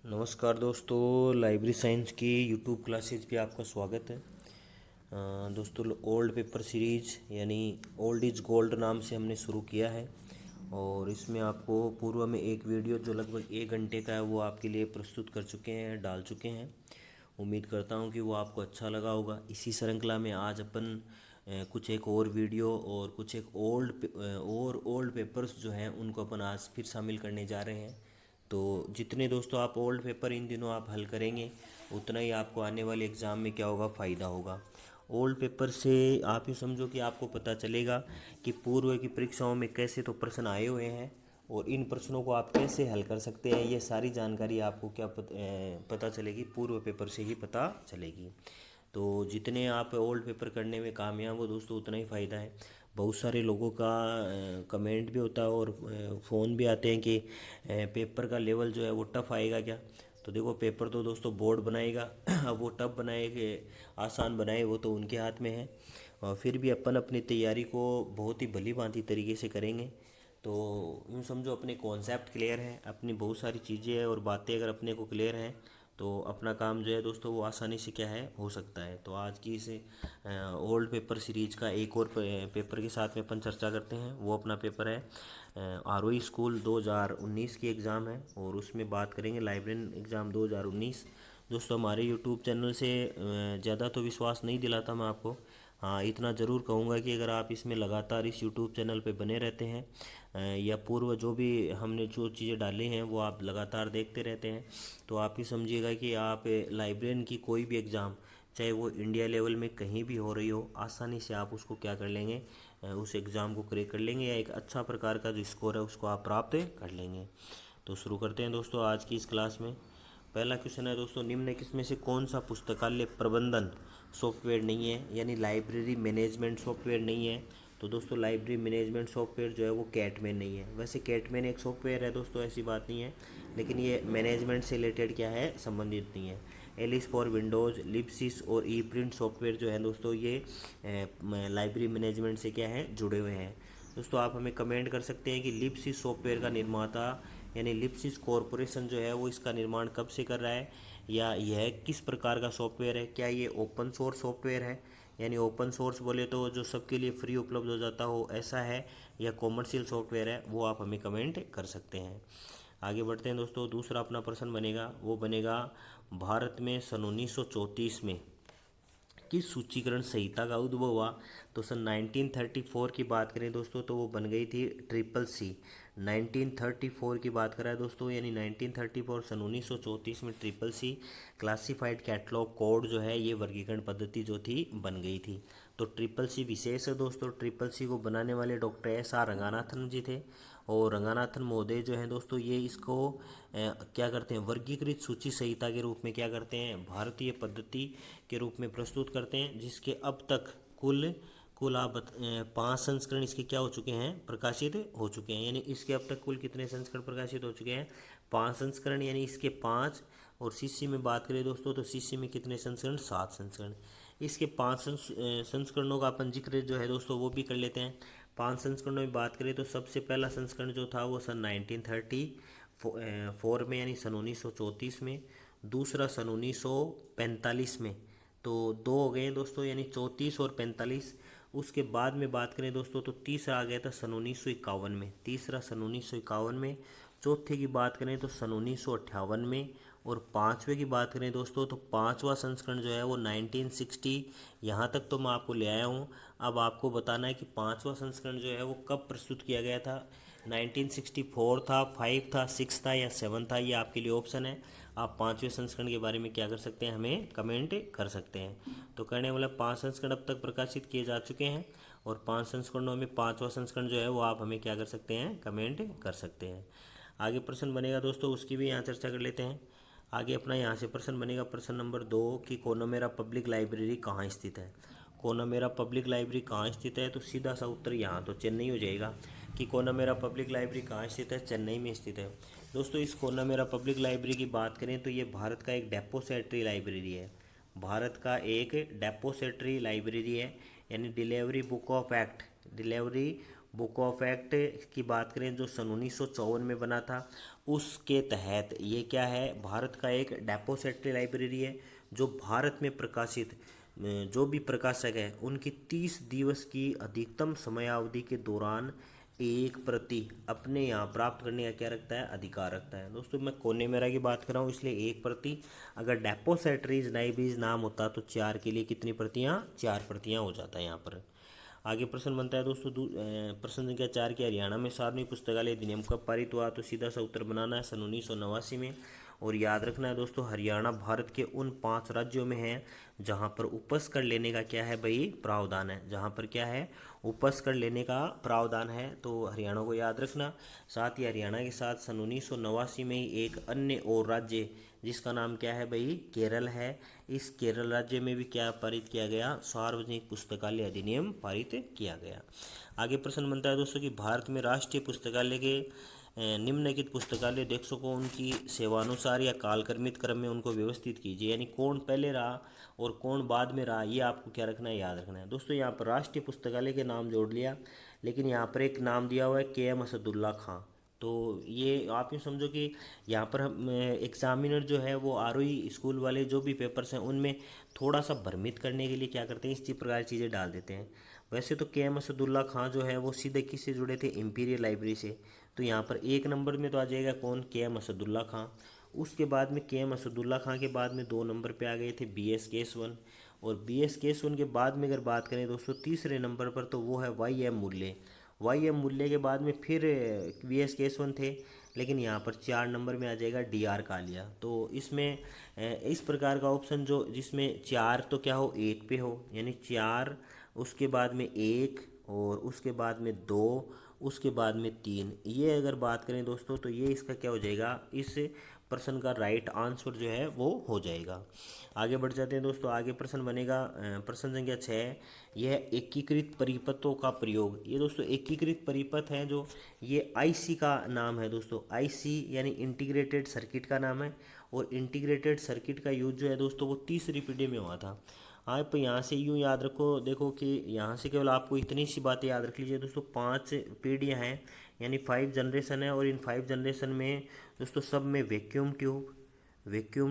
नमस्कार दोस्तों, library science की यूट्यूब क्लासेज पे आपका स्वागत है। दोस्तों, ओल्ड पेपर सीरीज यानी ओल्ड इज गोल्ड नाम से हमने शुरू किया है और इसमें आपको पूर्व में एक वीडियो जो लगभग 1 घंटे का है वो आपके लिए प्रस्तुत कर चुके हैं, डाल चुके हैं। उम्मीद करता हूँ कि वो आपको अच्छा लगा होगा। इसी श्रृंखला में आज अपन कुछ एक और वीडियो और कुछ एक ओल्ड पेपर्स जो हैं उनको अपन आज फिर शामिल करने जा रहे हैं। तो जितने दोस्तों आप ओल्ड पेपर इन दिनों आप हल करेंगे उतना ही आपको आने वाले एग्ज़ाम में क्या होगा, फ़ायदा होगा। ओल्ड पेपर से आप ही समझो कि आपको पता चलेगा कि पूर्व की परीक्षाओं में कैसे तो प्रश्न आए हुए हैं और इन प्रश्नों को आप कैसे हल कर सकते हैं। ये सारी जानकारी आपको क्या पता चलेगी, पूर्व पेपर से ही पता चलेगी। तो जितने आप ओल्ड पेपर करने में कामयाब हो दोस्तों उतना ही फ़ायदा है। बहुत सारे लोगों का कमेंट भी होता है और फ़ोन भी आते हैं कि पेपर का लेवल जो है वो टफ़ आएगा क्या। तो देखो, पेपर तो दोस्तों बोर्ड बनाएगा अब वो टफ बनाए कि आसान बनाए वो तो उनके हाथ में है। और फिर भी अपन अपनी तैयारी को बहुत ही भली भांति तरीके से करेंगे तो यूँ समझो अपने कॉन्सेप्ट क्लियर हैं, अपनी बहुत सारी चीज़ें और बातें अगर अपने को क्लियर हैं तो अपना काम जो है दोस्तों वो आसानी से क्या है हो सकता है। तो आज की इस ओल्ड पेपर सीरीज का एक और पेपर के साथ में अपन चर्चा करते हैं। वो अपना पेपर है आरओई स्कूल 2019 की एग्ज़ाम है और उसमें बात करेंगे लाइब्रेरियन एग्ज़ाम 2019। दोस्तों, हमारे यूट्यूब चैनल से ज़्यादा तो विश्वास नहीं दिलाता मैं आपको। हाँ, इतना ज़रूर कहूँगा कि अगर आप इसमें लगातार इस यूट्यूब चैनल पे बने रहते हैं या पूर्व जो भी हमने जो चीज़ें डाली हैं वो आप लगातार देखते रहते हैं तो आप ही समझिएगा कि आप लाइब्रेरियन की कोई भी एग्ज़ाम, चाहे वो इंडिया लेवल में कहीं भी हो रही हो, आसानी से आप उसको क्या कर लेंगे, उस एग्ज़ाम को क्रैक कर लेंगे या एक अच्छा प्रकार का जो स्कोर है उसको आप प्राप्त कर लेंगे। तो शुरू करते हैं दोस्तों आज की इस क्लास में। पहला क्वेश्चन है दोस्तों, निम्न किसमें से कौन सा पुस्तकालय प्रबंधन सॉफ्टवेयर नहीं है, यानी लाइब्रेरी मैनेजमेंट सॉफ्टवेयर नहीं है। तो दोस्तों, लाइब्रेरी मैनेजमेंट सॉफ्टवेयर जो है वो कैटमैन नहीं है। वैसे कैटमैन एक सॉफ्टवेयर है दोस्तों, ऐसी बात नहीं है, लेकिन ये मैनेजमेंट से रिलेटेड क्या है, संबंधित नहीं है। एलिस फॉर विंडोज़, लिप्सिस और ई प्रिंट सॉफ्टवेयर जो है दोस्तों ये लाइब्रेरी मैनेजमेंट से क्या है, जुड़े हुए हैं। दोस्तों, आप हमें कमेंट कर सकते हैं कि लिप्सिस सॉफ्टवेयर का निर्माता यानी लिप्सिस कॉरपोरेशन जो है वो इसका निर्माण कब से कर रहा है, या यह किस प्रकार का सॉफ्टवेयर है। क्या ये ओपन सोर्स सॉफ्टवेयर है, यानी ओपन सोर्स बोले तो जो सबके लिए फ्री उपलब्ध हो जाता हो ऐसा है, या कॉमर्शियल सॉफ्टवेयर है, वो आप हमें कमेंट कर सकते हैं। आगे बढ़ते हैं दोस्तों। दूसरा अपना प्रश्न बनेगा, वो बनेगा भारत में सन 1934 में किस सूचीकरण संहिता का उद्भव हुआ। तो सन 1934 की बात करें दोस्तों तो वो बन गई थी ट्रिपल सी। 1934 की बात करें दोस्तों, यानी 1934 सन 1934 में triple C classified catalogue code जो है ये वर्गीकरण पद्धति जो थी बन गई थी। तो ट्रिपल सी विशेष है दोस्तों। ट्रिपल सी को बनाने वाले डॉक्टर एस आर रंगानाथन जी थे और रंगानाथन महोदय जो हैं दोस्तों ये इसको क्या करते हैं, वर्गीकृत सूची संहिता के रूप में क्या करते हैं, भारतीय पद्धति के रूप में प्रस्तुत करते हैं, जिसके अब तक कुल कुल आप 5 संस्करण इसके क्या हो चुके हैं, प्रकाशित हो चुके हैं। यानी इसके अब तक कुल कितने संस्करण प्रकाशित हो चुके हैं, 5 संस्करण, यानी इसके 5। और सीसी में बात करें दोस्तों तो सीसी में कितने संस्करण, 7 संस्करण। इसके 5 संस्करणों का अपन जिक्र जो है दोस्तों वो भी कर लेते हैं। 5 संस्करणों में बात करें तो सबसे पहला संस्करण जो था वो सन 1934 में, यानी सन 1934 में। दूसरा सन 1945 में। तो दो हो गए दोस्तों, यानी 34 और 45। उसके बाद में बात करें दोस्तों तो तीसरा आ गया था सन 1951 में, तीसरा सन 1951 में। चौथे की बात करें तो सन 1958 में। और पाँचवें की बात करें दोस्तों तो पाँचवा संस्करण जो है वो 1960। यहाँ तक तो मैं आपको ले आया हूँ। अब आपको बताना है कि पाँचवा संस्करण जो है वो कब प्रस्तुत किया गया था। 1964 था, 5 था, 6 था या 7 था, ये आपके लिए ऑप्शन है। आप पाँचवें संस्करण के बारे में क्या कर सकते हैं, हमें कमेंट कर सकते हैं। तो कहने वाला 5 संस्करण अब तक प्रकाशित किए जा चुके हैं और 5 संस्करणों में पाँचवा संस्करण जो है वो आप हमें क्या कर सकते हैं, कमेंट कर सकते हैं। आगे प्रश्न बनेगा दोस्तों, उसकी भी यहाँ चर्चा कर लेते हैं। आगे अपना यहाँ से प्रश्न बनेगा प्रश्न नंबर 2 कि कोनोमेरा पब्लिक लाइब्रेरी कहाँ स्थित है। कोनोमेरा पब्लिक लाइब्रेरी कहाँ स्थित है, तो सीधा सा उत्तर यहाँ तो चेन्नई हो जाएगा कि कोनोमेरा पब्लिक लाइब्रेरी कहाँ स्थित है, चेन्नई में स्थित है। दोस्तों, इस कोनोमेरा पब्लिक लाइब्रेरी की बात करें तो ये भारत का एक डेपोसेटरी लाइब्रेरी है। भारत का एक डेपोसेटरी लाइब्रेरी है, यानी delivery book of act, delivery book of act की बात करें जो सन 1954 में बना था, उसके तहत ये क्या है, भारत का एक डेपोसिटरी लाइब्रेरी है जो भारत में प्रकाशित जो भी प्रकाशक है उनकी 30 दिवस की अधिकतम समयावधि के दौरान एक प्रति अपने यहाँ प्राप्त करने का क्या रखता है, अधिकार रखता है। दोस्तों मैं कोनेमेरा की बात कर रहा हूँ इसलिए एक प्रति, अगर डेपोसिटरीज लाइब्रेरीज नाम होता तो 4 के लिए कितनी प्रतियाँ, 4 प्रतियाँ हो जाता है यहाँ पर। आगे प्रश्न बनता है दोस्तों प्रश्न संख्या 4 के हरियाणा में सार्वजनिक पुस्तकालय अधिनियम कब पारित हुआ, तो सीधा सा उत्तर बनाना है सन 1989 में। और याद रखना है दोस्तों, हरियाणा भारत के उन 5 राज्यों में है जहाँ पर उपस कर लेने का क्या है भाई, प्रावधान है, जहाँ पर क्या है, उपस कर लेने का प्रावधान है, तो हरियाणा को याद रखना। साथ ही हरियाणा के साथ सन 1989 में ही एक अन्य और राज्य जिसका नाम क्या है भाई, केरल है, इस केरल राज्य में भी क्या पारित किया गया, सार्वजनिक पुस्तकालय अधिनियम पारित किया गया। आगे प्रश्न बनता है दोस्तों कि भारत में राष्ट्रीय पुस्तकालय के निम्नलिखित पुस्तकालय अध्यक्षों को उनकी सेवानुसार या कालक्रमित क्रम में उनको व्यवस्थित कीजिए, यानी कौन पहले रहा और कौन बाद में रहा, ये आपको क्या रखना है, याद रखना है। दोस्तों यहाँ पर राष्ट्रीय पुस्तकालय के नाम जोड़ लिया, लेकिन यहाँ पर एक नाम दिया हुआ है KM असदुल्ला खां, तो ये आप यूँ समझो कि यहाँ पर हम एग्जामिनर जो है वो आरओई स्कूल वाले जो भी पेपर्स हैं उनमें थोड़ा सा भ्रमित करने के लिए क्या करते हैं, इस प्रकार चीज़ें डाल देते हैं। वैसे तो KM असदुल्ला खां जो है वो सीधे किससे जुड़े थे, इंपीरियल लाइब्रेरी से, तो यहाँ पर 1 नंबर में तो आ जाएगा कौन, KM असदुल्ला खां। उसके बाद में KM असदुल्ला खां के बाद में 2 नंबर पे आ गए थे BS केसवन, और BS केसवन के बाद में अगर बात करें दोस्तों तीसरे नंबर पर तो वो है YM मूल्य। YM मूल्य के बाद में फिर BS केसवन थे, लेकिन यहाँ पर 4 नंबर में आ जाएगा DR कालिया। तो इसमें इस प्रकार का ऑप्शन जो जिसमें 4 तो क्या हो, 1 पे हो, यानी 4, उसके बाद में 1, और उसके बाद में 2, उसके बाद में 3, ये अगर बात करें दोस्तों तो ये इसका क्या हो जाएगा, इस प्रश्न का राइट आंसर जो है वो हो जाएगा। आगे बढ़ जाते हैं दोस्तों, आगे प्रश्न बनेगा प्रश्न संख्या 6, यह एकीकृत परिपथों का प्रयोग। ये दोस्तों एकीकृत परिपथ है जो ये IC का नाम है दोस्तों, IC यानी इंटीग्रेटेड सर्किट का नाम है, और इंटीग्रेटेड सर्किट का यूज जो है दोस्तों वो तीसरी पीढ़ी में हुआ था। आप यहाँ से यूँ याद रखो, देखो कि यहाँ से केवल आपको इतनी सी बातें याद रख लीजिए दोस्तों, 5 पीढ़ियाँ हैं यानी 5 जनरेशन है, और इन 5 जनरेशन में दोस्तों सब में वैक्यूम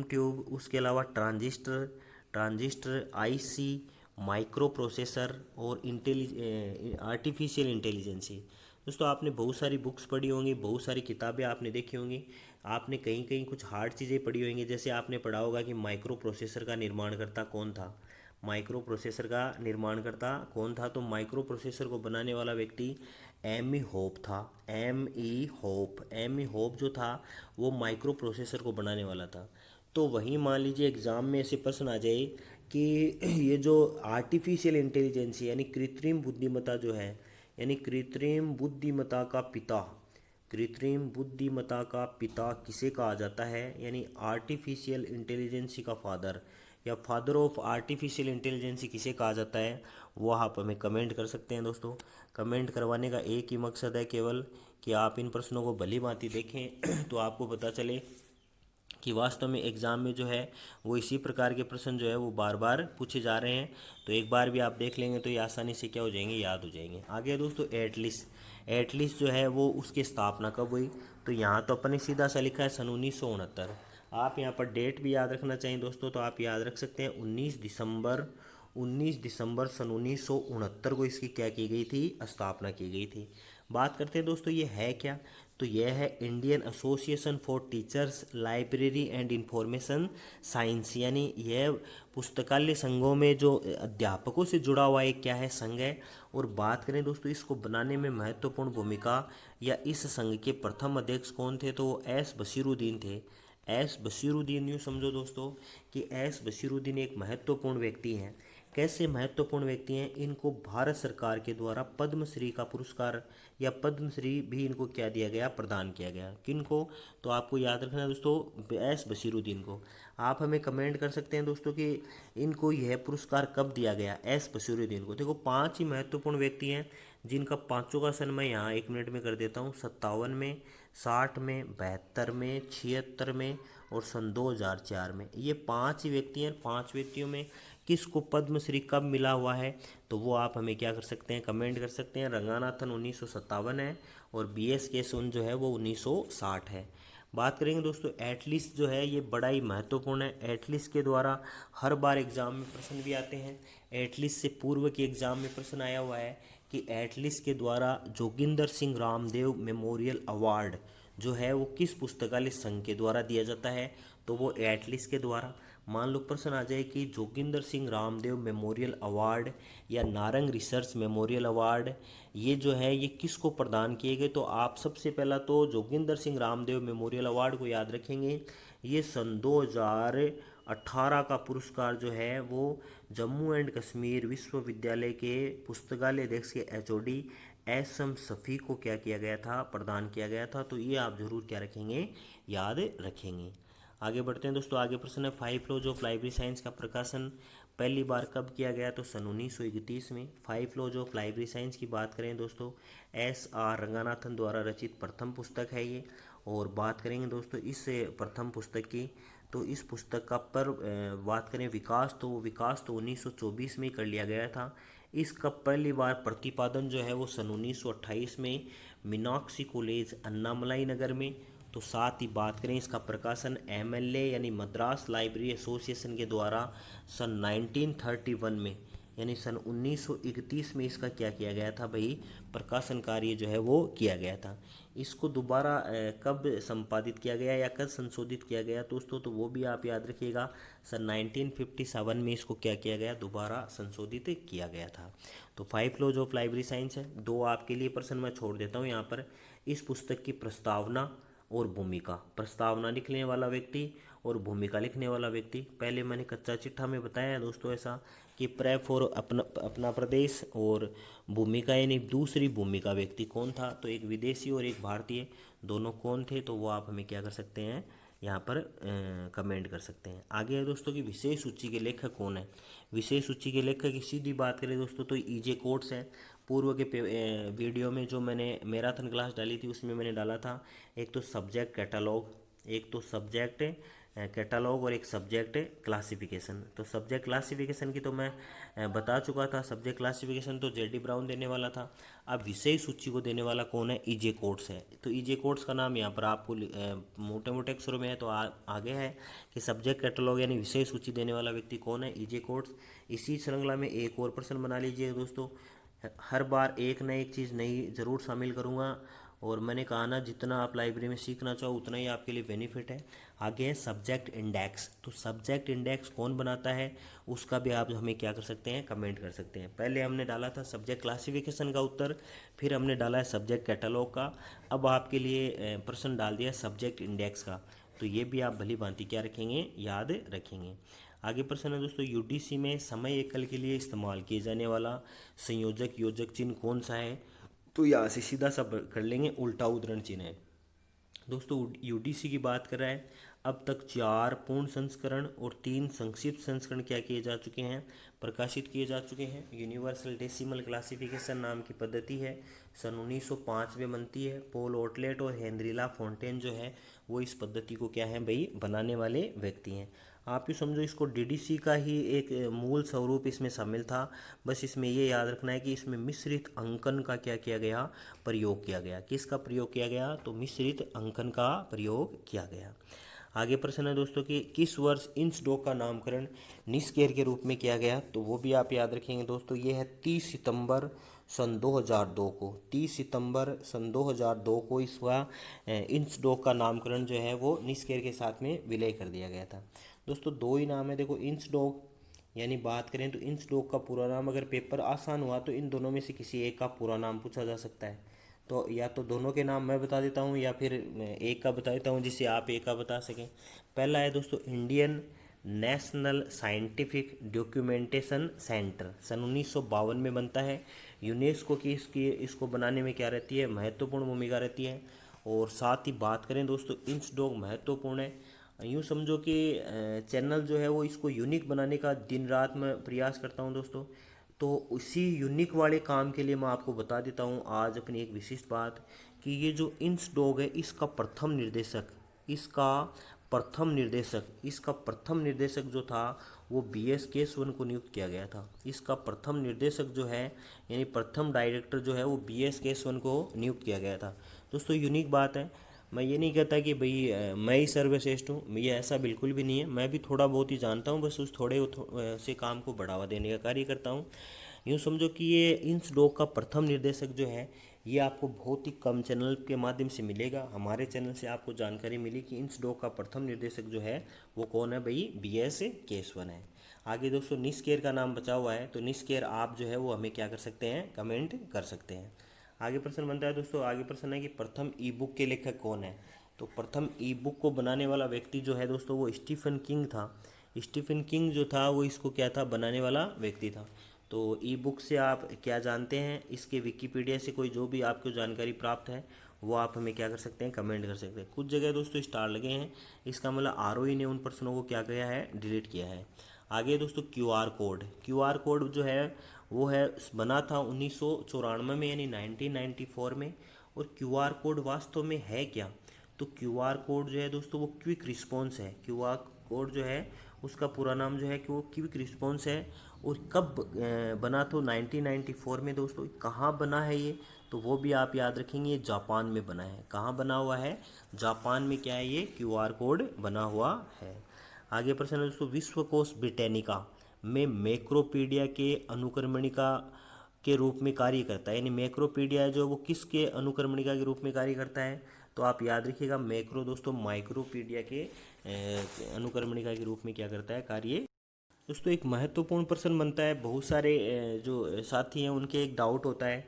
ट्यूब, उसके अलावा ट्रांजिस्टर IC, माइक्रो प्रोसेसर और आर्टिफिशियल इंटेलिजेंसी। दोस्तों आपने बहुत सारी बुक्स पढ़ी होंगी, बहुत सारी किताबें आपने देखी होंगी, आपने कहीं कहीं कुछ हार्ड चीज़ें पढ़ी होंगी, जैसे आपने पढ़ा होगा कि माइक्रो प्रोसेसर का निर्माणकर्ता कौन था, माइक्रो प्रोसेसर का निर्माणकर्ता कौन था, तो माइक्रो प्रोसेसर को बनाने वाला व्यक्ति एम ई होप था। एम ई होप जो था वो माइक्रो प्रोसेसर को बनाने वाला था। तो वहीं मान लीजिए एग्ज़ाम में ऐसे प्रश्न आ जाए कि ये जो आर्टिफिशियल इंटेलिजेंस यानी कृत्रिम बुद्धिमत्ता जो है, यानी कृत्रिम बुद्धिमत्ता का पिता किसे कहा जाता है, यानी आर्टिफिशियल इंटेलिजेंसी का फादर या फादर ऑफ आर्टिफिशियल इंटेलिजेंसी किसे कहा जाता है, वो आप हमें कमेंट कर सकते हैं दोस्तों। कमेंट करवाने का एक ही मकसद है केवल कि आप इन प्रश्नों को भली भांति देखें तो आपको पता चले कि वास्तव में एग्ज़ाम में जो है वो इसी प्रकार के प्रश्न जो है वो बार बार पूछे जा रहे हैं। तो एक बार भी आप देख लेंगे तो ये आसानी से क्या हो जाएंगे, याद हो जाएंगे। आगे दोस्तों एटलिस्ट जो है वो उसकी स्थापना कब हुई, तो यहाँ तो अपने सीधा सा लिखा है सन 1969। आप यहाँ पर डेट भी याद रखना चाहिए दोस्तों, तो आप याद रख सकते हैं 19 दिसंबर सन 1969 को इसकी क्या की गई थी, स्थापना की गई थी। बात करते हैं दोस्तों ये है क्या, तो यह है Indian association for teachers library and information science, यानी यह पुस्तकालय संघों में जो अध्यापकों से जुड़ा हुआ एक क्या है, संघ है। और बात करें दोस्तों इसको बनाने में महत्वपूर्ण भूमिका या इस संघ के प्रथम अध्यक्ष कौन थे, तो वो S बशीरुद्दीन थे। S बशीरुद्दीन, यूँ समझो दोस्तों कि S बशीरुद्दीन एक महत्वपूर्ण व्यक्ति हैं। कैसे महत्वपूर्ण व्यक्ति हैं, इनको भारत सरकार के द्वारा पद्मश्री का पुरस्कार या पद्मश्री भी इनको क्या दिया गया, प्रदान किया गया। किनको, तो आपको याद रखना है दोस्तों S बशीरुद्दीन को। आप हमें कमेंट कर सकते हैं दोस्तों कि इनको यह पुरस्कार कब दिया गया, S बशीरुद्दीन को। देखो 5 ही महत्वपूर्ण व्यक्ति हैं जिनका पांचों का सन मैं यहाँ 1 मिनट में कर देता हूँ, 57 में, 60 में, 72 में, 76 में और सन 2004 में। ये 5 ही व्यक्ति हैं। 5 व्यक्तियों में किसको पद्मश्री कब मिला हुआ है, तो वो आप हमें क्या कर सकते हैं, कमेंट कर सकते हैं। रंगानाथन 1957 है और BS केशवन जो है वो 1960 है। बात करेंगे दोस्तों एटलिस्ट जो है ये बड़ा ही महत्वपूर्ण है। एटलिस्ट के द्वारा हर बार एग्जाम में प्रश्न भी आते हैं। एटलिस्ट से पूर्व के एग्जाम में प्रश्न आया हुआ है कि एटलिस्ट के द्वारा जोगिंदर सिंह रामदेव मेमोरियल अवार्ड जो है वो किस पुस्तकालय संघ के द्वारा दिया जाता है, तो वो एटलिस्ट के द्वारा। मान लो प्रश्न आ जाए कि जोगिंदर सिंह रामदेव मेमोरियल अवार्ड या नारंग रिसर्च मेमोरियल अवार्ड ये जो है ये किसको प्रदान किए गए, तो आप सबसे पहला तो जोगिंदर सिंह रामदेव मेमोरियल अवार्ड को याद रखेंगे। ये सन 2018 का पुरस्कार जो है वो जम्मू एंड कश्मीर विश्वविद्यालय के पुस्तकालय अध्यक्ष के HOD SM शफी को क्या किया गया था, प्रदान किया गया था। तो ये आप जरूर क्या रखेंगे, याद रखेंगे। आगे बढ़ते हैं दोस्तों। आगे प्रश्न है 5 लॉज ऑफ लाइब्रेरी साइंस का प्रकाशन पहली बार कब किया गया, तो सन 1931 में। 5 लॉज ऑफ लाइब्रेरी साइंस की बात करें दोस्तों, SR रंगानाथन द्वारा रचित प्रथम पुस्तक है ये। और बात करेंगे दोस्तों इस प्रथम पुस्तक की, तो इस पुस्तक का पर बात करें विकास, तो विकास तो 1924 में कर लिया गया था। इसका पहली बार प्रतिपादन जो है वो सन 1928 में मीनाक्षी कॉलेज अन्नामलाई नगर में। तो साथ ही बात करें इसका प्रकाशन MLA यानी मद्रास लाइब्रेरी एसोसिएशन के द्वारा सन 1931 में यानी सन 1931 में इसका क्या किया गया था भाई, प्रकाशन कार्य जो है वो किया गया था। इसको दोबारा कब संपादित किया गया या कब संशोधित किया गया दोस्तों, तो वो भी आप याद रखिएगा। सन 1957 में इसको क्या किया गया, दोबारा संशोधित किया गया था। तो 5 लॉज ऑफ लाइब्रेरी साइंस है। दो आपके लिए प्रश्न मैं छोड़ देता हूँ यहाँ पर। इस पुस्तक की प्रस्तावना और भूमिका, प्रस्तावना लिखने वाला व्यक्ति और भूमिका लिखने वाला व्यक्ति। पहले मैंने कच्चा चिट्ठा में बताया है दोस्तों ऐसा कि प्रेफ और अपना प्रदेश, और भूमिका यानी दूसरी भूमिका व्यक्ति कौन था, तो एक विदेशी और एक भारतीय, दोनों कौन थे, तो वो आप हमें क्या कर सकते हैं, यहाँ पर कमेंट कर सकते हैं। आगे है दोस्तों कि विशेष सूची के लेखक कौन है। विशेष सूची के लेखक की सीधी बात करें दोस्तों तो EJ कोट्स है। पूर्व के वीडियो में जो मैंने मैराथन क्लास डाली थी उसमें मैंने डाला था एक तो सब्जेक्ट कैटलॉग, एक तो सब्जेक्ट कैटलॉग और एक सब्जेक्ट क्लासिफिकेशन। तो सब्जेक्ट क्लासिफिकेशन की तो मैं बता चुका था। सब्जेक्ट क्लासिफिकेशन तो JD ब्राउन देने वाला था। अब विषय सूची को देने वाला कौन है, EJ कोट्स है। तो EJ कोट्स का नाम यहाँ पर आपको मोटे मोटे अक्षरों में है, तो आगे है कि सब्जेक्ट कैटलॉग यानी विषय सूची देने वाला व्यक्ति कौन है, EJ कोट्स। इसी श्रृंखला में एक और प्रश्न बना लीजिए दोस्तों। हर बार एक न एक चीज़ नई ज़रूर शामिल करूँगा, और मैंने कहा ना जितना आप लाइब्रेरी में सीखना चाहो उतना ही आपके लिए बेनिफिट है। आगे है सब्जेक्ट इंडेक्स। तो सब्जेक्ट इंडेक्स कौन बनाता है, उसका भी आप हमें क्या कर सकते हैं, कमेंट कर सकते हैं। पहले हमने डाला था सब्जेक्ट क्लासिफिकेशन का उत्तर, फिर हमने डाला है सब्जेक्ट कैटलॉग का। अब आपके लिए प्रश्न डाल दिया सब्जेक्ट इंडेक्स का, तो ये भी आप भली भांति क्या रखेंगे, याद रखेंगे। आगे प्रश्न है दोस्तों UDC में समय एकल के लिए इस्तेमाल किए जाने वाला संयोजक योजक चिन्ह कौन सा है, तो यहाँ से सीधा सा कर लेंगे, उल्टा उद्धरण चिन्ह है दोस्तों। UDC की बात कर रहा है। अब तक 4 पूर्ण संस्करण और 3 संक्षिप्त संस्करण क्या किए जा चुके हैं, प्रकाशित किए जा चुके हैं। यूनिवर्सल डेसिमल क्लासिफिकेशन नाम की पद्धति है, सन 1905 में बनती है। पॉल ओटलेट और हेनरिला फोंटेन जो है वो इस पद्धति को क्या है भाई, बनाने वाले व्यक्ति हैं। आप ही समझो इसको DDC का ही एक मूल स्वरूप इसमें शामिल था। बस इसमें ये याद रखना है कि इसमें मिश्रित अंकन का क्या किया गया, प्रयोग किया गया। किसका प्रयोग किया गया, तो मिश्रित अंकन का प्रयोग किया गया। आगे प्रश्न है दोस्तों कि किस वर्ष इंसडॉक का नामकरण निस्केर के रूप में किया गया, तो वो भी आप याद रखेंगे दोस्तों। ये है 30 सितंबर सन 2002 को। 30 सितंबर सन 2002 को इसका इंसडॉक का नामकरण जो है वो निस्केर के साथ में विलय कर दिया गया था। दोस्तों दो ही नाम है देखो, इंसडॉक यानी बात करें तो इंसडॉक का पूरा नाम, अगर पेपर आसान हुआ तो इन दोनों में से किसी एक का पूरा नाम पूछा जा सकता है। तो या तो दोनों के नाम मैं बता देता हूँ या फिर एक का बता देता हूँ जिससे आप एक का बता सकें। पहला है दोस्तों Indian national scientific documentation centre, सन 1952 में बनता है। यूनेस्को की इसको बनाने में क्या रहती है, महत्वपूर्ण भूमिका रहती है। और साथ ही बात करें दोस्तों इंसडॉक महत्वपूर्ण है। यूँ समझो कि चैनल जो है वो इसको यूनिक बनाने का दिन रात मैं प्रयास करता हूँ दोस्तों। तो उसी यूनिक वाले काम के लिए मैं आपको बता देता हूँ आज अपनी एक विशिष्ट बात कि ये जो इंसडॉक है इसका प्रथम निर्देशक, इसका प्रथम निर्देशक, इसका प्रथम निर्देशक जो था वो BS केशवन को नियुक्त किया गया था। इसका प्रथम निर्देशक जो है यानी प्रथम डायरेक्टर जो है वो BS केशवन को नियुक्त किया गया था। दोस्तों यूनिक बात है, मैं ये नहीं कहता कि भाई मैं ही सर्वश्रेष्ठ हूँ, ये ऐसा बिल्कुल भी नहीं है। मैं भी थोड़ा बहुत ही जानता हूँ, बस उस से काम को बढ़ावा देने का कार्य करता हूँ। यूँ समझो कि ये इंस डॉग का प्रथम निर्देशक जो है ये आपको बहुत ही कम चैनल के माध्यम से मिलेगा। हमारे चैनल से आपको जानकारी मिली कि इंस डॉग का प्रथम निर्देशक जो है वो कौन है भाई, BS केशवन है। आगे दोस्तों निस्केर का नाम बचा हुआ है, तो निस्केर आप जो है वो हमें क्या कर सकते हैं, कमेंट कर सकते हैं। आगे प्रश्न बनता है दोस्तों, आगे प्रश्न है कि प्रथम ई बुक के लेखक कौन है। तो प्रथम ई बुक को बनाने वाला व्यक्ति जो है दोस्तों वो स्टीफन किंग था। स्टीफन किंग जो था वो इसको क्या था, बनाने वाला व्यक्ति था। तो ई बुक से आप क्या जानते हैं, इसके विकीपीडिया से कोई जो भी आपको जानकारी प्राप्त है वो आप हमें क्या कर सकते हैं, कमेंट कर सकते हैं। कुछ जगह दोस्तों स्टार लगे हैं, इसका मतलब ROE ने उन प्रश्नों को क्या किया है, डिलीट किया है। आगे दोस्तों QR कोड, QR कोड जो है वो है बना था 1994 में यानी 1994 में। और QR कोड वास्तव में है क्या, तो QR कोड जो है दोस्तों वो क्विक रिस्पॉन्स है। QR कोड जो है उसका पूरा नाम जो है कि वो क्विक रिस्पॉन्स है। और कब बना, तो 1994 में दोस्तों। कहाँ बना है ये, तो वो भी आप याद रखेंगे, जापान में बना है। कहाँ बना हुआ है, जापान में क्या है ये QR कोड बना हुआ है। आगे प्रश्न है दोस्तों, विश्वकोश ब्रिटेनिका में मैक्रोपीडिया के अनुक्रमणिका के रूप में कार्य करता है। यानी मैक्रोपीडिया जो वो किसके अनुक्रमणिका के रूप में कार्य करता है, तो आप याद रखिएगा मैक्रो दोस्तों माइक्रोपीडिया के अनुक्रमणिका के रूप में क्या करता है, कार्य। दोस्तों एक महत्वपूर्ण प्रश्न बनता है, बहुत सारे जो साथी हैं उनके एक डाउट होता है,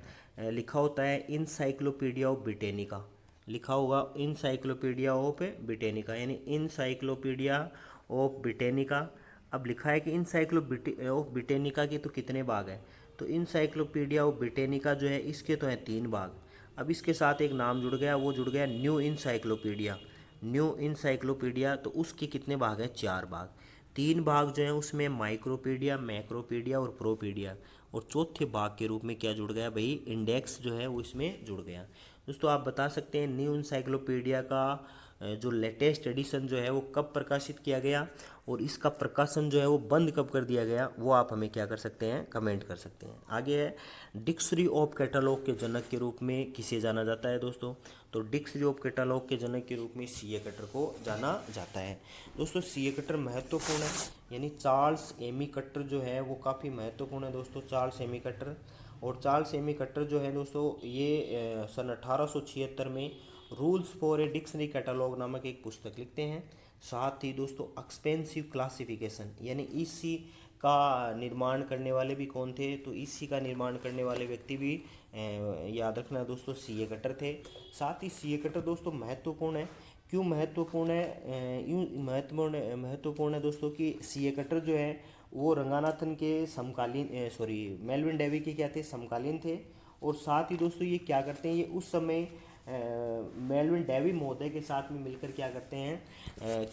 लिखा होता है इनसाइक्लोपीडिया ऑफ ब्रिटेनिका, लिखा होगा इनसाइक्लोपीडिया ऑफ ब्रिटेनिका यानी इनसाइक्लोपीडिया ऑफ ब्रिटेनिका। अब लिखा है कि ऑफ ब्रिटेनिका के तो कितने भाग हैं, तो इनसाइक्लोपीडिया ऑफ ब्रिटेनिका जो है इसके तो हैं 3 भाग। अब इसके साथ एक नाम जुड़ गया, वो जुड़ गया न्यू इनसाइक्लोपीडिया। न्यू इनसाइक्लोपीडिया, तो उसके कितने भाग हैं, 4 भाग। 3 भाग जो हैं उसमें माइक्रोपीडिया, मैक्रोपीडिया और प्रोपीडिया। और चौथे भाग के रूप में क्या जुड़ गया भाई, इंडेक्स जो है वो इसमें जुड़ गया। दोस्तों आप बता सकते हैं न्यू इनसाइक्लोपीडिया का जो लेटेस्ट एडिशन जो है वो कब प्रकाशित किया गया, और इसका प्रकाशन जो है वो बंद कब कर दिया गया, वो आप हमें क्या कर सकते हैं, कमेंट कर सकते हैं। आगे है डिक्शनरी ऑफ कैटलॉग के जनक के रूप में किसे जाना जाता है दोस्तों, तो डिक्शनरी ऑफ कैटलॉग के जनक के रूप में CA कटर को जाना जाता है। दोस्तों CA कटर महत्वपूर्ण है, यानी चार्ल्स एमी कटर जो है वो काफ़ी महत्वपूर्ण है दोस्तों, चार्ल्स एमी कटर। और चार्ल्स एमी कटर जो है दोस्तों ये सन 1876 में rules for a dictionary catalogue नामक एक पुस्तक लिखते हैं। साथ ही दोस्तों एक्सपेंसिव क्लासिफिकेशन यानी EC का निर्माण करने वाले भी कौन थे, तो EC का निर्माण करने वाले व्यक्ति भी याद रखना दोस्तों CA कटर थे। साथ ही CA कटर दोस्तों महत्वपूर्ण है, क्यों महत्वपूर्ण है, यूँ महत्वपूर्ण है दोस्तों कि CA कटर जो है वो रंगानाथन के समकालीन मेल्विन डेवी के क्या थे, समकालीन थे। और साथ ही दोस्तों ये क्या करते हैं, ये उस समय मेल्विन डेवी महोदय के साथ में मिलकर क्या करते हैं,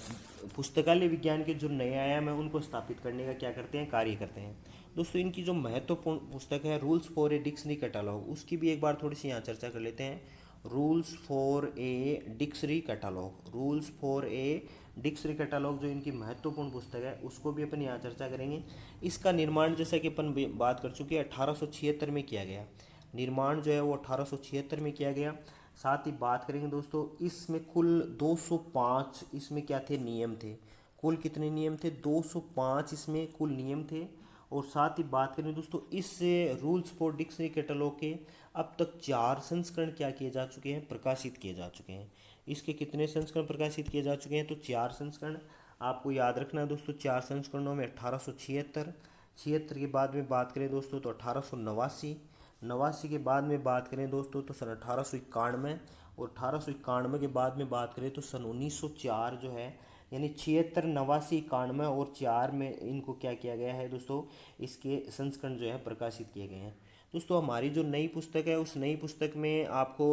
पुस्तकालय विज्ञान के जो नए आयाम हैं उनको स्थापित करने का क्या करते हैं, कार्य करते हैं। दोस्तों इनकी जो महत्वपूर्ण पुस्तक है rules for a dictionary catalogue, उसकी भी एक बार थोड़ी सी यहाँ चर्चा कर लेते हैं। Rules for a dictionary catalogue, rules for a dictionary catalogue जो इनकी महत्वपूर्ण पुस्तक है उसको भी अपन यहाँ चर्चा करेंगे। इसका निर्माण जैसा कि अपन बात कर चुके हैं 1876 में किया गया, निर्माण जो है वो 1876 में किया गया। साथ ही बात करेंगे दोस्तों इसमें कुल 205 इसमें क्या थे, नियम थे। कुल कितने नियम थे, 205 इसमें कुल नियम थे। और साथ ही बात करें दोस्तों इस रूल्स फॉर डिक्शनरी कैटलॉग के अब तक 4 संस्करण क्या किए जा चुके हैं, प्रकाशित किए जा चुके हैं। इसके कितने संस्करण प्रकाशित किए जा चुके हैं, तो 4 संस्करण। आपको याद रखना है दोस्तों 4 संस्करणों में 1876, 76 के बाद में बात करें दोस्तों तो 1889, 89 के बाद में बात करें दोस्तों तो सन 1891, और 1891 के बाद में बात करें तो सन 1904 जो है, यानी 76, 89, 91 और 4 में इनको क्या किया गया है दोस्तों, इसके संस्करण जो है प्रकाशित किए गए हैं। दोस्तों हमारी जो नई पुस्तक है उस नई पुस्तक में आपको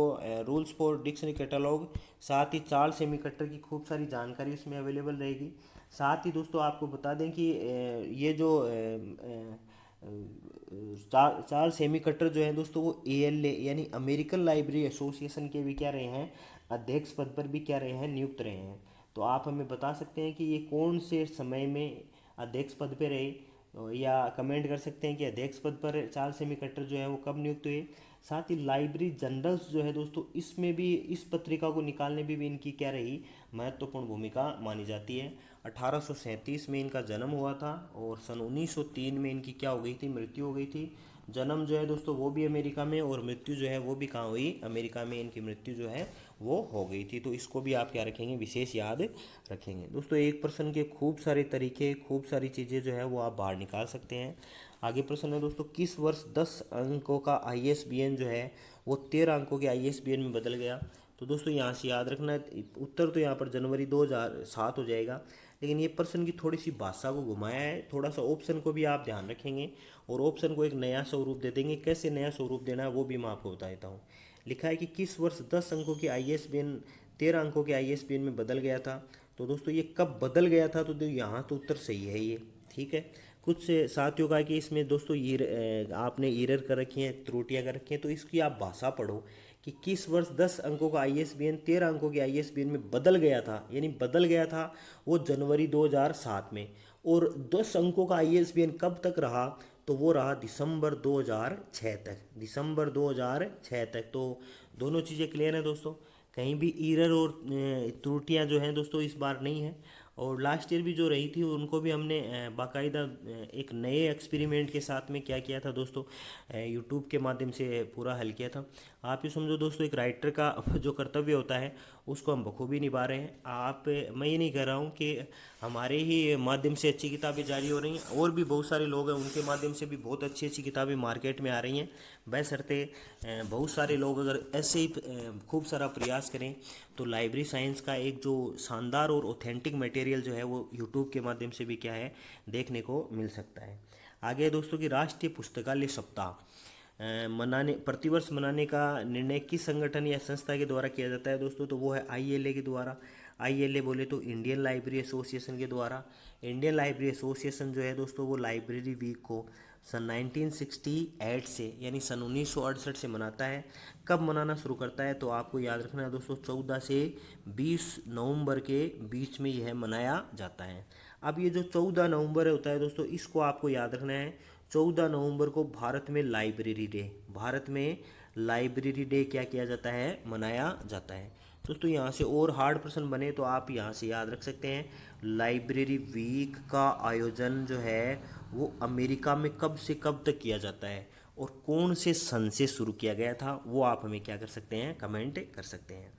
रूल्स फॉर डिक्शनरी कैटलॉग, साथ ही चार्ल्स एमी कटर की खूब सारी जानकारी उसमें अवेलेबल रहेगी। साथ ही दोस्तों आपको बता दें कि ये जो चार्ल्स एमी कटर जो है दोस्तों वो ALA यानी अमेरिकन लाइब्रेरी एसोसिएशन के भी क्या रहे हैं, अध्यक्ष पद पर भी क्या रहे हैं, नियुक्त रहे हैं। तो आप हमें बता सकते हैं कि ये कौन से समय में अध्यक्ष पद पे रहे, या कमेंट कर सकते हैं कि अध्यक्ष पद पर चार्ल्स सेमी कटर जो है वो कब नियुक्त हुए। साथ ही लाइब्रेरी जनरल्स जो है दोस्तों, इसमें भी इस पत्रिका को निकालने में भी इनकी क्या रही, महत्वपूर्ण भूमिका मानी जाती है। 1837 में इनका जन्म हुआ था और सन 1903 में इनकी क्या हो गई थी, मृत्यु हो गई थी। जन्म जो है दोस्तों वो भी अमेरिका में, और मृत्यु जो है वो भी कहाँ हुई, अमेरिका में इनकी मृत्यु जो है वो हो गई थी। तो इसको भी आप क्या रखेंगे, विशेष याद रखेंगे दोस्तों। एक प्रश्न के खूब सारे तरीके, खूब सारी चीज़ें जो है वो आप बाहर निकाल सकते हैं। आगे प्रश्न है दोस्तों, किस वर्ष 10 अंकों का ISBN जो है वो 13 अंकों के ISBN में बदल गया। तो दोस्तों यहाँ से याद रखना है, उत्तर तो यहाँ पर जनवरी 2007 हो जाएगा, लेकिन ये प्रश्न की थोड़ी सी भाषा को घुमाया है, थोड़ा सा ऑप्शन को भी आप ध्यान रखेंगे और ऑप्शन को एक नया स्वरूप दे देंगे। कैसे नया स्वरूप देना है वो भी मैं आपको बता देता हूँ। लिखा है कि किस वर्ष 10 अंकों के ISBN 13 अंकों के ISBN में बदल गया था। तो दोस्तों ये कब बदल गया था, तो यहाँ तो उत्तर सही है ये, ठीक है। कुछ साथियों का कि इसमें दोस्तों आपने एरर कर रखी हैं, त्रुटियां कर रखी हैं, तो इसकी आप भाषा पढ़ो कि किस वर्ष 10 अंकों का ISBN 13 अंकों के ISBN में बदल गया था, यानी बदल गया था वो जनवरी 2007 में। और 10 अंकों का ISBN कब तक रहा, तो वो रहा दिसंबर 2006 तक, दिसंबर 2006 तक। तो दोनों चीज़ें क्लियर हैं दोस्तों, कहीं भी एरर और त्रुटियां जो हैं दोस्तों इस बार नहीं है। और लास्ट ईयर भी जो रही थी उनको भी हमने बाकायदा एक नए एक्सपेरिमेंट के साथ में क्या किया था दोस्तों, यूट्यूब के माध्यम से पूरा हल किया था। आप ये समझो दोस्तों, एक राइटर का जो कर्तव्य होता है उसको हम बखूबी निभा रहे हैं। मैं ये नहीं कह रहा हूँ कि हमारे ही माध्यम से अच्छी किताबें जारी हो रही हैं, और भी बहुत सारे लोग हैं उनके माध्यम से भी बहुत अच्छी अच्छी किताबें मार्केट में आ रही हैं। बशर्ते बहुत सारे लोग अगर ऐसे ही खूब सारा प्रयास करें तो लाइब्रेरी साइंस का एक जो शानदार और ऑथेंटिक मटेरियल जो है वो यूट्यूब के माध्यम से भी क्या है, देखने को मिल सकता है। आगे दोस्तों की राष्ट्रीय पुस्तकालय सप्ताह मनाने, प्रतिवर्ष मनाने का निर्णय किस संगठन या संस्था के द्वारा किया जाता है दोस्तों, तो वो है ILA के द्वारा। ILA बोले तो इंडियन लाइब्रेरी एसोसिएशन के द्वारा। इंडियन लाइब्रेरी एसोसिएशन जो है दोस्तों वो लाइब्रेरी वीक को सन 1968 से, यानी सन 1968 से मनाता है। कब मनाना शुरू करता है, तो आपको याद रखना है दोस्तों, 14 से 20 नवंबर के बीच में यह मनाया जाता है। अब ये जो 14 नवंबर होता है दोस्तों, इसको आपको याद रखना है। 14 नवंबर को भारत में लाइब्रेरी डे, भारत में लाइब्रेरी डे क्या किया जाता है, मनाया जाता है दोस्तों। यहाँ से और हार्ड प्रश्न बने तो आप यहाँ से याद रख सकते हैं, लाइब्रेरी वीक का आयोजन जो है वो अमेरिका में कब से कब तक किया जाता है और कौन से सन से शुरू किया गया था, वो आप हमें क्या कर सकते हैं, कमेंट कर सकते हैं।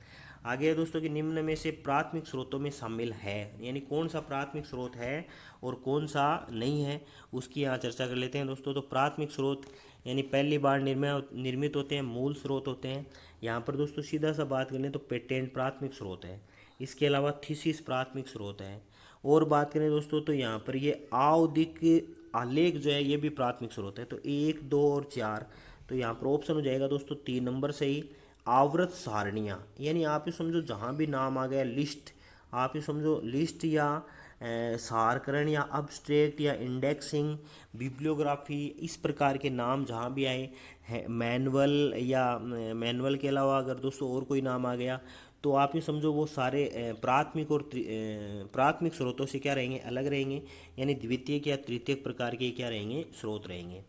आगे है दोस्तों कि निम्न में से प्राथमिक स्रोतों में शामिल है, यानी कौन सा प्राथमिक स्रोत है और कौन सा नहीं है, उसकी यहाँ चर्चा कर लेते हैं दोस्तों। तो प्राथमिक स्रोत यानी पहली बार निर्मित होते हैं, मूल स्रोत होते हैं। यहाँ पर दोस्तों सीधा सा बात करें तो पेटेंट प्राथमिक स्रोत है, इसके अलावा थीसिस प्राथमिक स्रोत है। और बात करें दोस्तों तो यहाँ पर ये आवधिक आलेख जो है ये भी प्राथमिक स्रोत है। तो 1, 2 और 4, तो यहाँ पर ऑप्शन हो जाएगा दोस्तों 3 नंबर सही। आवर्त सारणियाँ, यानी आप ये समझो जहाँ भी नाम आ गया लिस्ट, आप ये समझो लिस्ट या सारकरण या अब्स्ट्रैक्ट या इंडेक्सिंग, बिब्लियोग्राफी, इस प्रकार के नाम जहाँ भी आए हैं, मैनुअल या मैनुअल के अलावा अगर दोस्तों और कोई नाम आ गया तो आप ये समझो वो सारे प्राथमिक और प्राथमिक स्रोतों से क्या रहेंगे, अलग रहेंगे, यानी द्वितीयक या तृतीयक प्रकार के क्या रहेंगे, स्रोत रहेंगे।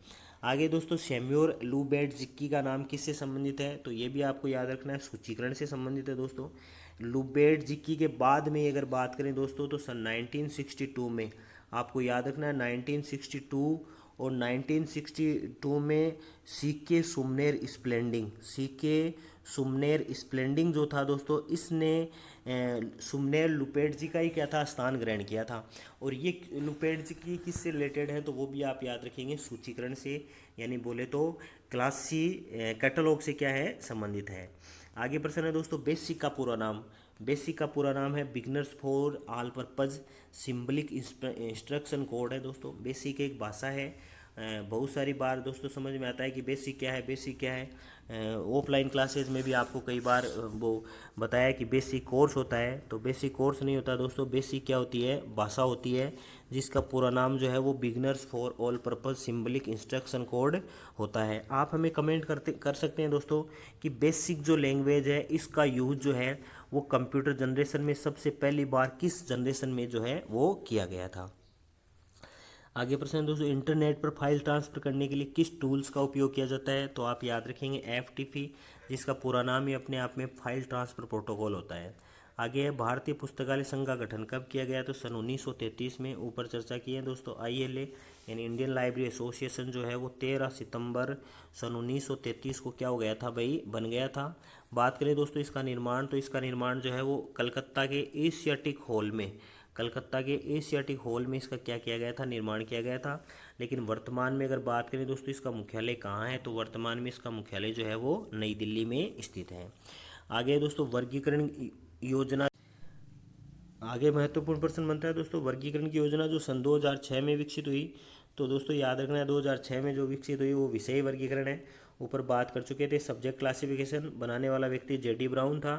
आगे दोस्तों सैम्यूअल लुबेट्ज़की का नाम किससे संबंधित है, तो ये भी आपको याद रखना है, सूचीकरण से संबंधित है दोस्तों। लुबेट्ज़की के बाद में अगर बात करें दोस्तों तो सन 1962 में, आपको याद रखना है 1962 और 1962 में सीके सुमनेर स्प्लेंडिंग जो था दोस्तों, इसने सुमनेर लुपेट्ज़ी का ही क्या था, स्थान ग्रहण किया था। और ये लुपेट्ज़ी किससे रिलेटेड है, तो वो भी आप याद रखेंगे सूचीकरण से, यानी बोले तो क्लास C कैटलॉग से क्या है, संबंधित है। आगे प्रश्न है दोस्तों बेसिक का पूरा नाम। बेसिक का पूरा नाम है beginners for all purpose symbolic instruction code है दोस्तों। बेसिक एक भाषा है, बहुत सारी बार दोस्तों समझ में आता है कि बेसिक क्या है, बेसिक क्या है। ऑफलाइन क्लासेज में भी आपको कई बार वो बताया कि बेसिक कोर्स होता है, तो बेसिक कोर्स नहीं होता दोस्तों। बेसिक क्या होती है, भाषा होती है जिसका पूरा नाम जो है वो beginners for all purpose symbolic instruction code होता है। आप हमें कमेंट कर सकते हैं दोस्तों कि बेसिक जो लैंग्वेज है इसका यूज जो है वो कंप्यूटर जनरेशन में सबसे पहली बार किस जनरेशन में जो है वो किया गया था। आगे प्रश्न है दोस्तों, इंटरनेट पर फाइल ट्रांसफ़र करने के लिए किस टूल्स का उपयोग किया जाता है। तो आप याद रखेंगे FTP, जिसका पूरा नाम ही अपने आप में फाइल ट्रांसफ़र प्रोटोकॉल होता है। आगे है, भारतीय पुस्तकालय संघ का गठन कब किया गया। तो सन 1933 में। ऊपर चर्चा की है दोस्तों। ILA यानी इंडियन लाइब्रेरी एसोसिएशन जो है वो 13 सितंबर सन 1933 को क्या हो गया था भाई, बन गया था। बात करें दोस्तों इसका निर्माण, तो इसका निर्माण जो है वो कलकत्ता के एशियाटिक हॉल में, कलकत्ता के एशियाटिक हॉल में इसका क्या किया गया था, निर्माण किया गया था। लेकिन वर्तमान में अगर बात करें दोस्तों इसका मुख्यालय कहाँ है, तो वर्तमान में इसका मुख्यालय जो है वो नई दिल्ली में स्थित है। आगे दोस्तों वर्गीकरण योजना, आगे महत्वपूर्ण प्रश्न बनता है दोस्तों, वर्गीकरण की योजना जो सन 2006 में विकसित हुई। तो दोस्तों याद रखना है 2006 में जो विकसित हुई वो विषय वर्गीकरण है। ऊपर बात कर चुके थे। सब्जेक्ट क्लासिफिकेशन बनाने वाला व्यक्ति JD ब्राउन था।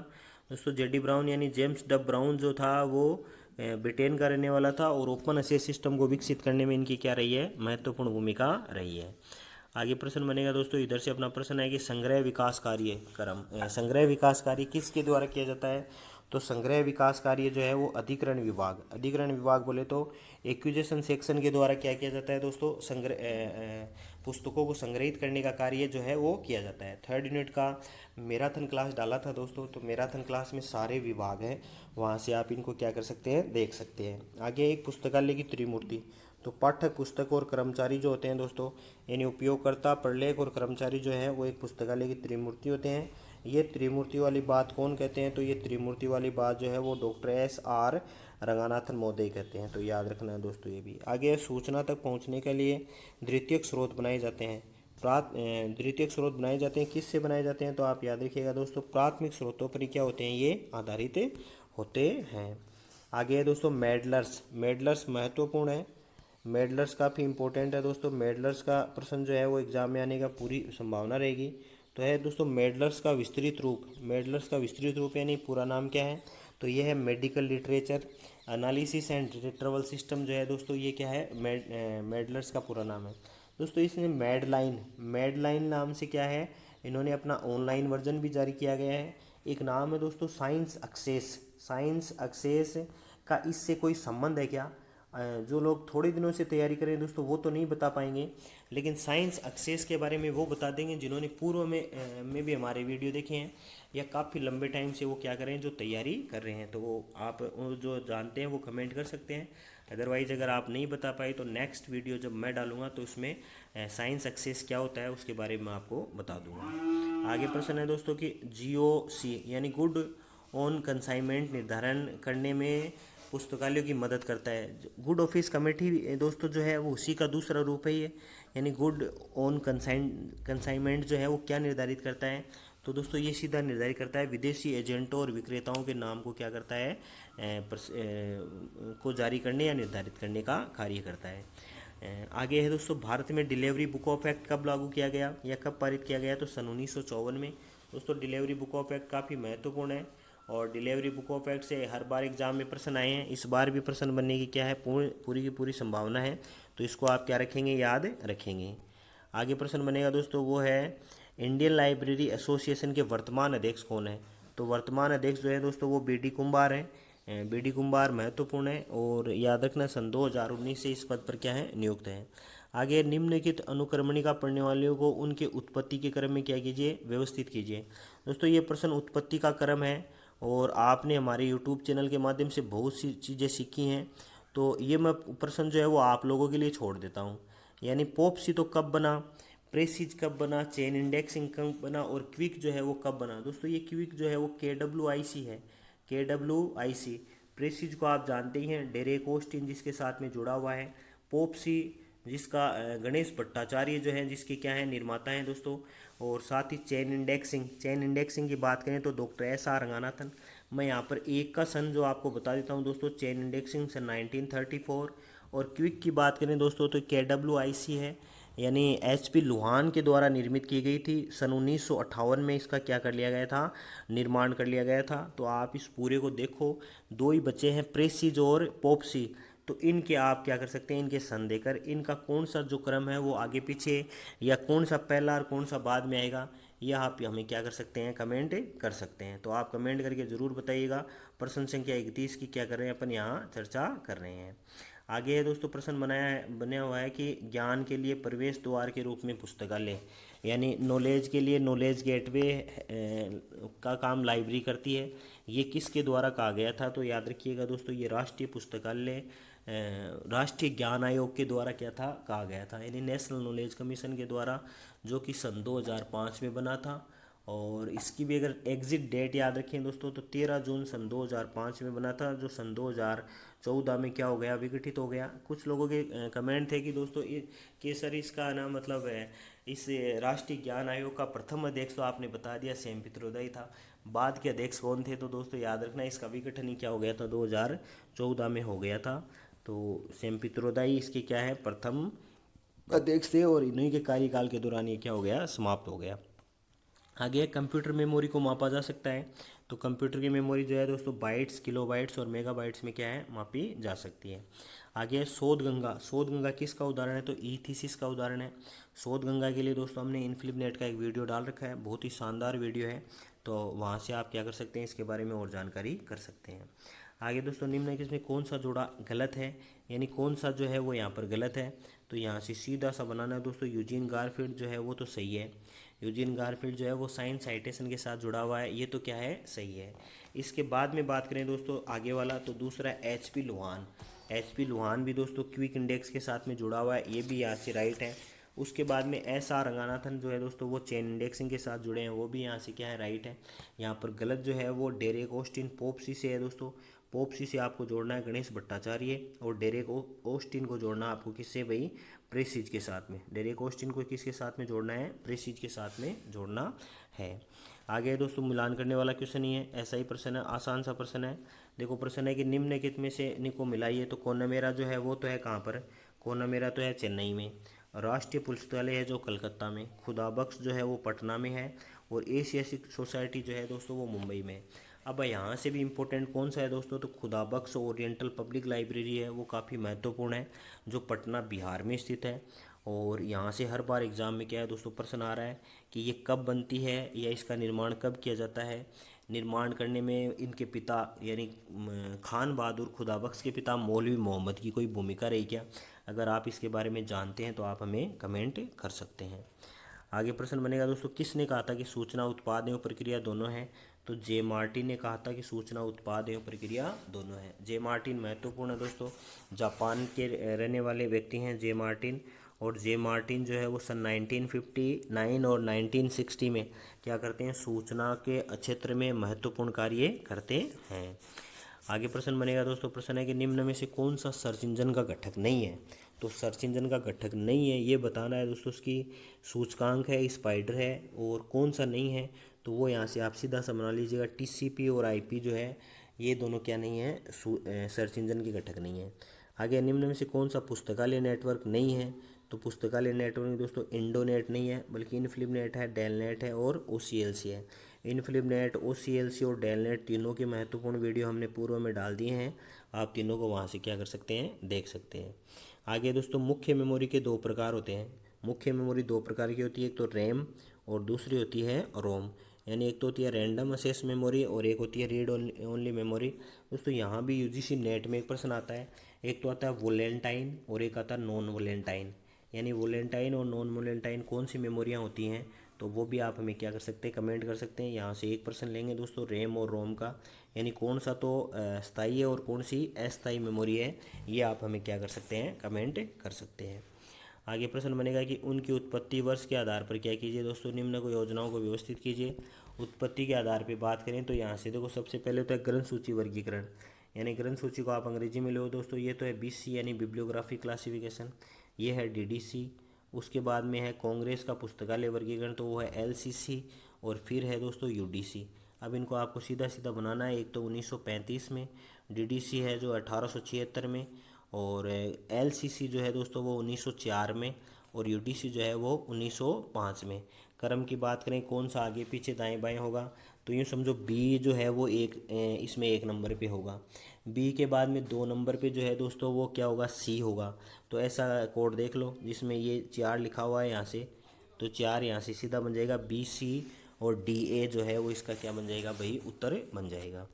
दोस्तों JD ब्राउन यानी जेम्स डब ब्राउन जो था वो ब्रिटेन का रहने वाला था, और ओपन असेस सिस्टम को विकसित करने में इनकी क्या रही है, महत्वपूर्ण भूमिका रही है। आगे प्रश्न बनेगा दोस्तों, इधर से अपना प्रश्न है कि संग्रह विकास कार्य क्रम, संग्रह विकास कार्य किसके द्वारा किया जाता है। तो संग्रह विकास कार्य जो है वो अधिग्रहण विभाग, अधिग्रहण विभाग बोले तो एक्विजिशन सेक्शन के द्वारा क्या किया जाता है दोस्तों, पुस्तकों को संग्रहित करने का कार्य जो है वो किया जाता है। थर्ड यूनिट का मैराथन क्लास डाला था दोस्तों, तो मैराथन क्लास में सारे विभाग हैं, वहाँ से आप इनको क्या कर सकते हैं, देख सकते हैं। आगे एक पुस्तकालय की त्रिमूर्ति, तो पाठक, पुस्तक और कर्मचारी जो होते हैं दोस्तों, यानी उपयोगकर्ता, प्रलेख और कर्मचारी जो हैं वो एक पुस्तकालय की त्रिमूर्ति होते हैं। ये त्रिमूर्ति वाली बात कौन कहते हैं, तो ये त्रिमूर्ति वाली बात जो है वो डॉक्टर SR रंगानाथन महोदय कहते हैं, तो याद रखना है दोस्तों ये भी। आगे सूचना तक पहुंचने के लिए द्वितीयक स्रोत बनाए जाते हैं। द्वितीयक स्रोत बनाए जाते हैं, किससे बनाए जाते हैं, तो आप याद रखिएगा दोस्तों, प्राथमिक स्रोतों पर क्या होते हैं, ये आधारित होते हैं। आगे है दोस्तों मेडलर्स, मेडलर्स महत्वपूर्ण है, मेडलर्स काफ़ी इंपॉर्टेंट है दोस्तों। मेडलर्स का प्रश्न जो है वो एग्जाम में आने का पूरी संभावना रहेगी। तो है दोस्तों मेडलर्स का विस्तृत रूप, मेडलर्स का विस्तृत रूप यानी पूरा नाम क्या है, तो ये है medical literature analysis and retrieval system जो है दोस्तों, ये क्या है, मेडलर्स का पूरा नाम है दोस्तों। इसने मेडलाइन, मेडलाइन नाम से क्या है, इन्होंने अपना ऑनलाइन वर्जन भी जारी किया गया है। एक नाम है दोस्तों साइंस एक्सेस, साइंस एक्सेस का इससे कोई संबंध है क्या, जो लोग थोड़े दिनों से तैयारी करें दोस्तों वो तो नहीं बता पाएंगे, लेकिन साइंस एक्सेस के बारे में वो बता देंगे जिन्होंने पूर्व में भी हमारे वीडियो देखे हैं, या काफ़ी लंबे टाइम से वो क्या कर रहे हैं, जो तैयारी कर रहे हैं। तो वो आप जो जानते हैं वो कमेंट कर सकते हैं। अदरवाइज़ अगर आप नहीं बता पाए तो नेक्स्ट वीडियो जब मैं डालूंगा तो उसमें साइंस एक्सेस क्या होता है उसके बारे में आपको बता दूंगा। आगे प्रश्न है दोस्तों कि GOC यानी गुड ऑन कंसाइनमेंट निर्धारण करने में पुस्तकालयों की मदद करता है। गुड ऑफिस कमेटी दोस्तों जो है वो उसी का दूसरा रूप है ये, यानी गुड ऑन कंसाइनमेंट जो है वो क्या निर्धारित करता है, तो दोस्तों ये सीधा निर्धारित करता है विदेशी एजेंटों और विक्रेताओं के नाम को क्या करता है, को जारी करने या निर्धारित करने का कार्य करता है। आगे है दोस्तों भारत में डिलीवरी बुक ऑफ एक्ट कब लागू किया गया या कब पारित किया गया, तो सन 1954 में। दोस्तों डिलीवरी बुक ऑफ एक्ट काफ़ी महत्वपूर्ण है, और डिलीवरी बुक ऑफ एक्ट से हर बार एग्जाम में प्रश्न आए हैं, इस बार भी प्रश्न बनने की क्या है, पूरी की पूरी संभावना है, तो इसको आप क्या रखेंगे, याद रखेंगे। आगे प्रश्न बनेगा दोस्तों वो है इंडियन लाइब्रेरी एसोसिएशन के वर्तमान अध्यक्ष कौन है, तो वर्तमान अध्यक्ष जो है दोस्तों वो BD कुंभार हैं। BD कुंभार महत्वपूर्ण है, और याद रखना सन 2019 से इस पद पर क्या है, नियुक्त है। आगे निम्नलिखित अनुक्रमणिका पढ़ने वालों को उनके उत्पत्ति के क्रम में क्या कीजिए, व्यवस्थित कीजिए। दोस्तों ये प्रश्न उत्पत्ति का क्रम है, और आपने हमारे YouTube चैनल के माध्यम से बहुत सी चीज़ें सीखी हैं, तो ये मैं प्रश्न जो है वो आप लोगों के लिए छोड़ देता हूँ। यानी पॉपसी तो कब बना, प्रेसिज कब बना, चेन इंडेक्सिंग कब बना, और क्विक जो है वो कब बना। दोस्तों ये क्विक जो है वो KWIC है, KWIC। प्रेसिज को आप जानते ही हैं, डेरेक ऑस्टिन जिसके साथ में जुड़ा हुआ है। पॉपसी जिसका गणेश भट्टाचार्य जो है जिसके क्या है, निर्माता हैं दोस्तों। और साथ ही चेन इंडेक्सिंग, चेन इंडेक्सिंग की बात करें तो डॉक्टर SR रंगानाथन। मैं यहाँ पर एक का सन जो आपको बता देता हूँ दोस्तों, चेन इंडेक्सिंग सन 1934। और क्विक की बात करें दोस्तों तो KWIC है, यानी HP लुहान के द्वारा निर्मित की गई थी। सन 1958 में इसका क्या कर लिया गया था, निर्माण कर लिया गया था। तो आप इस पूरे को देखो, दो ही बचे हैं, प्रेसिज और पॉपसी, तो इनके आप क्या कर सकते हैं, इनके सन देकर इनका कौन सा जो क्रम है वो आगे पीछे, या कौन सा पहला और कौन सा बाद में आएगा, ये आप हमें क्या कर सकते हैं, कमेंट कर सकते हैं। तो आप कमेंट करके ज़रूर बताइएगा। प्रश्न संख्या 31 की क्या कर रहे हैं अपन यहाँ चर्चा कर रहे हैं। आगे है दोस्तों, प्रश्न बना हुआ है कि ज्ञान के लिए प्रवेश द्वार के रूप में पुस्तकालय, यानी नॉलेज के लिए नॉलेज गेटवे का काम लाइब्रेरी करती है। ये किसके द्वारा कहा गया था, तो याद रखिएगा दोस्तों, ये राष्ट्रीय पुस्तकालय राष्ट्रीय ज्ञान आयोग के द्वारा क्या था, कहा गया था, यानी नेशनल नॉलेज कमीशन के द्वारा, जो कि सन 2005 में बना था। और इसकी भी अगर एग्जिट डेट याद रखें दोस्तों, तो 13 जून सन 2005 में बना था, जो सन 2014 में क्या हो गया, विघटित हो गया। कुछ लोगों के कमेंट थे कि दोस्तों ये केसर इसका ना मतलब है, इस राष्ट्रीय ज्ञान आयोग का प्रथम अध्यक्ष तो आपने बता दिया सेम पित्रोदा ही था। बाद के अध्यक्ष कौन थे, तो दोस्तों याद रखना इसका विघटन ही क्या हो गया था, 2014 में हो गया था। तो सेम पित्रोदा ही इसके क्या है, प्रथम अध्यक्ष थे, और इन्हीं के कार्यकाल के दौरान ये क्या हो गया, समाप्त हो गया। आगे कंप्यूटर मेमोरी को मापा जा सकता है। तो कंप्यूटर की मेमोरी जो है दोस्तों बाइट्स, किलोबाइट्स और मेगाबाइट्स में क्या है, मापी जा सकती है। आगे है शोध गंगा। शोध गंगा किसका उदाहरण है, तो ई थीसिस का उदाहरण है। शोध गंगा के लिए दोस्तों हमने इनफ्लिपनेट का एक वीडियो डाल रखा है, बहुत ही शानदार वीडियो है, तो वहाँ से आप क्या कर सकते हैं, इसके बारे में और जानकारी कर सकते हैं। आगे दोस्तों, निम्नलिखित इसमें कौन सा जोड़ा गलत है, यानी कौन सा जो है वो यहाँ पर गलत है। तो यहाँ से सीधा सा बनाना है दोस्तों, यूजीन गारफील्ड जो है वो तो सही है। यूजीन गारफील्ड जो है वो साइंस साइटेशन के साथ जुड़ा हुआ है, ये तो क्या है, सही है। इसके बाद में बात करें दोस्तों आगे वाला, तो दूसरा HP लोहान। HP लोहान भी दोस्तों क्विक इंडेक्स के साथ में जुड़ा हुआ है, ये भी यहाँ से राइट है। उसके बाद में SR रंगानाथन जो है दोस्तों वो चेन इंडेक्सिंग के साथ जुड़े हैं, वो भी यहाँ से क्या है, राइट है। यहाँ पर गलत जो है वो डेरेक ऑस्टिन पोपसी से है दोस्तों। पोपसी से आपको जोड़ना है गणेश भट्टाचार्य, और डेरेक ऑस्टिन को जोड़ना आपको किससे, भाई, प्रेसिज के साथ में। डेरेक ऑस्टिन को किसके साथ में जोड़ना है, प्रेसिज के साथ में जोड़ना है। आगे दोस्तों मिलान करने वाला क्वेश्चन ही है, ऐसा ही प्रश्न है, आसान सा प्रश्न है। देखो प्रश्न है कि निम्नलिखित में से इनको मिलाइए। तो कोन्नामेरा जो है वो तो है कहाँ पर, कोन्नामेरा तो है चेन्नई में। राष्ट्रीय पुस्तकालय है जो कलकत्ता में। खुदाबख्श जो है वो पटना में है। और एशियाटिक सोसाइटी जो है दोस्तों वो मुंबई में। अब यहाँ से भी इम्पोर्टेंट कौन सा है दोस्तों, तो खुदाबख्श ओरिएंटल पब्लिक लाइब्रेरी है, वो काफ़ी महत्वपूर्ण है, जो पटना बिहार में स्थित है। और यहाँ से हर बार एग्ज़ाम में क्या है दोस्तों, प्रश्न आ रहा है कि ये कब बनती है या इसका निर्माण कब किया जाता है। निर्माण करने में इनके पिता यानी खान बहादुर खुदाबख्श के पिता मौलवी मोहम्मद की कोई भूमिका रही क्या। अगर आप इसके बारे में जानते हैं तो आप हमें कमेंट कर सकते हैं। आगे प्रश्न बनेगा दोस्तों, किसने कहा था कि सूचना उत्पाद एवं प्रक्रिया दोनों है। तो जे मार्टिन ने कहा था कि सूचना उत्पाद एवं प्रक्रिया दोनों है। जे मार्टिन महत्वपूर्ण है दोस्तों, जापान के रहने वाले व्यक्ति हैं जे मार्टिन। और जे मार्टिन जो है वो सन 1959 और 1960 में क्या करते हैं, सूचना के क्षेत्र में महत्वपूर्ण कार्य करते हैं। आगे प्रश्न बनेगा दोस्तों, प्रश्न है कि निम्न में से कौन सा सर्च इंजन का घटक नहीं है। तो सर्च इंजन का घटक नहीं है ये बताना है दोस्तों, उसकी सूचकांक है, स्पाइडर है, और कौन सा नहीं है, तो वो यहाँ से आप सीधा सा बना लीजिएगा। TCP और IP जो है ये दोनों क्या नहीं है, सर्च इंजन के घटक नहीं है। आगे निम्न में से कौन सा पुस्तकालय नेटवर्क नहीं है। तो पुस्तकालय नेटवर्क में दोस्तों इंडोनेट नहीं है, बल्कि इनफ्लिपनेट है, डेलनेट है और OCLC है। इनफ्लिपनेट, OCLC और डेलनेट तीनों के महत्वपूर्ण वीडियो हमने पूर्व में डाल दिए हैं, आप तीनों को वहाँ से क्या कर सकते हैं, देख सकते हैं। आगे दोस्तों, मुख्य मेमोरी के दो प्रकार होते हैं। मुख्य मेमोरी दो प्रकार की होती है, एक तो रैम और दूसरी होती है रोम। यानी एक तो होती है रैंडम एक्सेस मेमोरी और एक होती है रीड ओनली मेमोरी। दोस्तों यहाँ भी UGC नेट में एक प्रश्न आता है, एक तो आता है वोलेंटाइन और एक आता है नॉन वोलेंटाइन। यानी वोलेंटाइन और नॉन वोलेंटाइन कौन सी मेमोरियाँ होती हैं, तो वो भी आप हमें क्या कर सकते हैं, कमेंट कर सकते हैं। यहाँ से एक प्रश्न लेंगे दोस्तों रैम और रोम का, यानी कौन सा तो स्थायी है और कौन सी अस्थायी मेमोरी है, ये आप हमें क्या कर सकते हैं, कमेंट कर सकते हैं। आगे प्रश्न बनेगा कि उनकी उत्पत्ति वर्ष के आधार पर क्या कीजिए। दोस्तों निम्न को योजनाओं को व्यवस्थित कीजिए। उत्पत्ति के आधार पर बात करें तो यहाँ से देखो सबसे पहले तो है ग्रंथ सूची वर्गीकरण, यानी ग्रंथ सूची को आप अंग्रेजी में लो दोस्तों, ये तो है BC यानी बिब्लियोग्राफी क्लासिफिकेशन, ये है DDC। उसके बाद में है कांग्रेस का पुस्तकालय वर्गीकरण, तो वो है LCC। और फिर है दोस्तों UDC। अब इनको आपको सीधा सीधा बनाना है, एक तो 1935 में, DDC है जो 1876 में, और LCC जो है दोस्तों वो 1904 में, और UDC जो है वो 1905 में। क्रम की बात करें कौन सा आगे पीछे दाएं बाएं होगा, तो यूँ समझो B जो है वो इसमें 1 नंबर पे होगा। B के बाद में 2 नंबर पे जो है दोस्तों वो क्या होगा, C होगा। तो ऐसा कोड देख लो जिसमें ये 4 लिखा हुआ है यहाँ से, तो 4 यहाँ से सीधा बन जाएगा BC, और DA जो है वो इसका क्या बन जाएगा भाई, उत्तर बन जाएगा।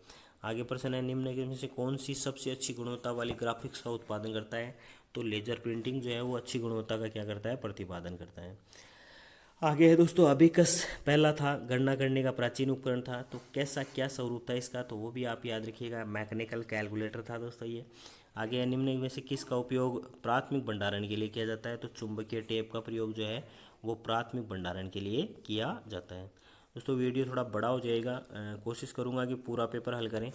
आगे प्रश्न है, निम्न में से कौन सी सबसे अच्छी गुणवत्ता वाली ग्राफिक्स का उत्पादन करता है? तो लेजर प्रिंटिंग जो है वो अच्छी गुणवत्ता का क्या करता है, प्रतिपादन करता है। आगे है दोस्तों, अभिकस पहला था, गणना करने का प्राचीन उपकरण था, तो कैसा क्या स्वरूप था इसका, तो वो भी आप याद रखिएगा, मैकेनिकल कैलकुलेटर था दोस्तों ये। आगे है, निम्न में से किसका उपयोग प्राथमिक भंडारण के लिए किया जाता है? तो चुंबकीय टेप का प्रयोग जो है वो प्राथमिक भंडारण के लिए किया जाता है। दोस्तों वीडियो थोड़ा बड़ा हो जाएगा, कोशिश करूंगा कि पूरा पेपर हल करें।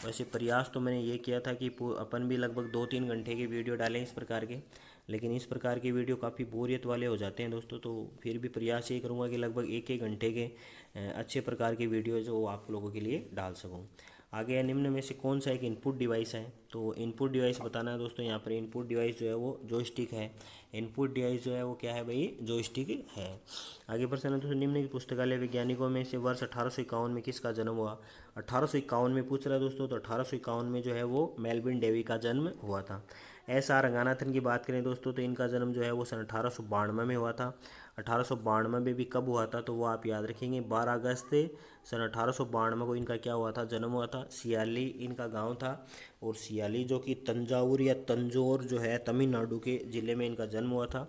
वैसे प्रयास तो मैंने ये किया था कि अपन भी लगभग 2-3 घंटे के वीडियो डालें इस प्रकार के, लेकिन इस प्रकार के वीडियो काफ़ी बोरियत वाले हो जाते हैं दोस्तों, तो फिर भी प्रयास ये करूँगा कि लगभग 1-1 घंटे के अच्छे प्रकार के वीडियो जो आप लोगों के लिए डाल सकूँ। आगे है, निम्न में से कौन सा एक इनपुट डिवाइस है? तो इनपुट डिवाइस बताना है दोस्तों, यहाँ पर इनपुट डिवाइस जो है वो जॉयस्टिक है। इनपुट डिवाइस जो है वो क्या है भाई, जॉयस्टिक है। आगे प्रश्न है दोस्तों, निम्न की पुस्तकालय वैज्ञानिकों में से वर्ष 1851 में किसका जन्म हुआ? 1851 में पूछ रहा है दोस्तों, तो 1851 में जो है वो मेलविन डेवी का जन्म हुआ था। SR रंगानाथन की बात करें दोस्तों, तो इनका जन्म जो है वो सन 1892 में हुआ था। 1892 में भी कब हुआ था, तो वो आप याद रखेंगे 12 अगस्त सन 1892 को इनका क्या हुआ था, जन्म हुआ था। सियाली इनका गांव था, और सियाली जो कि तंजावुर या तंजौर जो है तमिलनाडु के ज़िले में इनका जन्म हुआ था।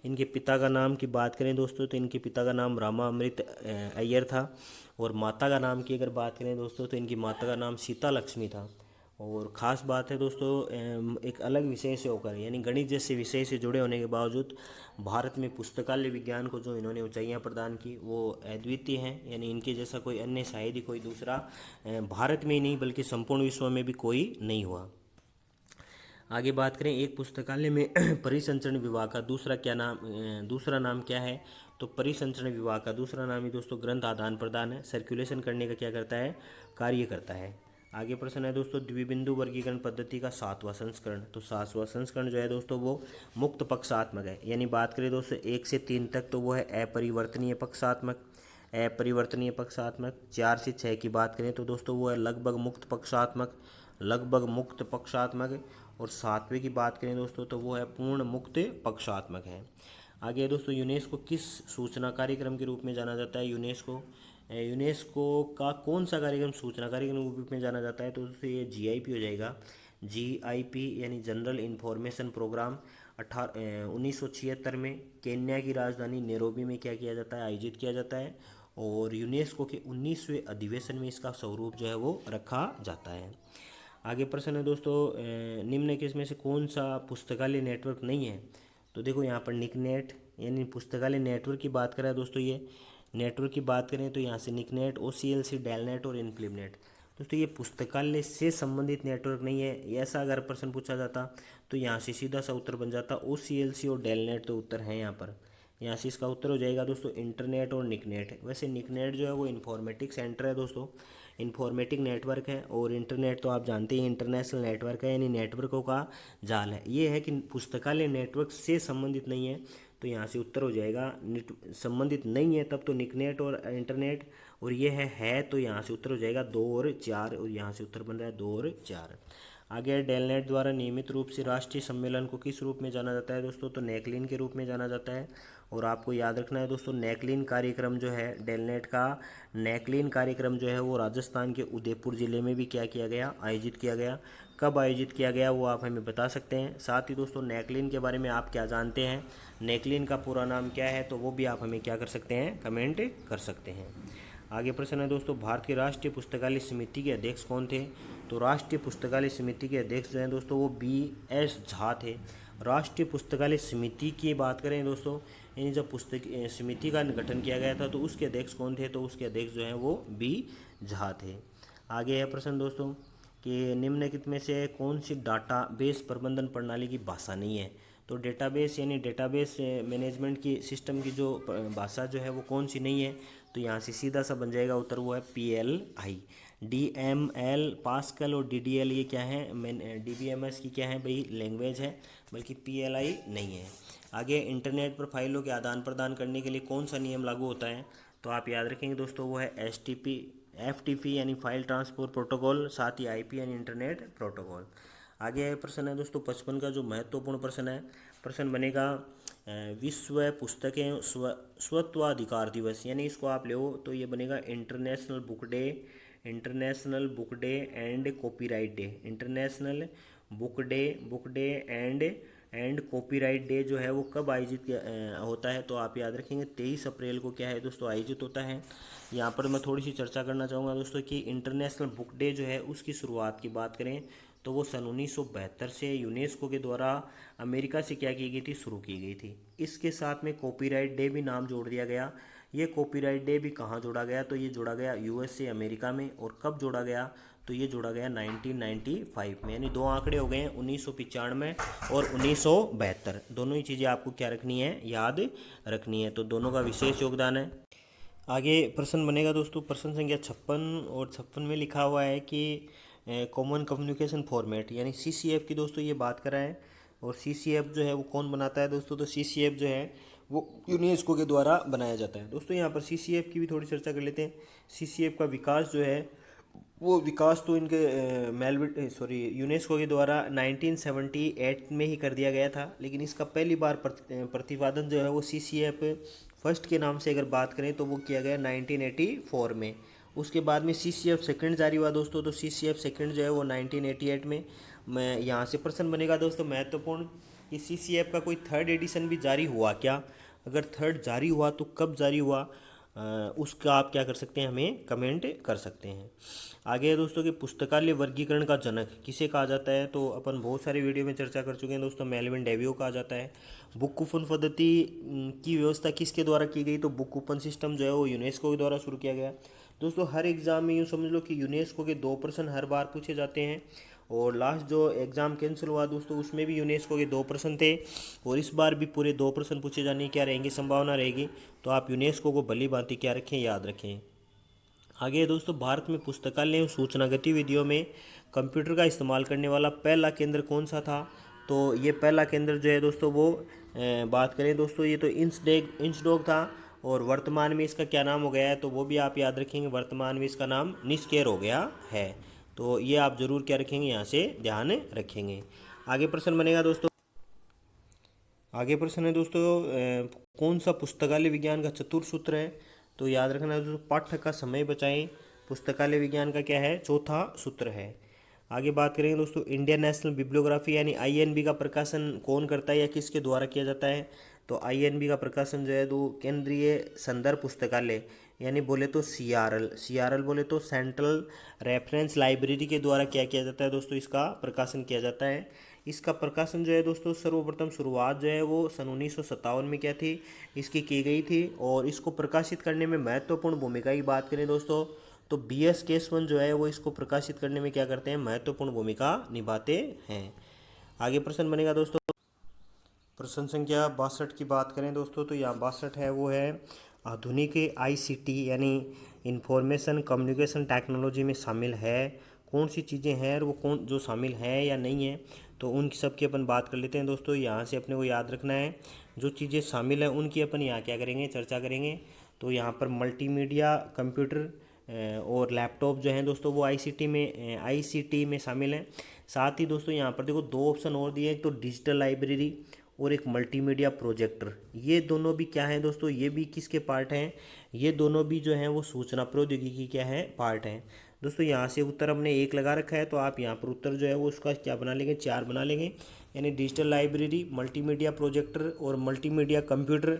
इनके पिता का नाम की बात करें दोस्तों, तो इनके पिता का नाम रामा अमृत अय्यर था, और माता का नाम की अगर बात करें दोस्तों, तो इनकी माता का नाम सीता लक्ष्मी था। और ख़ास बात है दोस्तों, एक अलग विषय से होकर यानी गणित जैसे विषय से जुड़े होने के बावजूद भारत में पुस्तकालय विज्ञान को जो इन्होंने ऊंचाइयां प्रदान की वो अद्वितीय हैं, यानी इनके जैसा कोई अन्य शायद ही कोई दूसरा भारत में ही नहीं बल्कि संपूर्ण विश्व में भी कोई नहीं हुआ। आगे बात करें, एक पुस्तकालय में परिसंचरण विभाग का दूसरा नाम क्या है? तो परिसंचरण विभाग का दूसरा नाम ही दोस्तों ग्रंथ आदान प्रदान है, सर्कुलेशन करने का क्या करता है, कार्य करता है। आगे प्रश्न है दोस्तों, द्विबिंदु वर्गीकरण पद्धति का 7वां संस्करण, तो 7वां संस्करण जो है दोस्तों वो मुक्त पक्षात्मक है, यानी बात करें दोस्तों 1 से 3 तक तो वो है अपरिवर्तनीय पक्षात्मक। अपरिवर्तनीय पक्षात्मक 4 से 6 की बात करें तो दोस्तों वो है लगभग मुक्त पक्षात्मक, लगभग मुक्त पक्षात्मक। और 7वें की बात करें दोस्तों तो वो है पूर्ण मुक्त पक्षात्मक है। आगे दोस्तों, यूनेस्को किस सूचना कार्यक्रम के रूप में जाना जाता है? यूनेस्को का कौन सा कार्यक्रम सूचना कार्यक्रम के रूप में जाना जाता है? तो दोस्तों ये GIP हो जाएगा। GIP यानी जनरल इंफॉर्मेशन प्रोग्राम 1976 में केन्या की राजधानी नैरोबी में क्या किया जाता है, आयोजित किया जाता है, और यूनेस्को के 19वें अधिवेशन में इसका स्वरूप जो है वो रखा जाता है। आगे प्रश्न है दोस्तों, निम्न के इसमें से कौन सा पुस्तकालय नेटवर्क नहीं है? तो देखो यहाँ पर निकनेट यानी पुस्तकालय नेटवर्क की बात करें दोस्तों, ये नेटवर्क की बात करें तो यहाँ से निकनेट, OCLC, डेलनेट और इनफ्लिपनेट। दोस्तों ये पुस्तकालय से संबंधित नेटवर्क नहीं है, ऐसा अगर प्रश्न पूछा जाता तो यहाँ से सीधा सा उत्तर बन जाता OCLC और डेलनेट, तो उत्तर है यहाँ से इसका उत्तर हो जाएगा दोस्तों इंटरनेट और निकनेट। वैसे निकनेट जो है वो इन्फॉर्मेटिक सेंटर है दोस्तों, इन्फॉर्मेटिक नेटवर्क है, और इंटरनेट तो आप जानते हैं इंटरनेशनल नेटवर्क है, यानी नेटवर्कों का जाल है। ये है कि पुस्तकालय नेटवर्क से संबंधित नहीं है, तो यहाँ से उत्तर हो जाएगा संबंधित नहीं है तब तो निकनेट और इंटरनेट, और ये है तो यहाँ से उत्तर हो जाएगा 2 और 4, और यहाँ से उत्तर बन रहा है 2 और 4। आगे डेलनेट द्वारा नियमित रूप से राष्ट्रीय सम्मेलन को किस रूप में जाना जाता है दोस्तों? तो नेकलिन के रूप में जाना जाता है। और आपको याद रखना है दोस्तों, नेकलिन कार्यक्रम जो है डेलनेट का नेकलिन कार्यक्रम जो है वो राजस्थान के उदयपुर ज़िले में भी क्या किया गया, आयोजित किया गया। कब आयोजित किया गया वो आप हमें बता सकते हैं। साथ ही दोस्तों नेकलिन के बारे में आप क्या जानते हैं, नेकलिन का पूरा नाम क्या है, तो वो भी आप हमें क्या कर सकते हैं, कमेंट कर सकते हैं। आगे प्रश्न है दोस्तों, भारत की राष्ट्रीय पुस्तकालय समिति के अध्यक्ष कौन थे? तो राष्ट्रीय पुस्तकालय समिति के अध्यक्ष जो हैं दोस्तों वो BS झा थे। राष्ट्रीय पुस्तकालय समिति की बात करें दोस्तों, यानी जब पुस्तक समिति का गठन किया गया था तो उसके अध्यक्ष कौन थे? तो उसके अध्यक्ष जो हैं वो B झा थे। आगे है प्रश्न दोस्तों कि निम्नलिखित में से कौन सी डाटाबेस प्रबंधन प्रणाली की भाषा नहीं है? तो डेटाबेस यानी डेटाबेस मैनेजमेंट की सिस्टम की जो भाषा जो है वो कौन सी नहीं है? तो यहाँ से सीधा सा बन जाएगा उत्तर, वो है PLI। DML पास्कल और DDL ये क्या है, DBMS की क्या है भाई, लैंग्वेज है, बल्कि PLI नहीं है। आगे इंटरनेट पर फाइलों के आदान प्रदान करने के लिए कौन सा नियम लागू होता है? तो आप याद रखेंगे दोस्तों वो है FTP यानी फाइल ट्रांसपोर्ट प्रोटोकॉल, साथ ही IP यानी इंटरनेट प्रोटोकॉल। आगे प्रश्न है दोस्तों 55 का जो महत्वपूर्ण प्रश्न है, प्रश्न बनेगा विश्व पुस्तकें स्वत्वाधिकार दिवस, यानी इसको आप ले तो ये बनेगा international book day, international book day and copyright day, international book day and copyright day जो है वो कब आयोजित होता है, तो आप याद रखेंगे 23 अप्रैल को क्या है दोस्तों आयोजित होता है। यहाँ पर मैं थोड़ी सी चर्चा करना चाहूँगा दोस्तों कि इंटरनेशनल बुक डे जो है उसकी शुरुआत की बात करें तो वो सन 1972 से यूनेस्को के द्वारा अमेरिका से क्या की गई थी, शुरू की गई थी। इसके साथ में कॉपीराइट डे भी नाम जोड़ दिया गया। ये कॉपीराइट डे भी कहाँ जोड़ा गया, तो ये जोड़ा गया यूएसए अमेरिका में। और कब जोड़ा गया, तो ये जोड़ा गया 1995 में, यानी दो आंकड़े हो गए हैं 1995 और 1972। दोनों ही चीज़ें आपको क्या रखनी है, याद रखनी है, तो दोनों का विशेष योगदान है। आगे प्रश्न बनेगा दोस्तों, प्रश्न संख्या 56 और 56 में लिखा हुआ है कि कॉमन कम्युनिकेशन फॉर्मेट यानी सीसीएफ की दोस्तों ये बात कराएं। और सीसीएफ जो है वो कौन बनाता है दोस्तों, तो सीसीएफ जो है वो यूनेस्को के द्वारा बनाया जाता है। दोस्तों यहाँ पर सीसीएफ की भी थोड़ी चर्चा कर लेते हैं। सीसीएफ का विकास जो है वो विकास तो इनके यूनेस्को के द्वारा 1978 में ही कर दिया गया था, लेकिन इसका पहली बार प्रतिपादन जो है वो सीसीएफ फर्स्ट के नाम से अगर बात करें तो वो किया गया 1984 में। उसके बाद में सीसीएफ सेकंड जारी हुआ दोस्तों, तो सीसीएफ सेकंड जो है वो 1988 में। मैं यहाँ से प्रश्न बनेगा दोस्तों महत्वपूर्ण कि सीसीएफ का कोई थर्ड एडिशन भी जारी हुआ क्या, अगर थर्ड जारी हुआ तो कब जारी हुआ, उसका आप क्या कर सकते हैं, हमें कमेंट कर सकते हैं। आगे है दोस्तों कि पुस्तकालय वर्गीकरण का जनक किसे कहा जाता है, तो अपन बहुत सारे वीडियो में चर्चा कर चुके हैं दोस्तों, मेलविन डेवियो कहा जाता है। बुक कूपन पद्धति की व्यवस्था किसके द्वारा की गई, तो बुक कूपन सिस्टम जो है वो यूनेस्को के द्वारा शुरू किया गया। दोस्तों हर एग्ज़ाम में यूँ समझ लो कि यूनेस्को के 2 प्रश्न हर बार पूछे जाते हैं। और लास्ट जो एग्ज़ाम कैंसिल हुआ दोस्तों उसमें भी यूनेस्को के 2 प्रश्न थे, और इस बार भी पूरे 2 प्रश्न पूछे जाने की क्या रहेंगी, संभावना रहेगी। तो आप यूनेस्को को भली भांति क्या रखें, याद रखें। आगे दोस्तों भारत में पुस्तकालय एवं सूचना गतिविधियों में कंप्यूटर का इस्तेमाल करने वाला पहला केंद्र कौन सा था, तो ये पहला केंद्र जो है दोस्तों वो बात करें दोस्तों ये तो इंचडॉग था। और वर्तमान में इसका क्या नाम हो गया है, तो वो भी आप याद रखेंगे, वर्तमान में इसका नाम निस्केर हो गया है। तो ये आप ज़रूर क्या रखेंगे, यहाँ से ध्यान रखेंगे। आगे प्रश्न बनेगा दोस्तों, आगे प्रश्न है दोस्तों कौन सा पुस्तकालय विज्ञान का चतुर्थ सूत्र है, तो याद रखना दोस्तों पाठक का समय बचाएं पुस्तकालय विज्ञान का क्या है, चौथा सूत्र है। आगे बात करेंगे दोस्तों इंडियन नेशनल बिब्लियोग्राफी यानी आईएनबी का प्रकाशन कौन करता है या किसके द्वारा किया जाता है, तो आईएनबी का प्रकाशन जो है तो केंद्रीय संदर्भ पुस्तकालय यानी बोले तो सीआरएल बोले तो सेंट्रल रेफरेंस लाइब्रेरी के द्वारा क्या किया जाता है दोस्तों, इसका प्रकाशन किया जाता है। इसका प्रकाशन जो है दोस्तों सर्वप्रथम शुरुआत जो है वो सन 1957 में क्या थी, इसकी की गई थी। और इसको प्रकाशित करने में महत्वपूर्ण भूमिका की बात करें दोस्तों तो बीएस केशवन जो है वो इसको प्रकाशित करने में क्या करते हैं, महत्वपूर्ण भूमिका निभाते हैं। आगे प्रश्न बनेगा दोस्तों, प्रश्न संख्या 62 की बात करें दोस्तों तो यहाँ 62 है वो है आधुनिक आईसीटी यानी इंफॉर्मेशन कम्युनिकेशन टेक्नोलॉजी में शामिल है कौन सी चीज़ें हैं, और वो कौन जो शामिल है या नहीं है, तो उनकी सब की अपन बात कर लेते हैं दोस्तों। यहाँ से अपने को याद रखना है जो चीज़ें शामिल हैं उनकी अपन यहाँ क्या करेंगे, चर्चा करेंगे। तो यहाँ पर मल्टीमीडिया कंप्यूटर और लैपटॉप जो हैं दोस्तों वो आईसीटी में शामिल हैं। साथ ही दोस्तों यहाँ पर देखो 2 ऑप्शन और दिए, एक तो डिजिटल लाइब्रेरी और एक मल्टीमीडिया प्रोजेक्टर। ये दोनों भी क्या हैं दोस्तों, ये भी किसके पार्ट हैं, ये दोनों भी जो हैं वो सूचना प्रौद्योगिकी क्या है, पार्ट हैं। दोस्तों यहाँ से उत्तर हमने 1 लगा रखा है, तो आप यहाँ पर उत्तर जो है वो उसका क्या बना लेंगे, 4 बना लेंगे। यानी डिजिटल लाइब्रेरी, मल्टीमीडिया प्रोजेक्टर और मल्टीमीडिया कंप्यूटर,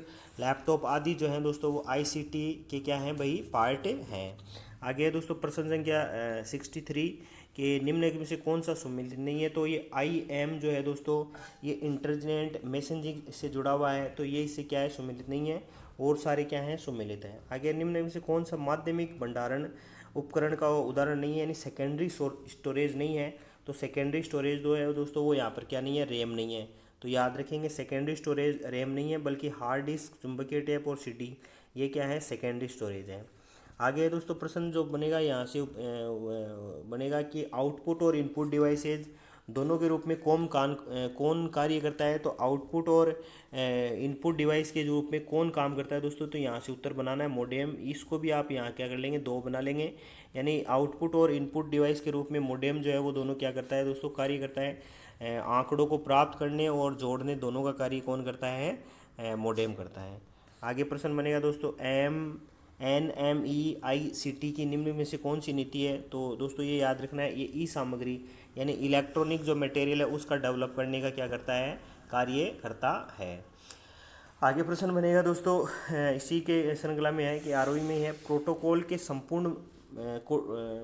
लैपटॉप आदि जो हैं दोस्तों वो आईसीटी के क्या हैं भाई, पार्ट हैं। आगे है दोस्तों प्रश्न संख्या 63 कि निम्नलिखित में से कौन सा सम्मिलित नहीं है, तो ये IM जो है दोस्तों ये इंटरनेट मैसेजिंग से जुड़ा हुआ है, तो ये इससे क्या है, सम्मिलित नहीं है। और सारे क्या हैं, सम्मिलित हैं। आगे निम्न में से कौन सा माध्यमिक भंडारण उपकरण का उदाहरण नहीं है, यानी सेकेंडरी स्टोरेज नहीं है, तो सेकेंडरी स्टोरेज जो है दोस्तों वो यहाँ पर क्या नहीं है, रैम नहीं है। तो याद रखेंगे सेकेंडरी स्टोरेज रैम नहीं है बल्कि हार्ड डिस्क, चुंबकीय टेप और सीडी, ये क्या है, सेकेंडरी स्टोरेज है। आगे है दोस्तों प्रश्न जो बनेगा यहाँ से बनेगा कि आउटपुट और इनपुट डिवाइसेज दोनों के रूप में कौन कार्य करता है, तो आउटपुट और इनपुट डिवाइस के रूप में कौन काम करता है दोस्तों, तो यहाँ से उत्तर बनाना है मोडेम। इसको भी आप यहाँ क्या कर लेंगे, 2 बना लेंगे। यानी आउटपुट और इनपुट डिवाइस के रूप में मोडेम जो है वो दोनों क्या करता है दोस्तों, कार्य करता है। आंकड़ों को प्राप्त करने और जोड़ने दोनों का कार्य कौन करता है, मोडेम करता है। आगे प्रश्न बनेगा दोस्तों, NMEICT की निम्न में से कौन सी नीति है? तो दोस्तों ये याद रखना है, ये ई सामग्री यानी इलेक्ट्रॉनिक जो मटेरियल है उसका डेवलप करने का क्या करता है, कार्य करता है। आगे प्रश्न बनेगा दोस्तों, इसी के श्रृंखला में है कि आरओई में है, प्रोटोकॉल के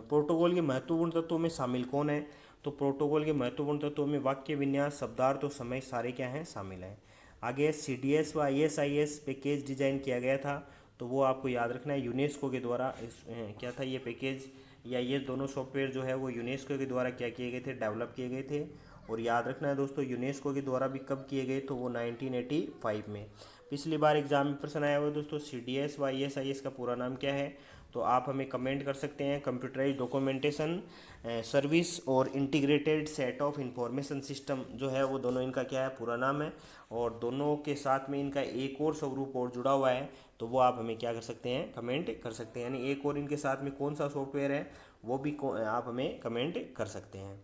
प्रोटोकॉल के महत्वपूर्ण तत्वों में शामिल कौन है? तो प्रोटोकॉल के महत्वपूर्ण तत्वों में वाक्य विन्यास, शब्दार्थ और समय सारे क्या हैं, शामिल हैं। आगे CDS व ISIS पैकेज डिजाइन किया गया था, तो वो आपको याद रखना है यूनेस्को के द्वारा। क्या था ये पैकेज या ये दोनों सॉफ्टवेयर जो है वो यूनेस्को के द्वारा क्या किए गए थे, डेवलप किए गए थे। और याद रखना है दोस्तों, यूनेस्को के द्वारा भी कब किए गए, तो वो 1985 में। पिछली बार एग्जाम में प्रश्न आया हुआ दोस्तों, CDS व ISIS का पूरा नाम क्या है? तो आप हमें कमेंट कर सकते हैं। कंप्यूटराइज डॉक्यूमेंटेशन सर्विस और integrated set of information system जो है वो दोनों इनका क्या है, पूरा नाम है। और दोनों के साथ में इनका एक और स्वरूप और जुड़ा हुआ है, तो वो आप हमें क्या कर सकते हैं, कमेंट कर सकते हैं। यानी एक और इनके साथ में कौन सा सॉफ्टवेयर है वो भी आप हमें कमेंट कर सकते हैं।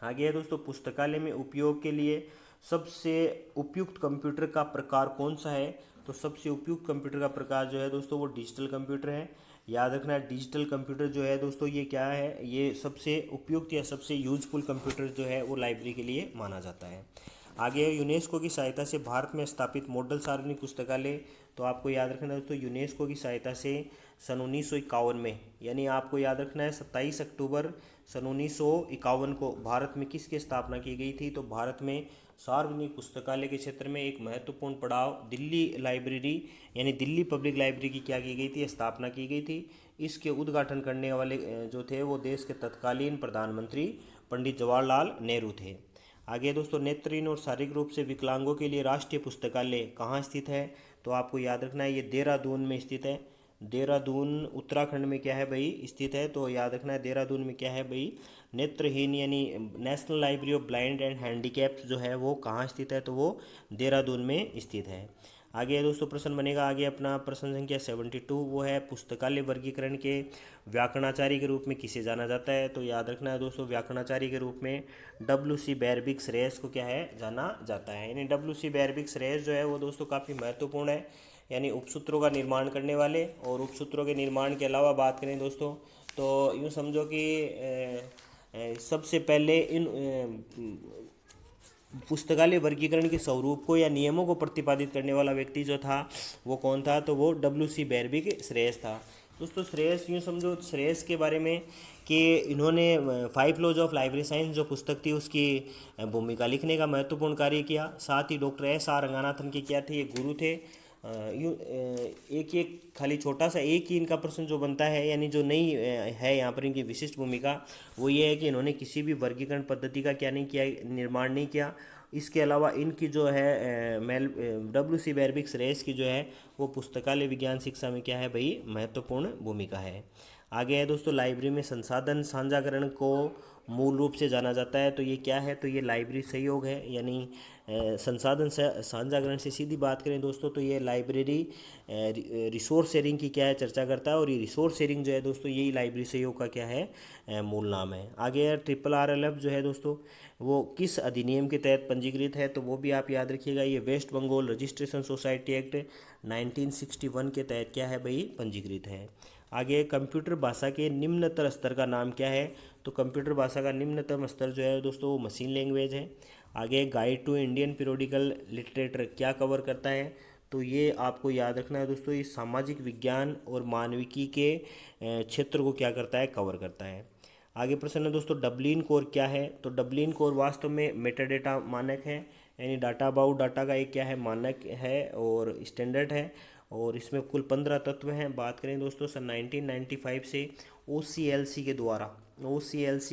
आगे है दोस्तों, पुस्तकालय में उपयोग के लिए सबसे उपयुक्त कंप्यूटर का प्रकार कौन सा है? तो सबसे उपयुक्त कंप्यूटर का प्रकार जो है दोस्तों वो डिजिटल कंप्यूटर है। याद रखना है, डिजिटल कंप्यूटर जो है दोस्तों ये क्या है, ये सबसे उपयुक्त या सबसे यूजफुल कंप्यूटर जो है वो लाइब्रेरी के लिए माना जाता है। आगे है, यूनेस्को की सहायता से भारत में स्थापित मॉडल सार्वजनिक पुस्तकालय। तो आपको याद रखना है दोस्तों, यूनेस्को की सहायता से सन 1951 में, यानी आपको याद रखना है 27 अक्टूबर सन 1951 को भारत में किसकी स्थापना की गई थी? तो भारत में सार्वजनिक पुस्तकालय के क्षेत्र में एक महत्वपूर्ण पड़ाव दिल्ली लाइब्रेरी यानी दिल्ली पब्लिक लाइब्रेरी की क्या की गई थी, स्थापना की गई थी। इसके उद्घाटन करने वाले जो थे वो देश के तत्कालीन प्रधानमंत्री पंडित जवाहरलाल नेहरू थे। आगे दोस्तों, नेत्रहीन और शारीरिक रूप से विकलांगों के लिए राष्ट्रीय पुस्तकालय कहाँ स्थित है? तो आपको याद रखना है ये देहरादून में स्थित है। देहरादून उत्तराखंड में क्या है भाई, स्थित है। तो याद रखना है देहरादून में क्या है भाई, नेत्रहीन यानी national library of blind and handicaps जो है वो कहाँ स्थित है? तो वो देहरादून में स्थित है। आगे दोस्तों प्रश्न बनेगा, आगे अपना प्रश्न संख्या 72, वो है पुस्तकालय वर्गीकरण के व्याकरणाचार्य के रूप में किसे जाना जाता है? तो याद रखना है दोस्तों, व्याकरणाचार्य के रूप में WC बेयरबिग श्रेयस को क्या है, जाना जाता है। यानी WC बेयरबिग श्रेयस जो है वो दोस्तों काफ़ी महत्वपूर्ण है, यानी उपसूत्रों का निर्माण करने वाले। और उपसूत्रों के निर्माण के अलावा बात करें दोस्तों, तो यूँ समझो कि सबसे पहले इन पुस्तकालय वर्गीकरण के स्वरूप को या नियमों को प्रतिपादित करने वाला व्यक्ति जो था वो कौन था? तो वो WC बेयरबिग श्रेयस था। दोस्तों श्रेयस, यूँ समझो श्रेयस के बारे में कि इन्होंने 5 लॉज ऑफ लाइब्रेरी साइंस जो पुस्तक थी उसकी भूमिका लिखने का महत्वपूर्ण कार्य किया। साथ ही डॉक्टर SR रंगानाथन के क्या थे, ये गुरु थे। एक खाली छोटा सा एक ही इनका प्रश्न जो बनता है, यानी जो नहीं है यहाँ पर इनकी विशिष्ट भूमिका, वो ये है कि इन्होंने किसी भी वर्गीकरण पद्धति का क्या नहीं किया, निर्माण नहीं किया। इसके अलावा इनकी जो है WC बेयरबिग श्रेयस की जो है वो पुस्तकालय विज्ञान शिक्षा में क्या है भाई, महत्वपूर्ण भूमिका है। आगे है दोस्तों, लाइब्रेरी में संसाधन साझाकरण को मूल रूप से जाना जाता है, तो ये क्या है? तो ये लाइब्रेरी सहयोग है। यानी संसाधन साझाकरण से सीधी बात करें दोस्तों, तो ये लाइब्रेरी रिसोर्स शेयरिंग की क्या है, चर्चा करता है। और ये रिसोर्स शेयरिंग जो है दोस्तों यही लाइब्रेरी सहयोग का क्या है, मूल नाम है। आगे है RRRLF जो है दोस्तों वो किस अधिनियम के तहत पंजीकृत है? तो वो भी आप याद रखिएगा, ये West Bengal Registration Society Act 1961 के तहत क्या है भाई, पंजीकृत है। आगे, कंप्यूटर भाषा के निम्नतर स्तर का नाम क्या है? तो कंप्यूटर भाषा का निम्नतम स्तर जो है दोस्तों वो मशीन लैंग्वेज है। आगे, Guide to Indian Periodical Literature क्या कवर करता है? तो ये आपको याद रखना है दोस्तों, ये सामाजिक विज्ञान और मानविकी के क्षेत्र को क्या करता है, कवर करता है। आगे प्रश्न है दोस्तों, डबलिन कोर क्या है? तो डबलिन कोर वास्तव में मेटाडेटा मानक है, यानी डाटा अबाउट डाटा का एक क्या है, मानक है और स्टैंडर्ड है। और इसमें कुल 15 तत्व हैं। बात करें दोस्तों सन 1995 से OCLC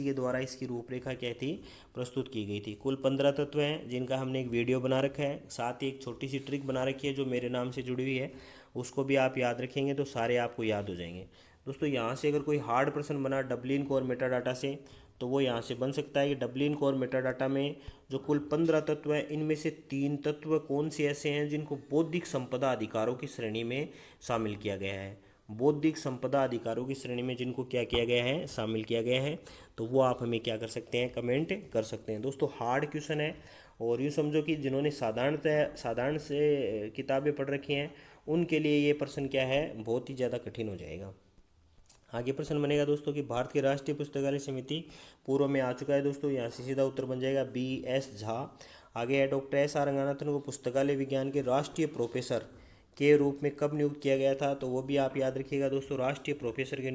के द्वारा इसकी रूपरेखा क्या थी, प्रस्तुत की गई थी। कुल 15 तत्व हैं जिनका हमने एक वीडियो बना रखा है, साथ ही एक छोटी सी ट्रिक बना रखी है जो मेरे नाम से जुड़ी हुई है, उसको भी आप याद रखेंगे तो सारे आपको याद हो जाएंगे। दोस्तों यहाँ से अगर कोई हार्ड प्रश्न बना डबलिन कोर मेटाडाटा से, तो वो यहाँ से बन सकता है कि डबलिन कोर मेटाडाटा में जो कुल 15 तत्व हैं इनमें से 3 तत्व कौन से ऐसे हैं जिनको बौद्धिक संपदा अधिकारों की श्रेणी में शामिल किया गया है? बौद्धिक संपदा अधिकारों की श्रेणी में जिनको क्या किया गया है, शामिल किया गया है, तो वो आप हमें क्या कर सकते हैं, कमेंट कर सकते हैं। दोस्तों हार्ड क्वेश्चन है और यूँ समझो कि जिन्होंने साधारण से किताबें पढ़ रखी हैं उनके लिए ये प्रश्न क्या है, बहुत ही ज़्यादा कठिन हो जाएगा। आगे प्रश्न बनेगा दोस्तों कि भारत की राष्ट्रीय पुस्तकालय समिति पूर्व में आ चुका है दोस्तों, यहाँ से सीधा उत्तर बन जाएगा BS झा। आगे है डॉक्टर SR रंगनाथन को पुस्तकालय विज्ञान के राष्ट्रीय प्रोफेसर के रूप में कब नियुक्त किया गया था, तो वो भी आप याद रखिएगा दोस्तों, राष्ट्रीय प्रोफेसर के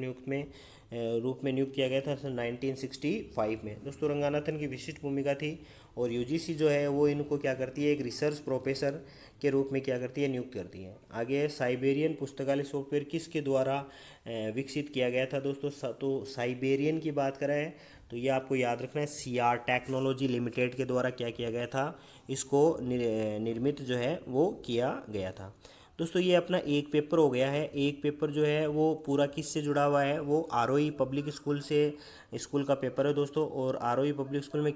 रूप में नियुक्त किया गया था सन 1965 में। दोस्तों रंगनाथन की विशिष्ट भूमिका थी और UGC जो है वो इनको क्या करती है, एक रिसर्च प्रोफेसर के रूप में क्या करती है, नियुक्त करती है। आगे है साइबेरियन पुस्तकालय सॉफ्टवेयर किसके द्वारा विकसित किया गया था दोस्तों, तो साइबेरियन की बात करें तो ये आपको याद रखना है, CR टेक्नोलॉजी लिमिटेड के द्वारा क्या किया गया था, इसको निर्मित जो है वो किया गया था। दोस्तों ये अपना एक पेपर हो गया है। एक पेपर जो है वो पूरा किससे जुड़ा हुआ है, वो ROE पब्लिक स्कूल का पेपर है दोस्तों। और ROE पब्लिक स्कूल में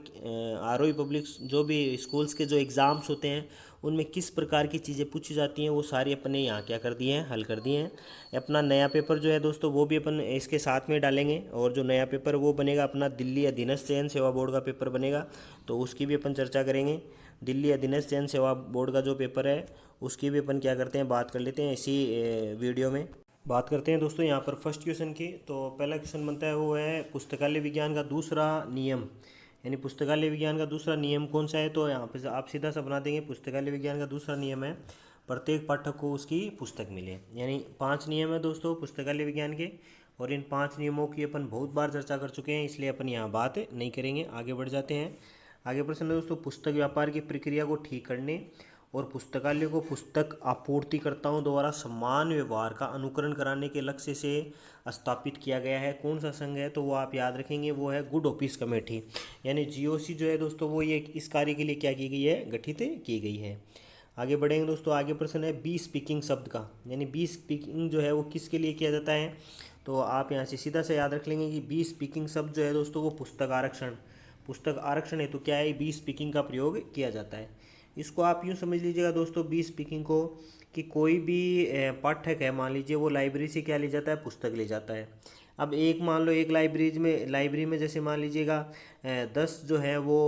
ROE पब्लिक जो भी स्कूल्स के जो एग्ज़ाम्स होते हैं उनमें किस प्रकार की चीज़ें पूछी जाती हैं वो सारी अपने यहाँ क्या कर दिए हैं, हल कर दिए हैं। अपना नया पेपर जो है दोस्तों वो भी अपन इसके साथ में डालेंगे, और जो नया पेपर वो बनेगा अपना दिल्ली अधीनस्थ चयन सेवा बोर्ड का पेपर बनेगा, तो उसकी भी अपन चर्चा करेंगे। दिल्ली अधीनस्थ चयन सेवा बोर्ड का जो पेपर है उसकी भी अपन क्या करते हैं, बात कर लेते हैं इसी वीडियो में। बात करते हैं दोस्तों यहाँ पर फर्स्ट क्वेश्चन की। तो पहला क्वेश्चन बनता है वो है पुस्तकालय विज्ञान का दूसरा नियम, यानी पुस्तकालय विज्ञान का दूसरा नियम कौन सा है, तो यहाँ पे आप सीधा सा बना देंगे, पुस्तकालय विज्ञान का दूसरा नियम है प्रत्येक पाठक को उसकी पुस्तक मिले। यानी 5 नियम है दोस्तों पुस्तकालय विज्ञान के, और इन 5 नियमों की अपन बहुत बार चर्चा कर चुके हैं, इसलिए अपन यहाँ बात नहीं करेंगे। आगे बढ़ जाते हैं। आगे प्रश्न है दोस्तों, पुस्तक व्यापार की प्रक्रिया को ठीक करने और पुस्तकालय को पुस्तक आपूर्तिकर्ताओं द्वारा समान व्यवहार का अनुकरण कराने के लक्ष्य से स्थापित किया गया है कौन सा संघ है, तो वो आप याद रखेंगे, वो है गुड ऑफिस कमेटी। यानी GOC जो है दोस्तों वो ये इस कार्य के लिए क्या की गई है, गठित की गई है। आगे बढ़ेंगे दोस्तों। आगे प्रश्न है बी स्पीकिंग शब्द का, यानी बी स्पीकिंग जो है वो किसके लिए किया जाता है, तो आप यहाँ से सीधा से याद रख लेंगे कि बी स्पीकिंग शब्द जो है दोस्तों वो पुस्तक आरक्षण हेतु क्या है, बी स्पीकिंग का प्रयोग किया जाता है। इसको आप यूँ समझ लीजिएगा दोस्तों बी स्पीकिंग को, कि कोई भी पाठक है, मान लीजिए वो लाइब्रेरी से क्या ले जाता है, पुस्तक ले जाता है। अब एक मान लो एक लाइब्रेरी में जैसे मान लीजिएगा 10 जो है वो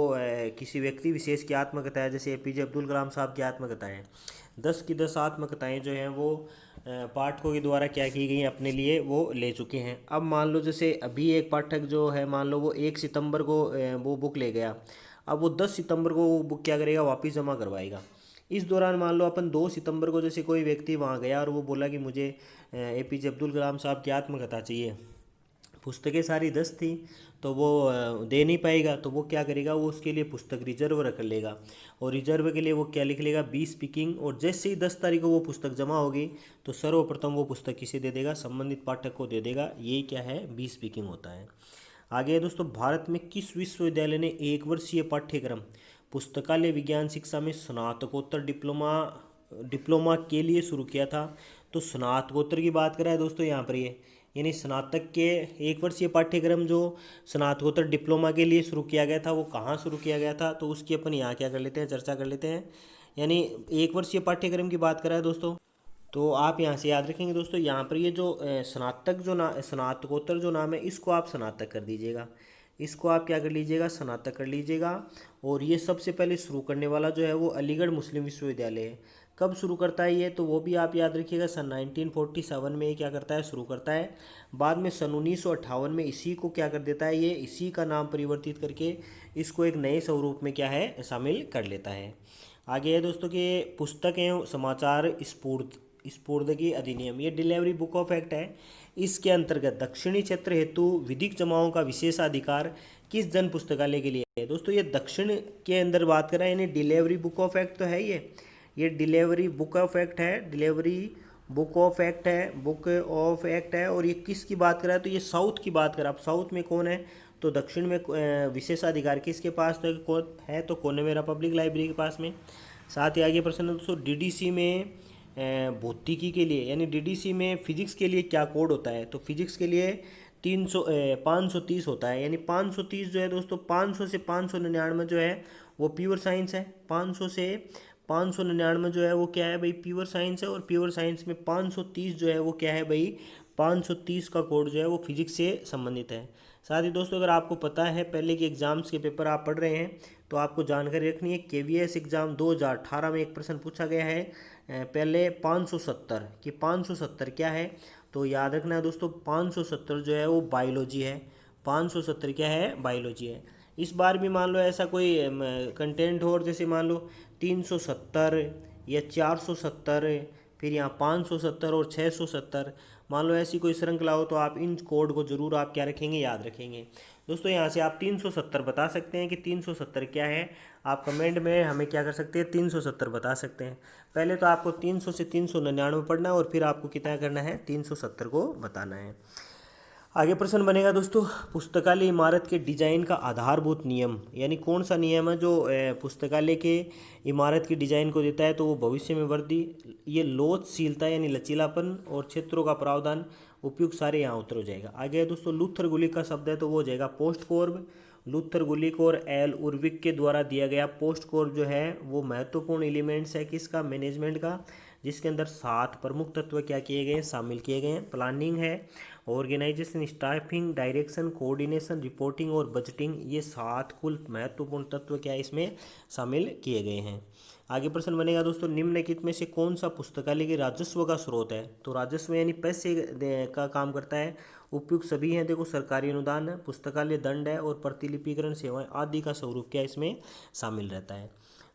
किसी व्यक्ति विशेष की आत्मकथा है, जैसे APJ अब्दुल कलाम साहब की आत्मकथा है। 10 की 10 आत्मकथाएँ जो हैं वो पाठकों के द्वारा क्या की गई अपने लिए वो ले चुके हैं। अब मान लो जैसे अभी एक पाठक जो है, मान लो वो 1 सितंबर को वो बुक ले गया, अब वो 10 सितंबर को वो बुक क्या करेगा, वापस जमा करवाएगा। इस दौरान मान लो अपन 2 सितंबर को जैसे कोई व्यक्ति वहाँ गया और वो बोला कि मुझे APJ अब्दुल कलाम साहब की आत्मकथा चाहिए, पुस्तकें सारी 10 थी तो वो दे नहीं पाएगा, तो वो क्या करेगा, वो उसके लिए पुस्तक रिजर्व रख लेगा, और रिजर्व के लिए वो क्या लिख लेगा, बी स्पीकिंग। और जैसे ही 10 तारीख को वो पुस्तक जमा होगी तो सर्वप्रथम वो पुस्तक किसे दे देगा, संबंधित पाठक को दे देगा। ये क्या है, बी स्पीकिंग होता है। आगे है दोस्तों, भारत में किस विश्वविद्यालय ने 1 वर्षीय पाठ्यक्रम पुस्तकालय विज्ञान शिक्षा में स्नातकोत्तर डिप्लोमा के लिए शुरू किया था, तो स्नातकोत्तर की बात करा है दोस्तों यहाँ पर ये, यानी स्नातक के 1 वर्षीय पाठ्यक्रम जो स्नातकोत्तर डिप्लोमा के लिए शुरू किया गया था वो कहाँ शुरू किया गया था, तो उसकी अपन यहाँ क्या कर लेते हैं, चर्चा कर लेते हैं। यानी 1 वर्षीय पाठ्यक्रम की बात करा है दोस्तों, तो आप यहाँ से याद रखेंगे दोस्तों, यहाँ पर ये जो स्नातकोत्तर जो नाम है इसको आप स्नातक कर दीजिएगा, इसको आप क्या कर लीजिएगा, स्नातक कर लीजिएगा। और ये सबसे पहले शुरू करने वाला जो है वो अलीगढ़ मुस्लिम विश्वविद्यालय है। कब शुरू करता है ये, तो वो भी आप याद रखिएगा, सन 1947 में ये क्या करता है, शुरू करता है। बाद में सन 1958 में इसी को क्या कर देता है, ये इसी का नाम परिवर्तित करके इसको एक नए स्वरूप में क्या है, शामिल कर लेता है। आगे है दोस्तों कि पुस्तक एवं समाचार स्फूर्दगी अधिनियम, ये डिलीवरी बुक ऑफ एक्ट है। इसके अंतर्गत दक्षिणी क्षेत्र हेतु विधिक जमाओं का विशेषाधिकार किस जन पुस्तकालय के लिए है, दोस्तों ये दक्षिण के अंदर बात कर रहा है, यानी डिलीवरी बुक ऑफ एक्ट तो है ये डिलीवरी बुक ऑफ एक्ट है, डिलीवरी बुक ऑफ एक्ट है। और ये किसकी बात कर रहा है, तो ये साउथ की बात कर रहा है। अब साउथ में कौन है, तो दक्षिण में विशेषाधिकार किसके पास तो कौन है, तो कोनेमेरा पब्लिक लाइब्रेरी के पास में। साथ ही आगे प्रश्न है दोस्तों, DDC में भौतिकी के लिए, यानी DDC में फिजिक्स के लिए क्या कोड होता है, तो फिजिक्स के लिए 530 होता है। यानी 530 जो है दोस्तों, 500 से 599 जो है वो प्योर साइंस है, 500 से 599 जो है वो क्या है भाई, प्योर साइंस है। और प्योर साइंस में 530 जो है वो क्या है भाई, 530 का कोड जो है वो फिजिक्स से संबंधित है। साथ ही दोस्तों अगर आपको पता है पहले के एग्जाम्स के पेपर आप पढ़ रहे हैं तो आपको जानकारी रखनी है। KVS एग्ज़ाम 2018 में एक प्रश्न पूछा गया है पहले 570 कि 570 क्या है, तो याद रखना है दोस्तों 570 जो है वो बायोलॉजी है। 570 क्या है, बायोलॉजी है। इस बार भी मान लो ऐसा कोई कंटेंट हो, और जैसे मान लो 370 या 470, फिर यहाँ 570 और 670, मान लो ऐसी कोई श्रृंखला हो, तो आप इन कोड को जरूर आप क्या रखेंगे, याद रखेंगे। दोस्तों यहाँ से आप 370 बता सकते हैं कि 370 क्या है। आप कमेंट में हमें क्या कर सकते हैं, 370 बता सकते हैं। पहले तो आपको 300 से 399 पढ़ना है, और फिर आपको कितना करना है, 370 को बताना है। आगे प्रश्न बनेगा दोस्तों, पुस्तकालय इमारत के डिजाइन का आधारभूत नियम, यानी कौन सा नियम है जो पुस्तकालय के इमारत की डिजाइन को देता है, तो वो भविष्य में वृद्धि, ये लोचशीलता यानी लचीलापन, और क्षेत्रों का प्रावधान, उपयुक्त, सारे यहाँ उत्तर हो जाएगा। आगे है दोस्तों, लूथर गुलिक का शब्द है तो वो हो जाएगा पोस्ट कोर्ब। लूथर गुलिक और एल उर्विक के द्वारा दिया गया पोस्ट कोर्ब जो है वो महत्वपूर्ण एलिमेंट्स है किसका, मैनेजमेंट का, जिसके अंदर 7 प्रमुख तत्व क्या किए गए हैं, शामिल किए गए हैं। प्लानिंग है, organisation, staffing, direction, coordination, reporting और बजटिंग, ये 7 कुल महत्वपूर्ण तत्व क्या है इसमें शामिल किए गए हैं। आगे प्रश्न बनेगा दोस्तों, निम्नलिखित में से कौन सा पुस्तकालय के राजस्व का स्रोत है, तो राजस्व यानी पैसे का काम करता है। उपयुक्त सभी हैं, देखो सरकारी अनुदान है, पुस्तकालय दंड है, और प्रतिलिपिकरण सेवाएं आदि का स्वरूप क्या इसमें शामिल रहता है।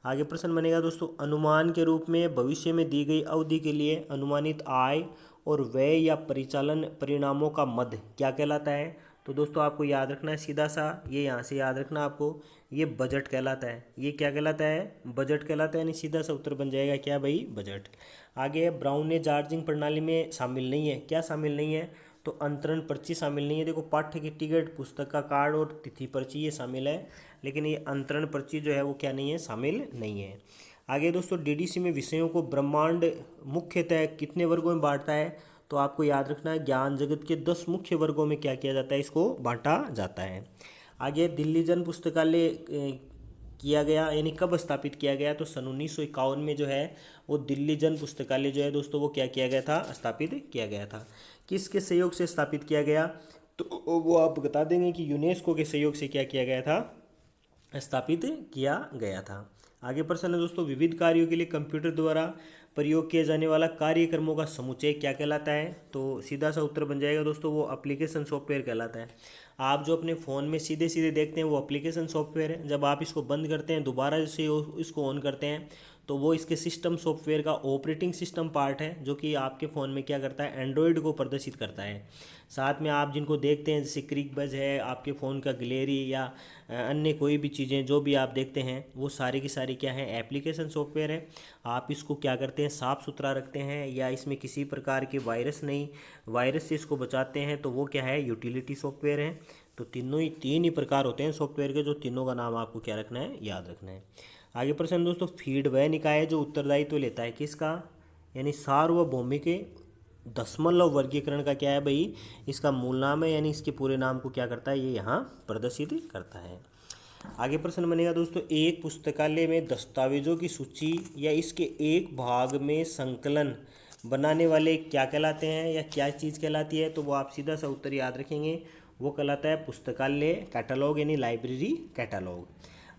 आगे प्रश्न बनेगा दोस्तों, अनुमान के रूप में भविष्य में दी गई अवधि के लिए अनुमानित आय और व्यय या परिचालन परिणामों का मध्य क्या कहलाता है, तो दोस्तों आपको याद रखना है सीधा सा, ये यहाँ से याद रखना आपको, ये बजट कहलाता है। ये क्या कहलाता है, बजट कहलाता है, यानी सीधा सा उत्तर बन जाएगा क्या भाई, बजट। आगे ब्राउन ने चार्जिंग प्रणाली में शामिल नहीं है, क्या शामिल नहीं है, तो अंतरण पर्ची शामिल नहीं है। देखो पाठ्य की टिकट, पुस्तक का कार्ड और तिथि पर्ची ये शामिल है, लेकिन ये अंतरण पर्ची जो है वो क्या नहीं है, शामिल नहीं है। आगे दोस्तों, DDC में विषयों को ब्रह्मांड मुख्यतः कितने वर्गों में बांटता है, तो आपको याद रखना है ज्ञान जगत के 10 मुख्य वर्गों में क्या किया जाता है, इसको बांटा जाता है। आगे दिल्ली जन पुस्तकालय किया गया, यानी कब स्थापित किया गया, तो सन 1951 में जो है वो दिल्ली जन पुस्तकालय जो है दोस्तों वो क्या किया गया था, स्थापित किया गया था। किसके सहयोग से स्थापित किया गया, तो वो आप बता देंगे कि यूनेस्को के सहयोग से क्या किया गया था, स्थापित किया गया था। आगे प्रश्न है दोस्तों, विविध कार्यों के लिए कंप्यूटर द्वारा प्रयोग किए जाने वाला कार्यक्रमों का समुच्चय क्या कहलाता है, तो सीधा सा उत्तर बन जाएगा दोस्तों वो एप्लीकेशन सॉफ्टवेयर कहलाता है। आप जो अपने फ़ोन में सीधे सीधे देखते हैं वो एप्लीकेशन सॉफ्टवेयर है। जब आप इसको बंद करते हैं, दोबारा से इसको ऑन करते हैं, तो वो इसके सिस्टम सॉफ्टवेयर का ऑपरेटिंग सिस्टम पार्ट है, जो कि आपके फ़ोन में क्या करता है, एंड्रॉयड को प्रदर्शित करता है। साथ में आप जिनको देखते हैं जैसे क्रिकबज है, आपके फ़ोन का गैलरी या अन्य कोई भी चीज़ें जो भी आप देखते हैं वो सारी की सारी क्या है, एप्लीकेशन सॉफ्टवेयर है। आप इसको क्या करते हैं, साफ़ सुथरा रखते हैं, या इसमें किसी प्रकार के वायरस से इसको बचाते हैं, तो वो क्या है, यूटिलिटी सॉफ्टवेयर है। तो तीन ही प्रकार होते हैं सॉफ्टवेयर के, जो तीनों का नाम आपको क्या रखना है, याद रखना है। आगे प्रश्न दोस्तों, फीड वह निकाय है जो उत्तरदायित्व लेता है किसका, यानी सार्वभौमिक दशमलव वर्गीकरण का क्या है भाई, इसका मूल नाम है, यानी इसके पूरे नाम को क्या करता है, ये यहाँ प्रदर्शित करता है। आगे प्रश्न बनेगा दोस्तों, एक पुस्तकालय में दस्तावेजों की सूची या इसके एक भाग में संकलन बनाने वाले क्या कहलाते हैं, या क्या चीज़ कहलाती है, तो वो आप सीधा सा उत्तर याद रखेंगे, वो कहलाता है पुस्तकालय कैटलॉग, यानी लाइब्रेरी कैटलॉग।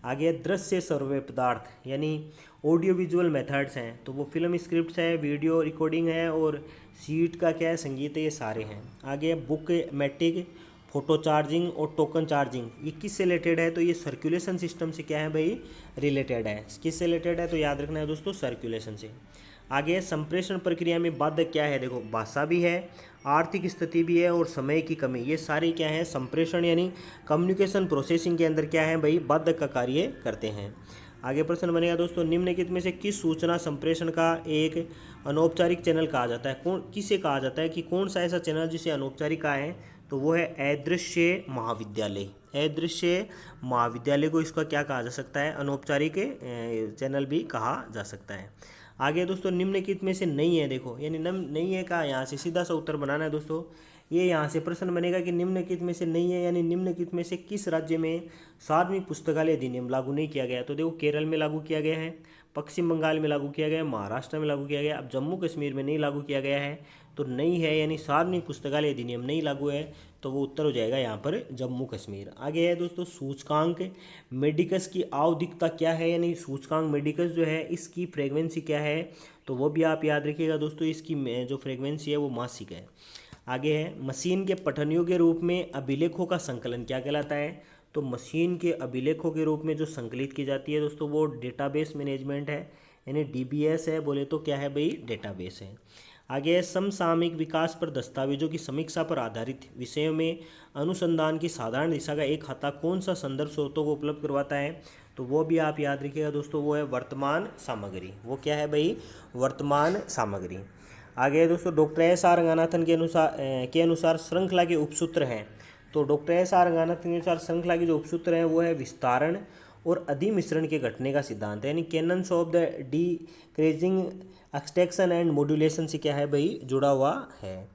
आगे दृश्य सर्वे पदार्थ, यानी ऑडियो विजुअल मेथड्स हैं, तो वो फिल्म स्क्रिप्ट्स है, वीडियो रिकॉर्डिंग है, और सीट का क्या है, संगीत है, ये सारे हैं। आगे बुक मैटिक, फोटो चार्जिंग और टोकन चार्जिंग, ये किससे रिलेटेड है, तो ये सर्कुलेशन सिस्टम से क्या है भाई, रिलेटेड है। किससे रिलेटेड है, तो याद रखना है दोस्तों, सर्कुलेशन से। आगे संप्रेषण प्रक्रिया में बाधक क्या है, देखो भाषा भी है, आर्थिक स्थिति भी है, और समय की कमी, ये सारे क्या है, संप्रेषण यानी कम्युनिकेशन प्रोसेसिंग के अंदर क्या है भाई, बाधक का कार्य करते हैं। आगे प्रश्न बनेगा दोस्तों, निम्नलिखित में से किस सूचना संप्रेषण का एक अनौपचारिक चैनल कहा जाता है, किसे कहा जाता है, कि कौन सा ऐसा चैनल जिसे अनौपचारिक कहा है, तो वो है अदृश्य महाविद्यालय। अदृश्य महाविद्यालय को इसका क्या कहा जा सकता है, अनौपचारिक चैनल भी कहा जा सकता है। आगे दोस्तों, निम्नलिखित में से नहीं है, देखो यानी नहीं है का यहाँ से सीधा सा उत्तर बनाना है दोस्तों, ये यहाँ से प्रश्न बनेगा कि निम्नलिखित में से नहीं है, यानी निम्नलिखित में से किस राज्य में सार्वजनिक पुस्तकालय अधिनियम लागू नहीं किया गया। तो देखो केरल में लागू किया गया है, पश्चिम बंगाल में लागू किया गया है, महाराष्ट्र में लागू किया गया, अब जम्मू कश्मीर में नहीं लागू किया गया है, तो नहीं है, यानी सार्वजनिक पुस्तकालय अधिनियम नहीं लागू है, तो वो उत्तर हो जाएगा यहाँ पर जम्मू कश्मीर। आगे है दोस्तों सूचकांक मेडिकस की आवधिकता क्या है, यानी सूचकांक मेडिकस जो है इसकी फ्रीक्वेंसी क्या है, तो वो भी आप याद रखिएगा दोस्तों, इसकी जो फ्रीक्वेंसी है वो मासिक है। आगे है मशीन के पठन योग्य रूप में अभिलेखों का संकलन क्या कहलाता है, तो मशीन के अभिलेखों के रूप में जो संकलित की जाती है दोस्तों वो डेटाबेस मैनेजमेंट है, यानी डीबीएस है, बोले तो क्या है भाई, डेटाबेस है। आगे है समसामयिक विकास पर दस्तावेजों की समीक्षा पर आधारित विषयों में अनुसंधान की साधारण दिशा का एक खाता कौन सा संदर्भ स्रोतों को उपलब्ध करवाता है, तो वो भी आप याद रखिएगा दोस्तों, वो है वर्तमान सामग्री। वो क्या है भाई, वर्तमान सामग्री। आगे है दोस्तों डॉक्टर एस आर रंगानाथन के अनुसार श्रृंखला के उपसूत्र हैं, तो डॉक्टर एस आर रंगानाथन के अनुसार श्रृंखला के जो उपसूत्र हैं वो है विस्तारण और अधिमिश्रण के घटने का सिद्धांत है, यानी cannons of the decreasing extension and modulation से क्या है भाई, जुड़ा हुआ है।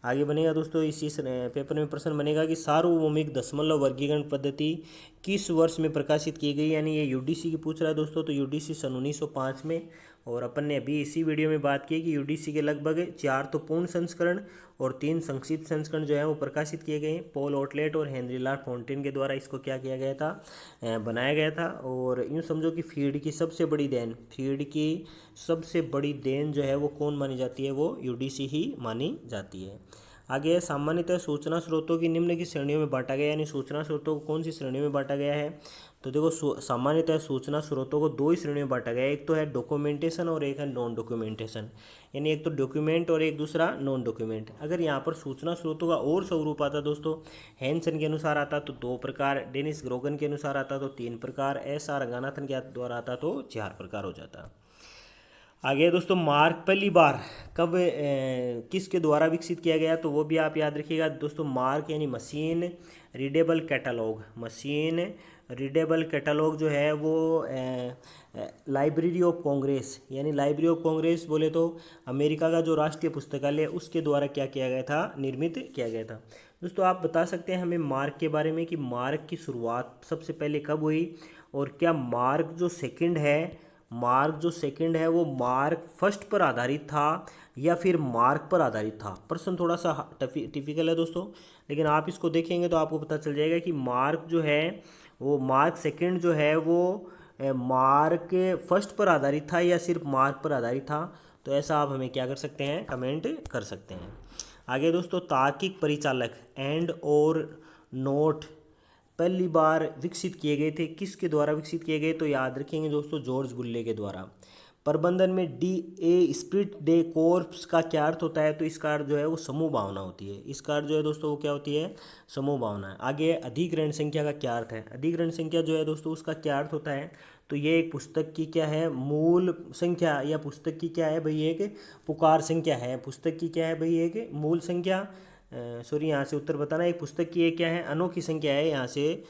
आगे बनेगा दोस्तों इसी पेपर में प्रश्न बनेगा कि सार्वभौमिक दशमलव वर्गीकरण पद्धति किस वर्ष में प्रकाशित की गई, यानी ये यूडीसी की पूछ रहा है दोस्तों, तो यूडीसी सन 1905 में। और अपन ने अभी इसी वीडियो में बात की कि यूडीसी के लगभग 4 तो पूर्ण संस्करण और 3 संक्षिप्त संस्करण जो है वो प्रकाशित किए गए पॉल ऑटलेट और हेनरी लॉर्ड फाउंटेन के द्वारा इसको क्या किया गया था, बनाया गया था। और यूँ समझो कि फीड की सबसे बड़ी देन जो है वो कौन मानी जाती है, वो यूडीसी ही मानी जाती है। आगे सामान्यतः सूचना स्रोतों की निम्न की श्रेणियों में बांटा गया, यानी सूचना स्रोतों को कौन सी श्रेणियों में बांटा गया है, तो देखो सामान्यतः सूचना स्रोतों को 2 ही श्रेणियों में बांटा गया है, एक तो है डॉक्यूमेंटेशन और एक है नॉन डॉक्यूमेंटेशन, यानी एक तो डॉक्यूमेंट और एक दूसरा नॉन डॉक्यूमेंट। अगर यहाँ पर सूचना स्रोतों का और स्वरूप आता दोस्तों, हैंसन के अनुसार आता तो 2 प्रकार, डेनिस ग्रोगन के अनुसार आता तो 3 प्रकार, एस आर रंगानाथन के द्वारा आता तो 4 प्रकार हो जाता। आगे दोस्तों मार्क पहली बार कब किसके द्वारा विकसित किया गया, तो वो भी आप याद रखिएगा दोस्तों, मार्क यानी मशीन रीडेबल कैटलॉग जो है वो लाइब्रेरी ऑफ कांग्रेस, यानी लाइब्रेरी ऑफ कांग्रेस बोले तो अमेरिका का जो राष्ट्रीय पुस्तकालय है उसके द्वारा क्या किया गया था, निर्मित किया गया था। दोस्तों आप बता सकते हैं हमें मार्क के बारे में कि मार्क की शुरुआत सबसे पहले कब हुई, और क्या मार्क जो सेकंड है वो मार्क फर्स्ट पर आधारित था या फिर मार्क पर आधारित था। प्रश्न थोड़ा सा टिपिकल है दोस्तों, लेकिन आप इसको देखेंगे तो आपको पता चल जाएगा कि मार्क जो है वो मार्क सेकंड जो है वो मार्क फर्स्ट पर आधारित था या सिर्फ मार्क पर आधारित था, तो ऐसा आप हमें क्या कर सकते हैं, कमेंट कर सकते हैं। आगे दोस्तों तार्किक परिचालक एंड और नोट पहली बार विकसित किए गए थे, किसके द्वारा विकसित किए गए, तो याद रखेंगे दोस्तों जॉर्ज गुल्ले के द्वारा। प्रबंधन में D a spirit day corpse का क्या अर्थ होता है, तो इसका अर्थ जो है वो समूह भावना होती है, इसका अर्थ जो है दोस्तों वो क्या होती है, समूह भावना है। आगे अधिग्रहण संख्या का क्या अर्थ है, अधिग्रहण संख्या जो है दोस्तों उसका क्या अर्थ होता है, तो ये एक पुस्तक की क्या है, मूल संख्या, या पुस्तक की क्या है भाई, एक पुकार संख्या है, पुस्तक की क्या है भाई, एक मूल संख्या, सॉरी यहाँ से उत्तर बताना, एक पुस्तक की एक क्या है, अनोखी संख्या है, यहाँ से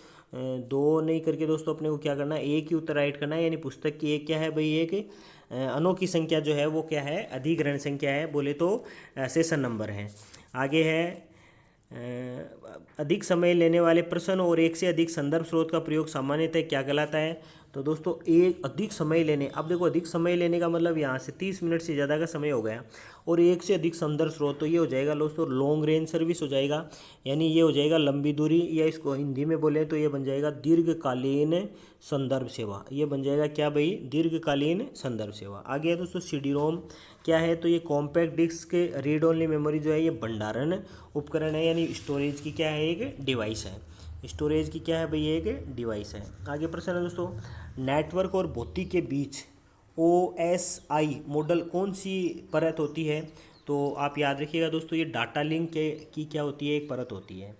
2 नहीं करके दोस्तों अपने को क्या करना है, एक ही उत्तर राइट करना है, यानी पुस्तक की एक क्या है भाई, एक अनोखी संख्या जो है वो क्या है, अधिग्रहण संख्या है, बोले तो सेशन नंबर है। आगे है अधिक समय लेने वाले प्रश्न और एक से अधिक संदर्भ स्रोत का प्रयोग सामान्यतः क्या कहलाता है, तो दोस्तों एक अधिक समय लेने, अब देखो अधिक समय लेने का मतलब यहाँ से 30 मिनट से ज़्यादा का समय हो गया, और एक से अधिक संदर्भ स्रोत, तो ये हो जाएगा दोस्तों लॉन्ग रेंज सर्विस हो जाएगा, यानी ये हो जाएगा लंबी दूरी, या इसको हिंदी में बोले तो ये बन जाएगा दीर्घकालीन संदर्भ सेवा, ये बन जाएगा क्या भाई, दीर्घकालीन संदर्भ सेवा। आगे है दोस्तों सी डी रोम क्या है, तो ये कॉम्पैक्ट डिस्क के रीड ओनली मेमोरी जो है ये भंडारण उपकरण है, यानी स्टोरेज की क्या है, एक डिवाइस है, स्टोरेज की क्या है भाई, एक डिवाइस है। आगे प्रश्न है दोस्तों नेटवर्क और भौतिक के बीच OSI मॉडल कौन सी परत होती है, तो आप याद रखिएगा दोस्तों ये डाटा लिंक की क्या होती है, एक परत होती है।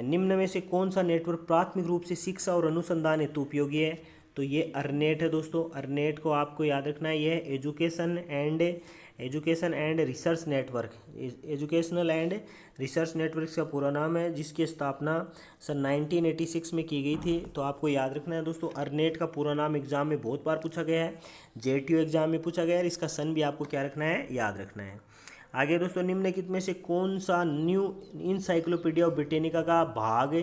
निम्न में से कौन सा नेटवर्क प्राथमिक रूप से शिक्षा और अनुसंधान हेतु उपयोगी है, तो ये अर्नेट है दोस्तों, अर्नेट को आपको याद रखना है, ये है education and research network, educational and research network का पूरा नाम है, जिसकी स्थापना सन 1986 में की गई थी। तो आपको याद रखना है दोस्तों अर्नेट का पूरा नाम एग्जाम में बहुत बार पूछा गया है, JTU एग्जाम में पूछा गया है, इसका सन भी आपको क्या रखना है, याद रखना है। आगे दोस्तों, निम्नलिखित में से कौन सा न्यू इंसाइक्लोपीडिया ऑफ ब्रिटेनिका का भाग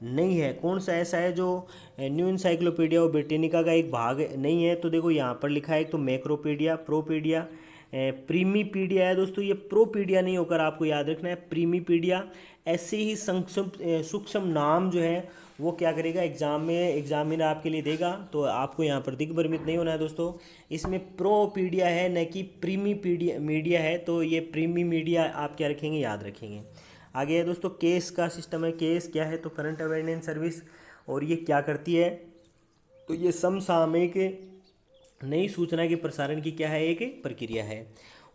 नहीं है? कौन सा ऐसा है जो न्यू इंसाइक्लोपीडिया ऑफ ब्रिटेनिका का एक भाग नहीं है? तो देखो यहाँ पर लिखा है, एक तो मैक्रोपीडिया, प्रोपीडिया, प्रीमीपीडिया है दोस्तों। ये प्रोपीडिया नहीं होकर आपको याद रखना है प्रीमीपीडिया। ऐसे ही सूक्ष्म सूक्ष्म नाम जो है वो क्या करेगा, एग्जामिनर आपके लिए देगा, तो आपको यहाँ पर दिग्भ्रमित नहीं होना है दोस्तों। इसमें प्रोपीडिया है न कि प्रीमीपीडिया मीडिया है, तो ये प्रीमी मीडिया आप क्या रखेंगे, याद रखेंगे। आगे है दोस्तों, केस का सिस्टम है। केस क्या है? तो करंट अवेयरनेस सर्विस। और ये क्या करती है? तो ये समसामयिक नई सूचना के प्रसारण की क्या है, एक प्रक्रिया है।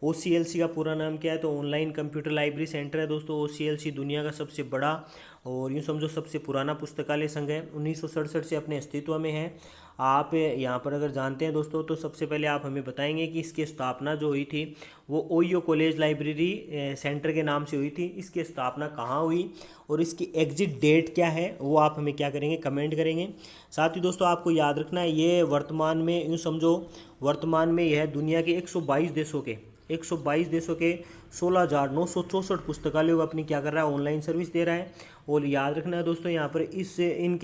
OCLC का पूरा नाम क्या है? तो ऑनलाइन कंप्यूटर लाइब्रेरी सेंटर है दोस्तों। OCLC दुनिया का सबसे बड़ा और यूँ समझो सबसे पुराना पुस्तकालय संघ है। 1967 से अपने अस्तित्व में है। आप यहाँ पर अगर जानते हैं दोस्तों, तो सबसे पहले आप हमें बताएंगे कि इसकी स्थापना जो हुई थी वो ओयो कॉलेज लाइब्रेरी सेंटर के नाम से हुई थी। इसकी स्थापना कहाँ हुई और इसकी एग्जिट डेट क्या है, वो आप हमें क्या करेंगे, कमेंट करेंगे। साथ ही दोस्तों, आपको याद रखना है, ये वर्तमान में यूँ समझो, वर्तमान में यह दुनिया के 122 देशों के 16,964 पुस्तकालयों को अपनी क्या कर रहा है, ऑनलाइन सर्विस दे रहा है। और याद रखना है दोस्तों, यहाँ पर इन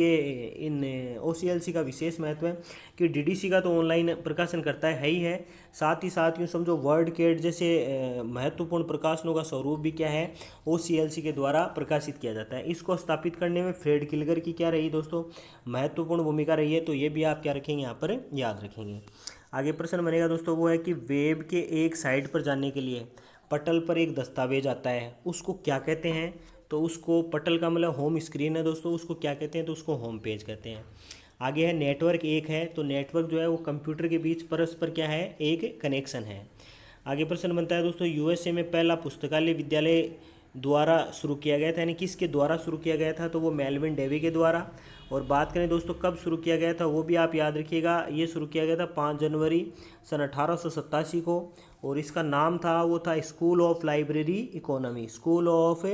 OCLC का विशेष महत्व है कि DDC का तो ऑनलाइन प्रकाशन करता है ही है, साथ ही साथ यूँ समझो वर्ड कैट जैसे महत्वपूर्ण प्रकाशनों का स्वरूप भी क्या है, OCLC के द्वारा प्रकाशित किया जाता है। इसको स्थापित करने में फ्रेड किलगर की क्या रही दोस्तों, महत्वपूर्ण भूमिका रही है। तो ये भी आप क्या रखेंगे, यहाँ पर याद रखेंगे। आगे प्रश्न बनेगा दोस्तों, वो है कि वेब के एक साइट पर जाने के लिए पटल पर एक दस्तावेज आता है, उसको क्या कहते हैं? तो उसको, पटल का मतलब होम स्क्रीन है दोस्तों, उसको क्या कहते हैं? तो उसको होम पेज कहते हैं। आगे है नेटवर्क एक है, तो नेटवर्क जो है वो कंप्यूटर के बीच परस्पर क्या है, एक कनेक्शन है। आगे प्रश्न बनता है दोस्तों, USA में पहला पुस्तकालय विद्यालय द्वारा शुरू किया गया था, यानी किसके द्वारा शुरू किया गया था? तो वो मेलविन डेवी के द्वारा। और बात करें दोस्तों कब शुरू किया गया था, वो भी आप याद रखिएगा। ये शुरू किया गया था 5 जनवरी सन 1887 को। और इसका नाम था, वो था school of library economy. School of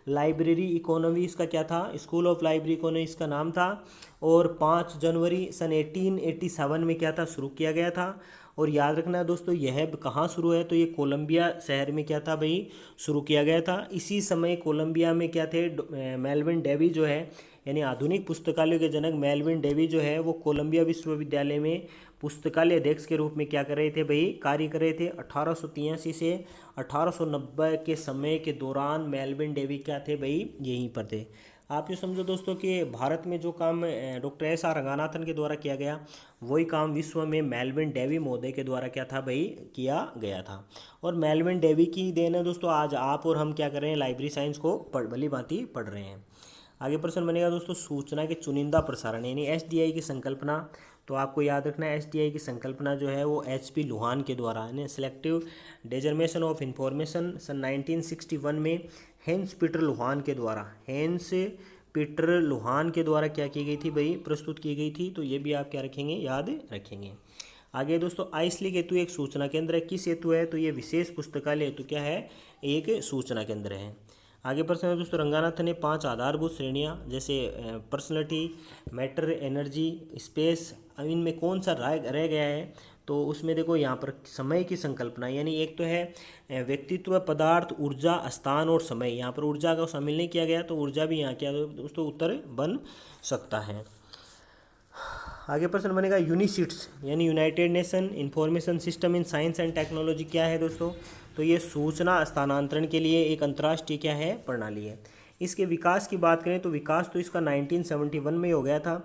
library economy इसका क्या था, स्कूल ऑफ लाइब्रेरी इकोनॉमी इसका नाम था। और 5 जनवरी सन 1887 में क्या था, शुरू किया गया था। और याद रखना है दोस्तों, यह कहाँ शुरू है? तो ये कोलंबिया शहर में क्या था भाई, शुरू किया गया था। इसी समय कोलंबिया में क्या थे, मेलविन डेवी जो है, यानी आधुनिक पुस्तकालय के जनक मेलविन डेवी जो है, वो कोलंबिया विश्वविद्यालय में पुस्तकालय अध्यक्ष के रूप में क्या कर रहे थे भाई, कार्य कर रहे थे। 1883 से 1890 के समय के दौरान मेलविन डेवी क्या थे भाई, यहीं पर थे। आप ये समझो दोस्तों कि भारत में जो काम डॉक्टर S.R. रंगानाथन के द्वारा किया गया, वही काम विश्व में मेलविन डेवी महोदय के द्वारा क्या था भाई, किया गया था। और मेलविन डेवी की देन है दोस्तों, आज आप और हम क्या कर रहे हैं, लाइब्रेरी साइंस को भली भांति पढ़ रहे हैं। आगे प्रश्न बनेगा दोस्तों, सूचना के चुनिंदा प्रसारण यानी SDI की संकल्पना। तो आपको याद रखना है, SDI की संकल्पना जो है वो HP लुहान के द्वारा, यानी सेलेक्टिव डेजर्मेशन ऑफ इंफॉर्मेशन, सन 1961 में हेंस पीटर लुहान के द्वारा क्या की गई थी भाई, प्रस्तुत की गई थी। तो ये भी आप क्या रखेंगे, याद रखेंगे। आगे दोस्तों, आइसलीग हेतु एक सूचना केंद्र है, किस हेतु है? तो ये विशेष पुस्तकालय हेतु क्या है, एक सूचना केंद्र है। आगे प्रश्न है दोस्तों, रंगानाथन ने 5 आधारभूत श्रेणियां जैसे पर्सनैलिटी, मैटर, एनर्जी, स्पेस, इनमें कौन सा रह गया है? तो उसमें देखो यहाँ पर समय की संकल्पना, यानी एक तो है व्यक्तित्व, पदार्थ, ऊर्जा, स्थान और समय। यहाँ पर ऊर्जा का शामिल नहीं किया गया, तो ऊर्जा भी यहाँ क्या दोस्तों उत्तर बन सकता है। आगे प्रश्न बनेगा, यूनिसिट्स यानी United nation information system in science and technology क्या है दोस्तों? तो ये सूचना स्थानांतरण के लिए एक अंतर्राष्ट्रीय क्या है, प्रणाली है। इसके विकास की बात करें तो विकास तो इसका 1971 में हो गया था।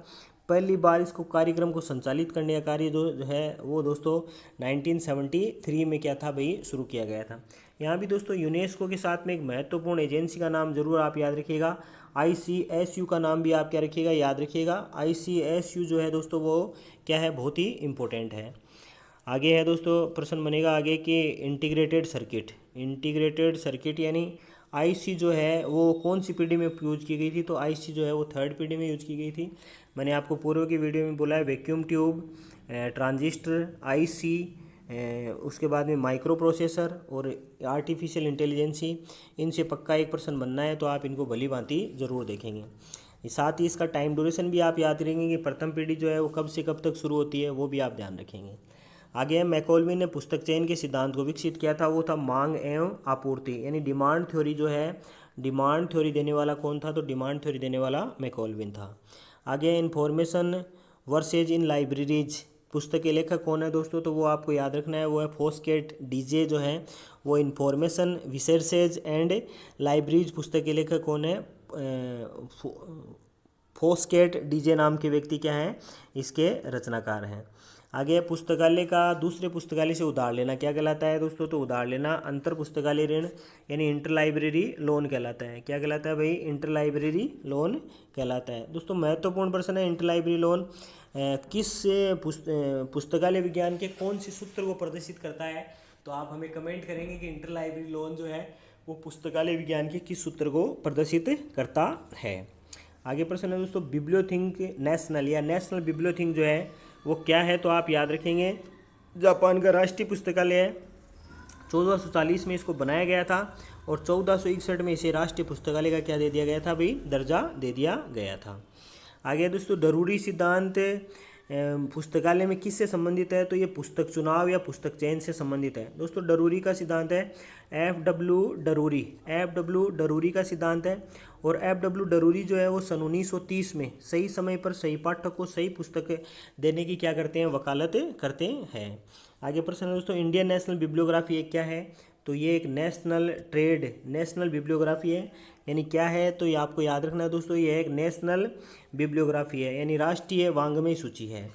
पहली बार इसको कार्यक्रम को संचालित करने का कार्य जो है वो दोस्तों 1973 में क्या था भाई, शुरू किया गया था। यहाँ भी दोस्तों यूनेस्को के साथ में एक महत्वपूर्ण एजेंसी का नाम जरूर आप याद रखिएगा, ICSU का नाम भी आप क्या रखिएगा, याद रखिएगा। ICSU जो है दोस्तों वो क्या है, बहुत ही इम्पोर्टेंट है। आगे है दोस्तों प्रश्न बनेगा आगे कि इंटीग्रेटेड सर्किट यानी IC जो है वो कौन सी पीढ़ी में यूज की गई थी? तो IC जो है वो 3rd पीढ़ी में यूज की गई थी। मैंने आपको पूर्व की वीडियो में बोला है, वैक्यूम ट्यूब, ट्रांजिस्टर, IC, उसके बाद में माइक्रो प्रोसेसर और आर्टिफिशियल इंटेलिजेंसी, इनसे पक्का एक प्रश्न बनना है, तो आप इनको भली भांति ज़रूर देखेंगे। साथ ही इसका टाइम ड्यूरेशन भी आप याद रखेंगे कि प्रथम पीढ़ी जो है वो कब से कब तक शुरू होती है, वो भी आप ध्यान रखेंगे। आगे है मैकॉलविन ने पुस्तक चयन के सिद्धांत को विकसित किया था, वो था मांग एवं आपूर्ति, यानी डिमांड थ्योरी जो है, डिमांड थ्योरी देने वाला कौन था, तो डिमांड थ्योरी देने वाला मैकॉलविन था। आगे इन्फॉर्मेशन वर्सेज इन लाइब्रेरीज, पुस्तक के लेखक कौन है दोस्तों, तो वो आपको याद रखना है, वो है फोस्केट डीजे जो है वो इन्फॉर्मेशन रिसर्चेज एंड लाइब्रेरीज पुस्तक के लेखक कौन है, फोस्केट डीजे नाम के व्यक्ति क्या हैं, इसके रचनाकार हैं। आगे पुस्तकालय का दूसरे पुस्तकालय से उधार लेना क्या कहलाता है दोस्तों, तो उधार लेना अंतर पुस्तकालय ऋण यानी इंटर लाइब्रेरी लोन कहलाता है। क्या कहलाता है भाई, इंटर लाइब्रेरी लोन कहलाता है। दोस्तों महत्वपूर्ण प्रश्न है, इंटर लाइब्रेरी लोन किस पुस्तकालय विज्ञान के कौन से सूत्र को प्रदर्शित करता है, तो आप हमें कमेंट करेंगे कि इंटर लाइब्रेरी लोन जो है वो पुस्तकालय विज्ञान के किस सूत्र को प्रदर्शित करता है। आगे प्रश्न है दोस्तों, बिब्लियोथिंक नेशनल या नेशनल बिब्लियोथिंक जो है वो क्या है, तो आप याद रखेंगे जापान का राष्ट्रीय पुस्तकालय है। 1440 में इसको बनाया गया था और 1461 में इसे राष्ट्रीय पुस्तकालय का क्या दे दिया गया था भाई, दर्जा दे दिया गया था। आगे दोस्तों डरूरी सिद्धांत पुस्तकालय में किससे संबंधित है, तो ये पुस्तक चुनाव या पुस्तक चयन से संबंधित है। दोस्तों डरूरी का सिद्धांत है एफ डब्ल्यू डरूरी का सिद्धांत है। और एफ.डब्ल्यू. डरूरी जो है वो सन 1930 में सही समय पर सही पाठक को सही पुस्तक देने की क्या करते हैं, वकालत करते हैं। आगे प्रश्न है दोस्तों, इंडियन नेशनल बिब्लियोग्राफी एक क्या है, तो ये एक नेशनल बिब्लियोग्राफी है, यानी क्या है, तो ये आपको याद रखना है दोस्तों, ये एक नेशनल बिब्लियोग्राफी है, यानी राष्ट्रीय वांग्मय सूची है।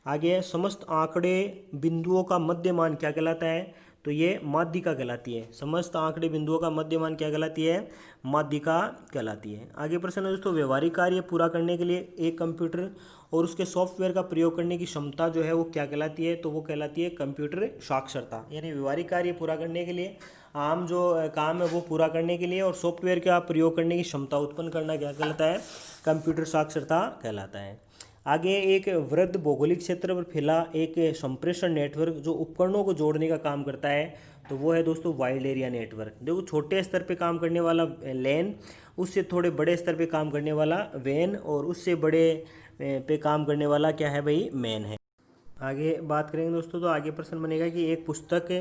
आगे समस्त आंकड़े बिंदुओं का मध्यमान क्या कहलाता है, तो ये माध्यिका कहलाती है। समस्त आंकड़े बिंदुओं का मध्यमान क्या कहलाती है, माध्यिका कहलाती है। आगे प्रश्न है दोस्तों, व्यवहारिक कार्य पूरा करने के लिए एक कंप्यूटर और उसके सॉफ्टवेयर का प्रयोग करने की क्षमता जो है वो क्या कहलाती है, तो वो कहलाती है कंप्यूटर साक्षरता। यानी व्यवहारिक कार्य पूरा करने के लिए, आम जो काम है वो पूरा करने के लिए और सॉफ्टवेयर का प्रयोग करने की क्षमता उत्पन्न करना क्या कहलाता है, कंप्यूटर साक्षरता कहलाता है। आगे एक वृहद भौगोलिक क्षेत्र पर फैला एक संप्रेषण नेटवर्क जो उपकरणों को जोड़ने का काम करता है, तो वो है दोस्तों वाइड एरिया नेटवर्क। देखो छोटे स्तर पे काम करने वाला लैन, उससे थोड़े बड़े स्तर पे काम करने वाला वैन, और उससे बड़े पे काम करने वाला क्या है भाई, मैन है। आगे बात करेंगे दोस्तों, तो आगे प्रश्न बनेगा कि एक पुस्तक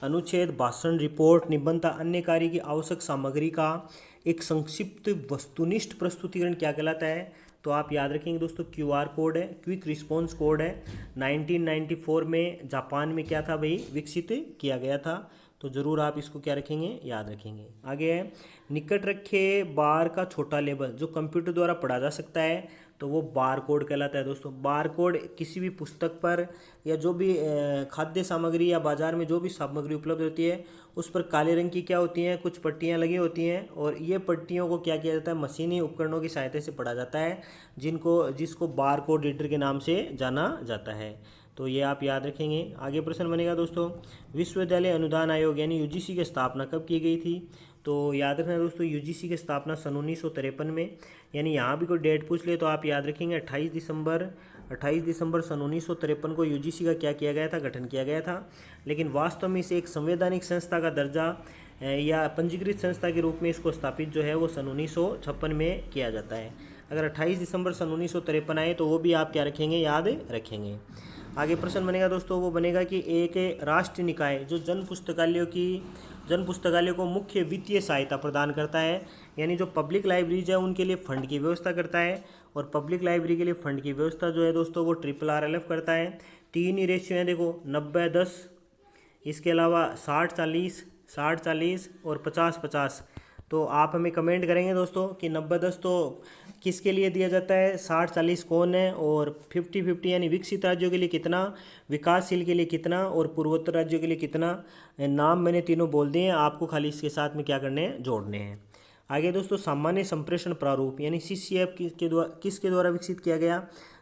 अनुच्छेद भाषण रिपोर्ट निबंध अन्य कार्य की आवश्यक सामग्री का एक संक्षिप्त वस्तुनिष्ठ प्रस्तुतिकरण क्या कहलाता है, तो आप याद रखेंगे दोस्तों QR कोड है, क्विक रिस्पॉन्स कोड है। 1994 में जापान में क्या था भाई, विकसित किया गया था, तो ज़रूर आप इसको क्या रखेंगे, याद रखेंगे। आगे है निकट रखे बार का छोटा लेबल जो कंप्यूटर द्वारा पढ़ा जा सकता है, तो वो बार कोड कहलाता है दोस्तों। बार कोड किसी भी पुस्तक पर या जो भी खाद्य सामग्री या बाजार में जो भी सामग्री उपलब्ध होती है उस पर काले रंग की क्या होती हैं, कुछ पट्टियाँ लगी होती हैं, और ये पट्टियों को क्या किया जाता है, मशीनी उपकरणों की सहायता से पढ़ा जाता है, जिसको बार कोड रीडर के नाम से जाना जाता है, तो ये आप याद रखेंगे। आगे प्रश्न बनेगा दोस्तों, विश्वविद्यालय अनुदान आयोग यानी UGC की स्थापना कब की गई थी, तो याद रखना दोस्तों UGC की स्थापना सन 1953 में, यानी यहाँ भी कोई डेट पूछ ले तो आप याद रखेंगे 28 दिसंबर सन 1953 को UGC का क्या किया गया था, गठन किया गया था। लेकिन वास्तव में इसे एक संवैधानिक संस्था का दर्जा या पंजीकृत संस्था के रूप में इसको स्थापित जो है वो सन 1956 में किया जाता है। अगर 28 दिसंबर सन 1953 आए तो वो भी आप क्या रखेंगे, याद रखेंगे। आगे प्रश्न बनेगा दोस्तों, वो बनेगा कि एक राष्ट्रीय निकाय जो जन पुस्तकालयों को मुख्य वित्तीय सहायता प्रदान करता है, यानी जो पब्लिक लाइब्रेरीज है उनके लिए फंड की व्यवस्था करता है, और पब्लिक लाइब्रेरी के लिए फंड की व्यवस्था जो है दोस्तों वो RRRLF करता है। 3 ही रेशियो हैं देखो, 90-10, इसके अलावा 60-40 और 50-50। तो आप हमें कमेंट करेंगे दोस्तों कि 90-10 तो किसके लिए दिया जाता है, 60-40 कौन है, और 50-50 यानी विकसित राज्यों के लिए कितना, विकासशील के लिए कितना, और पूर्वोत्तर राज्यों के लिए कितना। नाम मैंने तीनों बोल दिए हैं, आपको खाली इसके साथ में क्या करने हैं, जोड़ने हैं। आगे दोस्तों सामान्य संप्रेषण प्रारूप यानी CCF किसके द्वारा विकसित किया गया,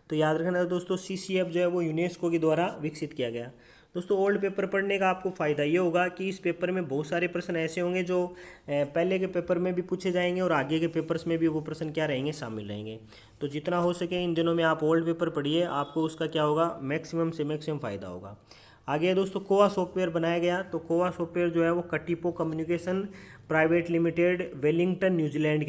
तो याद रखना दोस्तों CCF जो है वो यूनेस्को के द्वारा विकसित किया गया। दोस्तों ओल्ड पेपर पढ़ने का आपको फ़ायदा ये होगा कि इस पेपर में बहुत सारे प्रश्न ऐसे होंगे जो पहले के पेपर में भी पूछे जाएंगे और आगे के पेपर्स में भी वो प्रश्न क्या रहेंगे, शामिल रहेंगे। तो जितना हो सके इन दिनों में आप ओल्ड पेपर पढ़िए, आपको उसका क्या होगा, मैक्सिमम से मैक्सिमम फ़ायदा होगा। आगे दोस्तों कोवा सॉफ्टवेयर बनाया गया, तो कोवा सॉफ्टवेयर जो है वो Katipo communication private limited Wellington New Zealand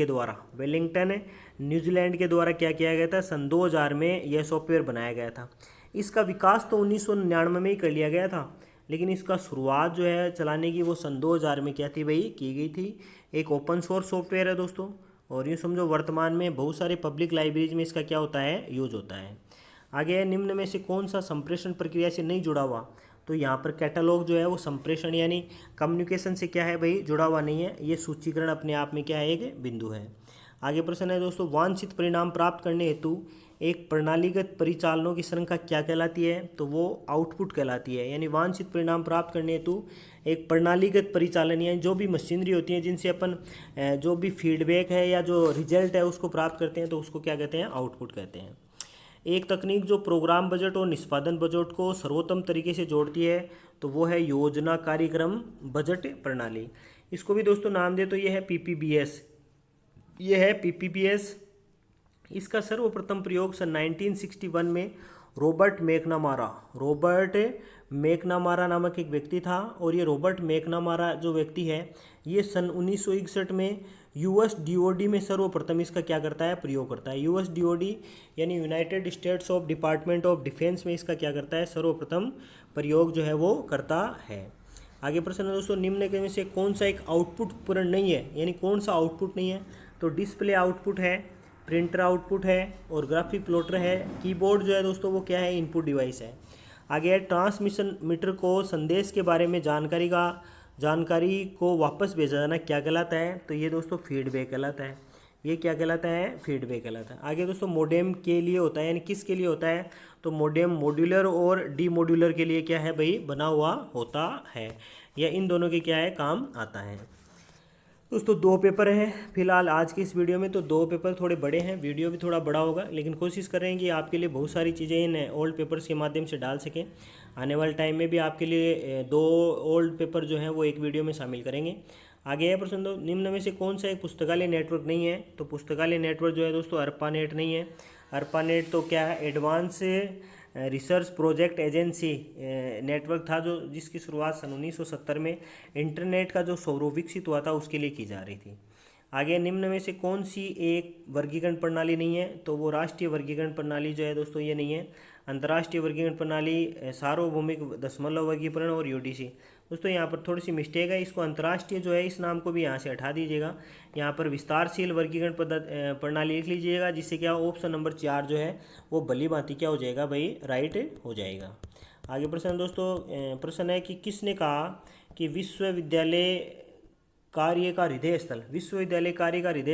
के द्वारा क्या किया गया था, सन 2000 में यह सॉफ्टवेयर बनाया गया था। इसका विकास तो 1999 में ही कर लिया गया था, लेकिन इसका शुरुआत जो है चलाने की वो सन 2000 में क्या थी भाई, की गई थी। एक ओपन सोर्स सॉफ्टवेयर है दोस्तों, और यूँ समझो वर्तमान में बहुत सारे पब्लिक लाइब्रेरीज में इसका क्या होता है, यूज होता है। आगे है, निम्न में से कौन सा संप्रेषण प्रक्रिया से नहीं जुड़ा हुआ। तो यहाँ पर कैटलॉग जो है वो संप्रेषण यानी कम्युनिकेशन से क्या है भाई, जुड़ा हुआ नहीं है। ये सूचीकरण अपने आप में क्या है, एक बिंदु है। आगे प्रश्न है दोस्तों, वांछित परिणाम प्राप्त करने हेतु एक प्रणालीगत परिचालनों की श्रृंखला क्या कहलाती है। तो वो आउटपुट कहलाती है। यानी वांछित परिणाम प्राप्त करने हेतु एक प्रणालीगत परिचालन यानी जो भी मशीनरी होती है जिनसे अपन जो भी फीडबैक है या जो रिजल्ट है उसको प्राप्त करते हैं, तो उसको क्या कहते हैं, आउटपुट कहते हैं। एक तकनीक जो प्रोग्राम बजट और निष्पादन बजट को सर्वोत्तम तरीके से जोड़ती है, तो वो है योजना कार्यक्रम बजट प्रणाली। इसको भी दोस्तों नाम दे तो ये है पीपीबीएस। ये है पीपीबीएस। इसका सर्वप्रथम प्रयोग सन 1961 में रॉबर्ट मैकनामारा नामक एक व्यक्ति था। और ये रॉबर्ट मैकनामारा जो व्यक्ति है, ये सन 1961 में यूएस डीओडी में सर्वप्रथम इसका क्या करता है, प्रयोग करता है। यूएस डीओडी यानी United states of department of defence में इसका क्या करता है, सर्वप्रथम प्रयोग जो है वो करता है। आगे प्रश्न है दोस्तों, निम्न में से कौन सा एक आउटपुट उपकरण नहीं है, यानी कौन सा आउटपुट नहीं है। तो डिस्प्ले आउटपुट है, प्रिंटर आउटपुट है, और ग्राफिक प्लॉटर है। कीबोर्ड जो है दोस्तों वो क्या है, इनपुट डिवाइस है। आगे है, ट्रांसमिशन मीटर को संदेश के बारे में जानकारी को वापस भेजा जाना क्या कहलाता है। तो ये दोस्तों फीडबैक कहलाता है। ये क्या कहलाता है, फीडबैक कहलाता है। आगे दोस्तों, मोडेम के लिए होता है, यानी किसके लिए होता है। तो मोडेम मॉड्यूलर और डी मॉड्यूलर के लिए क्या है भाई, बना हुआ होता है। या इन दोनों के क्या है, काम आता है। दोस्तों 2 पेपर हैं फिलहाल आज की इस वीडियो में। तो 2 पेपर थोड़े बड़े हैं, वीडियो भी थोड़ा बड़ा होगा, लेकिन कोशिश कर रहे हैं कि आपके लिए बहुत सारी चीज़ें इन ओल्ड पेपर्स के माध्यम से डाल सकें। आने वाले टाइम में भी आपके लिए 2 ओल्ड पेपर जो हैं वो एक वीडियो में शामिल करेंगे। आगे है प्रश्न दो, निम्न में से कौन सा एक पुस्तकालय नेटवर्क नहीं है। तो पुस्तकालय नेटवर्क जो है दोस्तों अर्पानेट नहीं है। अर्पानेट तो क्या है, advance research project agency network था, जो जिसकी शुरुआत सन 1970 में इंटरनेट का जो स्वरूप विकसित हुआ था उसके लिए की जा रही थी। आगे, निम्न में से कौन सी एक वर्गीकरण प्रणाली नहीं है। तो वो राष्ट्रीय वर्गीकरण प्रणाली जो है दोस्तों ये नहीं है। अंतर्राष्ट्रीय वर्गीकरण प्रणाली, सार्वभौमिक दशमलव वर्गीकरण और यूडीसी। दोस्तों यहाँ पर थोड़ी सी मिस्टेक है, इसको अंतर्राष्ट्रीय जो है इस नाम को भी यहाँ से हटा दीजिएगा। यहाँ पर विस्तारशील वर्गीकरण प्रणाली लिख लीजिएगा, जिससे क्या ऑप्शन नंबर 4 जो है वो भली भांति क्या हो जाएगा भाई, राइट हो जाएगा। आगे प्रश्न दोस्तों, प्रश्न है कि किसने कहा कि विश्वविद्यालय कार्य का हृदय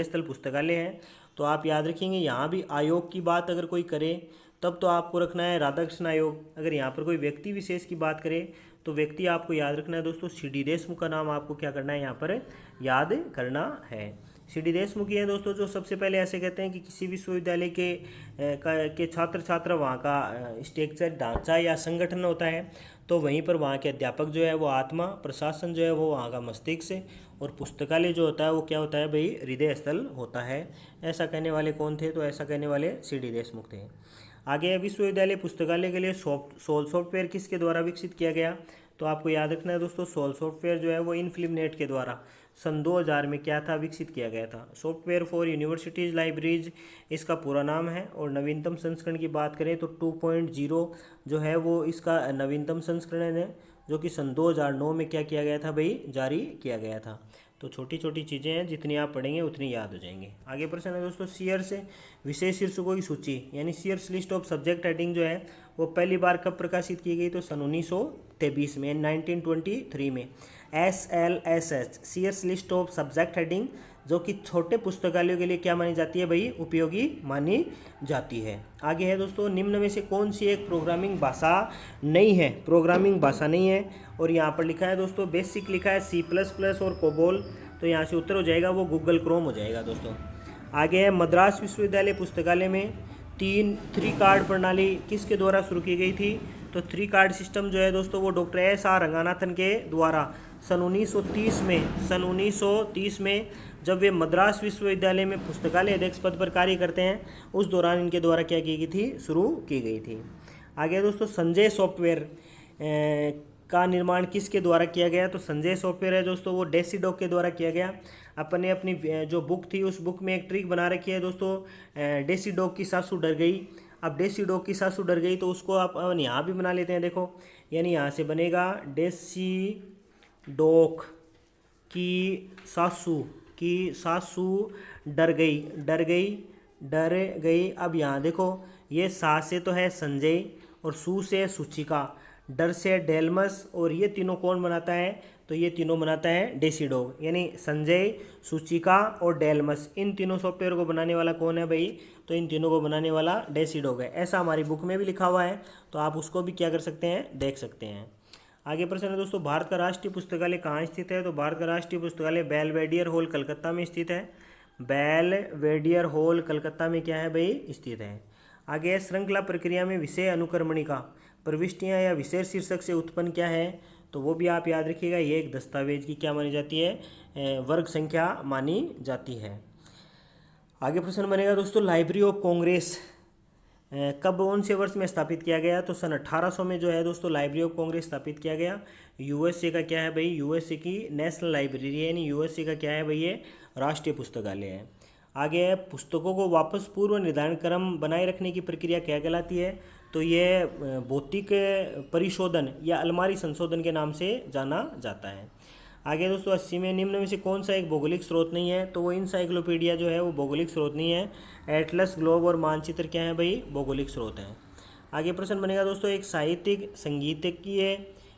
स्थल पुस्तकालय है। तो आप याद रखेंगे, यहाँ भी आयोग की बात अगर कोई करे तब तो आपको रखना है राधाकृष्ण आयोग। अगर यहाँ पर कोई व्यक्ति विशेष की बात करे तो व्यक्ति आपको याद रखना है दोस्तों सी.डी. देशमुख का नाम आपको क्या करना है, यहाँ पर याद करना है। सी.डी. देशमुख ही है दोस्तों जो सबसे पहले ऐसे कहते हैं कि किसी विश्वविद्यालय के छात्र छात्रा वहाँ का स्ट्रक्चर ढांचा या संगठन होता है, तो वहीं पर वहाँ के अध्यापक जो है वो आत्मा, प्रशासन जो है वो वहाँ का मस्तिष्क, और पुस्तकालय जो होता है वो क्या होता है भाई, हृदय स्थल होता है। ऐसा कहने वाले कौन थे, तो ऐसा कहने वाले सी.डी. देशमुख थे। आगे, विश्वविद्यालय पुस्तकालय के लिए सोल सॉफ्टवेयर किसके द्वारा विकसित किया गया। तो आपको याद रखना है दोस्तों, सोल सॉफ्टवेयर जो है वो इनफिल्मनेट के द्वारा सन 2000 में क्या था, विकसित किया गया था। सॉफ्टवेयर फॉर यूनिवर्सिटीज़ लाइब्रेरीज इसका पूरा नाम है। और नवीनतम संस्करण की बात करें तो 2.0 जो है वो इसका नवीनतम संस्करण है, जो कि सन 2009 में क्या किया गया था भाई, जारी किया गया था। तो छोटी छोटी चीज़ें हैं, जितनी आप पढ़ेंगे उतनी याद हो जाएंगे। आगे प्रश्न है दोस्तों, सीयर्स विशेष शीर्षकों की सूची यानी Sears List of Subject Heading जो है वो पहली बार कब प्रकाशित की गई। तो सन 1923 में, 1923 में। SLSH Sears List of Subject Heading, जो कि छोटे पुस्तकालयों के लिए क्या मानी जाती है भाई, उपयोगी मानी जाती है। आगे है दोस्तों, निम्न में से कौन सी एक प्रोग्रामिंग भाषा नहीं है। प्रोग्रामिंग भाषा नहीं है, और यहाँ पर लिखा है दोस्तों बेसिक लिखा है C++ और कोबोल। तो यहाँ से उत्तर हो जाएगा वो गूगल क्रोम हो जाएगा दोस्तों। आगे है, मद्रास विश्वविद्यालय पुस्तकालय में 3 कार्ड प्रणाली किसके द्वारा शुरू की गई थी। तो 3 कार्ड सिस्टम जो है दोस्तों वो डॉक्टर S.R. रंगानाथन के द्वारा सन 1930 में जब वे मद्रास विश्वविद्यालय में पुस्तकालय अध्यक्ष पद पर कार्य करते हैं, उस दौरान इनके द्वारा क्या की गई थी, शुरू की गई थी। आगे दोस्तों, संजय सॉफ्टवेयर का निर्माण किसके द्वारा किया गया। तो संजय सॉफ्टवेयर है दोस्तों वो डेसीडॉक के द्वारा किया गया। अपने अपनी जो बुक थी उस बुक में एक ट्रिक बना रखी है दोस्तों, डेसीडॉक की सासू डर गई। अब देसी डॉग की सासू डर गई, तो उसको आप यहाँ भी बना लेते हैं। देखो, यानी यहाँ से बनेगा देसी डॉग सासू की सासू डर गई, डर गई, डर गई। अब यहाँ देखो, ये सा से तो है संजय और सू से सूचिका, डर से डेलमस, और ये तीनों कौन बनाता है, तो ये तीनों बनाता है देसी डॉग, यानी संजय, सूचिका और डेलमस। इन तीनों सॉफ्टवेयर को बनाने वाला कौन है भाई, तो इन तीनों को बनाने वाला देसी डॉग है। ऐसा हमारी बुक में भी लिखा हुआ है, तो आप उसको भी क्या कर सकते हैं, देख सकते हैं। आगे प्रश्न है दोस्तों, भारत का राष्ट्रीय पुस्तकालय कहाँ स्थित है, तो भारत का राष्ट्रीय पुस्तकालय बेलवेडियर हॉल कलकत्ता में स्थित है। बेलवेडियर हॉल कलकत्ता में क्या है भाई, स्थित है। आगे श्रृंखला प्रक्रिया में विषय अनुक्रमणिका प्रविष्टियाँ या विषय शीर्षक से उत्पन्न क्या है, तो वो भी आप याद रखिएगा, ये एक दस्तावेज की क्या मानी जाती है, वर्ग संख्या मानी जाती है। आगे प्रश्न बनेगा दोस्तों, लाइब्रेरी ऑफ कांग्रेस कब कौन से वर्ष में स्थापित किया गया, तो सन 1800 में जो है दोस्तों लाइब्रेरी ऑफ कांग्रेस स्थापित किया गया। यूएसए का क्या है भाई, यूएसए की नेशनल लाइब्रेरी है, यानी यूएसए का क्या है भाई, ये राष्ट्रीय पुस्तकालय है। आगे है, पुस्तकों को वापस पूर्व निर्धारण क्रम बनाए रखने की प्रक्रिया क्या कहलाती है, तो ये भौतिक परिशोधन या अलमारी संशोधन के नाम से जाना जाता है। आगे दोस्तों, 80 में निम्न में से कौन सा एक भौगोलिक स्रोत नहीं है, तो वो इंसाइक्लोपीडिया जो है वो भौगोलिक स्रोत नहीं है। एटलस, ग्लोब और मानचित्र क्या है भाई, भौगोलिक स्रोत हैं। आगे प्रश्न बनेगा दोस्तों, एक साहित्यिक,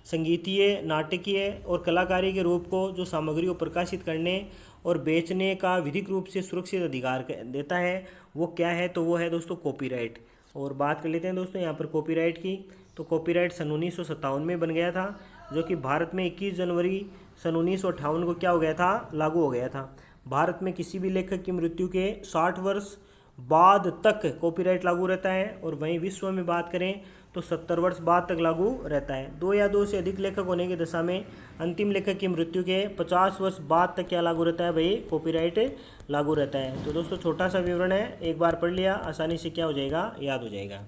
संगीतीय, नाटकीय और कलाकारी के रूप को जो सामग्री को प्रकाशित करने और बेचने का विधिक रूप से सुरक्षित अधिकार देता है, वो क्या है, तो वो है दोस्तों कॉपीराइट। और बात कर लेते हैं दोस्तों यहाँ पर कॉपीराइट की, तो कॉपीराइट सन 1957 में बन गया था, जो कि भारत में 21 जनवरी सन 1958 को क्या हो गया था, लागू हो गया था। भारत में किसी भी लेखक की मृत्यु के 60 वर्ष बाद तक कॉपीराइट लागू रहता है, और वहीं विश्व में बात करें तो 70 वर्ष बाद तक लागू रहता है। 2 या 2 से अधिक लेखक होने की दशा में अंतिम लेखक की मृत्यु के 50 वर्ष बाद तक क्या लागू रहता है भाई, कॉपीराइट लागू रहता है। तो दोस्तों छोटा सा विवरण है, एक बार पढ़ लिया आसानी से क्या हो जाएगा, याद हो जाएगा।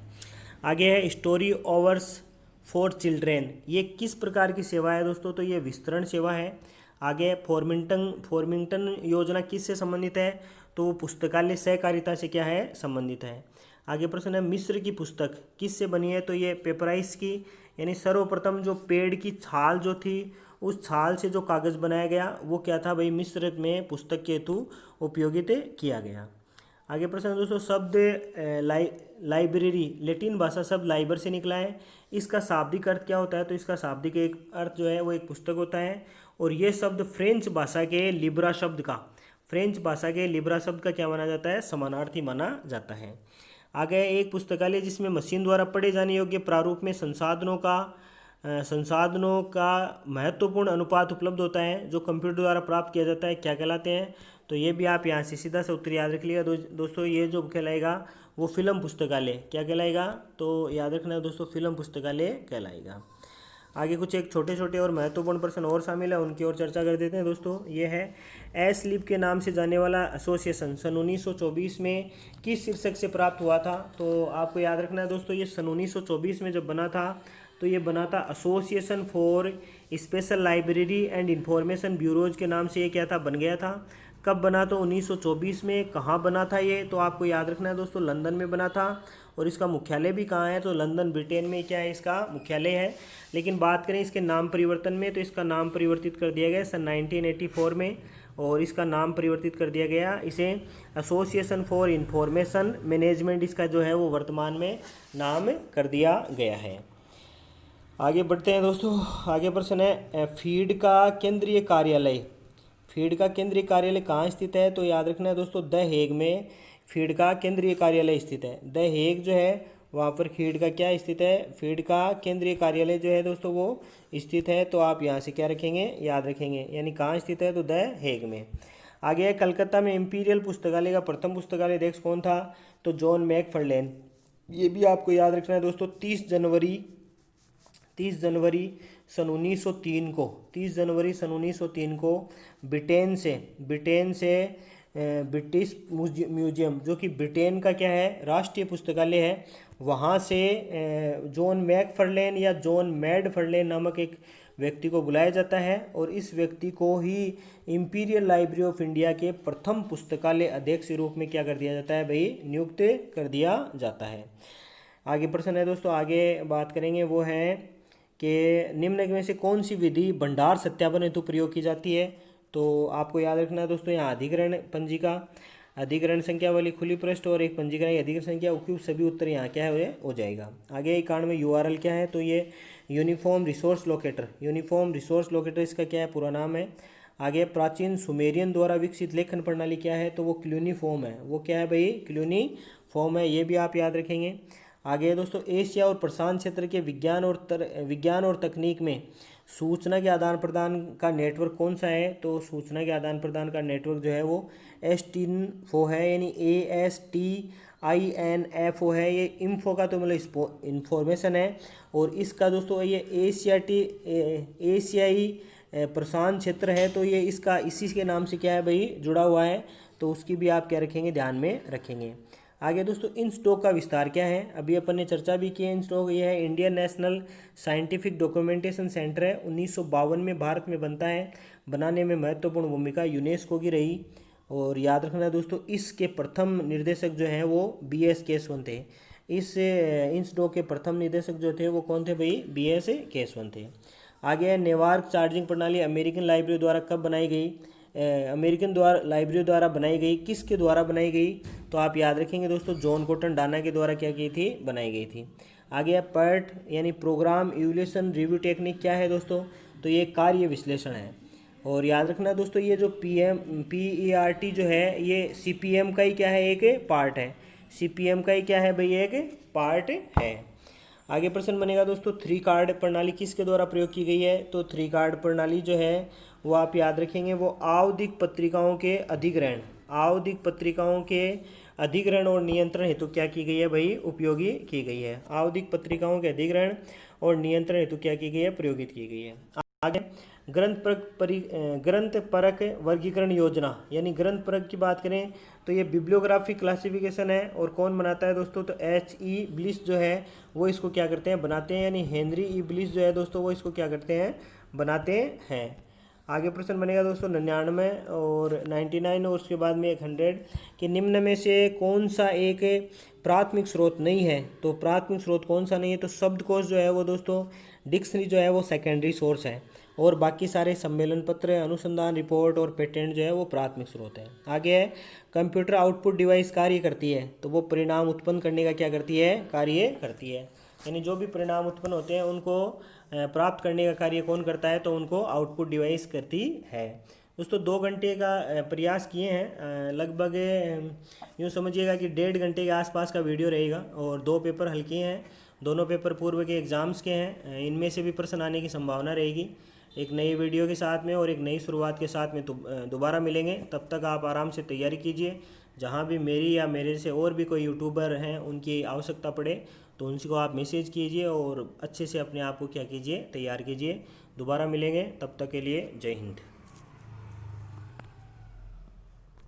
आगे है स्टोरी ओवर्स फॉर चिल्ड्रेन, ये किस प्रकार की सेवा है दोस्तों, तो ये विस्तरण सेवा है। आगे फॉर्मिंगटन योजना किससे संबंधित है, तो वो पुस्तकालय सहकारिता से क्या है, संबंधित है। आगे प्रश्न है, मिस्र की पुस्तक किससे बनी है, तो ये पेपराइस की, यानी सर्वप्रथम जो पेड़ की छाल जो थी, उस छाल से जो कागज़ बनाया गया वो क्या था भाई, मिस्र में पुस्तक के हेतु उपयोगित किया गया। आगे प्रश्न है दोस्तों, शब्द लाइब्रेरी लैटिन भाषा शब्द लाइबर से निकला है, इसका शाब्दिक अर्थ क्या होता है, तो इसका शाब्दिक एक अर्थ जो है वो एक पुस्तक होता है। और ये शब्द फ्रेंच भाषा के लिब्रा शब्द का क्या माना जाता है, समानार्थी माना जाता है। आगे एक पुस्तकालय जिसमें मशीन द्वारा पढ़े जाने योग्य प्रारूप में संसाधनों का महत्वपूर्ण अनुपात उपलब्ध होता है, जो कंप्यूटर द्वारा प्राप्त किया जाता है, क्या कहलाते हैं, तो ये भी आप यहाँ से सीधा सा उत्तर याद रख लिएगा दोस्तों। ये जो कहलाएगा वो फिल्म पुस्तकालय क्या कहलाएगा, तो याद रखना है दोस्तों, फिल्म पुस्तकालय कहलाएगा। आगे कुछ एक छोटे छोटे और महत्वपूर्ण प्रश्न और शामिल है, उनकी ओर चर्चा कर देते हैं दोस्तों। ये है एस्लीप के नाम से जाने वाला एसोसिएशन सन 1924 में किस शीर्षक से प्राप्त हुआ था, तो आपको याद रखना है दोस्तों, ये सन 1924 में जब बना था तो ये बना था association for special library and information bureaus के नाम से, ये क्या था, बन गया था। कब बना, तो 1924 में। कहाँ बना था ये, तो आपको याद रखना है दोस्तों, लंदन में बना था। और इसका मुख्यालय भी कहाँ है, तो लंदन ब्रिटेन में क्या है, इसका मुख्यालय है। लेकिन बात करें इसके नाम परिवर्तन में, तो इसका नाम परिवर्तित कर दिया गया सन 1984 में, और इसका नाम परिवर्तित कर दिया गया, इसे एसोसिएशन फॉर इंफॉर्मेशन मैनेजमेंट इसका जो है वो वर्तमान में नाम कर दिया गया है। आगे बढ़ते हैं दोस्तों। आगे प्रश्न है, फीड का केंद्रीय कार्यालय कहाँ स्थित है, तो याद रखना है दोस्तों, द हेग में फीड का केंद्रीय कार्यालय स्थित है। द हेग जो है वहाँ पर फीड का क्या स्थित है, फीड का केंद्रीय कार्यालय जो है दोस्तों वो स्थित है। तो आप यहाँ से क्या रखेंगे, याद रखेंगे, यानी कहाँ स्थित है, तो द हेग में। आगे है, कलकत्ता में इंपीरियल पुस्तकालय का प्रथम पुस्तकालय अध्यक्ष कौन था, तो जॉन मैकफर्लेन। ये भी आपको याद रखना है दोस्तों, 30 जनवरी सन 1903 को ब्रिटेन से ब्रिटिश म्यूजियम, जो कि ब्रिटेन का क्या है, राष्ट्रीय पुस्तकालय है, वहाँ से जॉन मैकफर्लेन या जॉन मैडफर्लेन नामक एक व्यक्ति को बुलाया जाता है, और इस व्यक्ति को ही इंपीरियल लाइब्रेरी ऑफ इंडिया के प्रथम पुस्तकालय अध्यक्ष के रूप में क्या कर दिया जाता है भाई, नियुक्त कर दिया जाता है। आगे प्रश्न है दोस्तों, आगे बात करेंगे वो है कि निम्न में से कौन सी विधि भंडार सत्यापन हेतु प्रयोग की जाती है। तो आपको याद रखना है दोस्तों, यहाँ अधिग्रहण पंजिका, अधिग्रहण संख्या वाली खुली पृष्ठ और एक पंजीकरण अधिग्रहण संख्या, उपयुक्त सभी उत्तर यहाँ क्या है हो जाएगा। आगे 91 URL क्या है, तो ये uniform resource locator, uniform resource locator इसका क्या है पूरा नाम है। आगे प्राचीन सुमेरियन द्वारा विकसित लेखन प्रणाली क्या है, तो वो क्लूनीफॉर्म है। वो क्या है भाई, क्लूनीफॉर्म है, ये भी आप याद रखेंगे। आगे दोस्तों, एशिया और प्रशांत क्षेत्र के विज्ञान और तकनीक में सूचना के आदान प्रदान का नेटवर्क कौन सा है, तो सूचना के आदान प्रदान का नेटवर्क जो है वो एस्टिनफो है, यानी ASTINFO है। ये इन्फो का तो मतलब इंफॉर्मेशन है, और इसका दोस्तों ये एशियाई प्रशांत क्षेत्र है, तो ये इसका इसी के नाम से क्या है भाई जुड़ा हुआ है, तो उसकी भी आप क्या रखेंगे, ध्यान में रखेंगे। आगे दोस्तों, इनस्टॉक का विस्तार क्या है, अभी अपन ने चर्चा भी की है। इनस्टॉक ये है Indian national scientific documentation centre है, 1952 में भारत में बनता है। बनाने में महत्वपूर्ण भूमिका यूनेस्को की रही। और याद रखना दोस्तों, इसके प्रथम निर्देशक जो हैं वो BS केशवन थे। इस इनस्टॉक के प्रथम निर्देशक जो थे वो कौन थे भाई, BS केशवन थे। आगे नेवार्क चार्जिंग प्रणाली अमेरिकन लाइब्रेरी द्वारा कब बनाई गई, लाइब्रेरी द्वारा बनाई गई, किसके द्वारा बनाई गई, तो आप याद रखेंगे दोस्तों, जॉन कॉटन डाना के द्वारा क्या की थी, बनाई गई थी। आगे PERT यानी प्रोग्राम इवोल्यूशन रिव्यू टेक्निक क्या है दोस्तों, तो ये कार्य विश्लेषण है। और याद रखना दोस्तों, ये जो PERT जो है ये CPM का ही क्या है, एक पार्ट है। CPM का ही क्या है भाई, एक पार्ट है। आगे प्रश्न बनेगा दोस्तों, 3 कार्ड प्रणाली किसके द्वारा प्रयोग की गई है, तो 3 कार्ड प्रणाली जो है वो आप याद रखेंगे, वो आवधिक पत्रिकाओं के अधिग्रहण और नियंत्रण हेतु क्या की गई है भाई, उपयोगी की गई है। आवधिक पत्रिकाओं के अधिग्रहण और नियंत्रण हेतु क्या की गई है, प्रयोगित की गई है। आगे ग्रंथ परक वर्गीकरण योजना, यानी ग्रंथ परक की बात करें तो ये बिब्लियोग्राफिक क्लासिफिकेशन है, और कौन बनाता है दोस्तों, तो H.E. ब्लिस जो है वो इसको क्या करते हैं, बनाते हैं, यानी हेनरी E. ब्लिस जो है दोस्तों वो इसको क्या करते हैं, बनाते हैं। आगे प्रश्न बनेगा दोस्तों 99 और 99 और उसके बाद में 100 कि निम्न में से कौन सा एक प्राथमिक स्रोत नहीं है, तो प्राथमिक स्रोत कौन सा नहीं है, तो शब्दकोश जो है वो दोस्तों, डिक्शनरी जो है वो सेकेंडरी सोर्स है, और बाकी सारे सम्मेलन पत्र, अनुसंधान रिपोर्ट और पेटेंट जो है वो प्राथमिक स्रोत है। आगे है कंप्यूटर आउटपुट डिवाइस कार्य करती है, तो वो परिणाम उत्पन्न करने का क्या करती है, कार्य करती है। यानी जो भी परिणाम उत्पन्न होते हैं उनको प्राप्त करने का कार्य कौन करता है, तो उनको आउटपुट डिवाइस करती है। दोस्तों 2 घंटे का प्रयास किए हैं, लगभग यूँ समझिएगा कि 1.5 घंटे के आसपास का वीडियो रहेगा, और 2 पेपर हल्के हैं, दोनों पेपर पूर्व के एग्ज़ाम्स के हैं। इनमें से भी प्रश्न आने की संभावना रहेगी। एक नई वीडियो के साथ में और एक नई शुरुआत के साथ में दोबारा मिलेंगे। तब तक आप आराम से तैयारी कीजिए। जहाँ भी मेरी या मेरे से और भी कोई यूट्यूबर हैं उनकी आवश्यकता पड़े तो उनसे को आप मैसेज कीजिए और अच्छे से अपने आप को क्या कीजिए, तैयार कीजिए। दोबारा मिलेंगे, तब तक के लिए जय हिंद।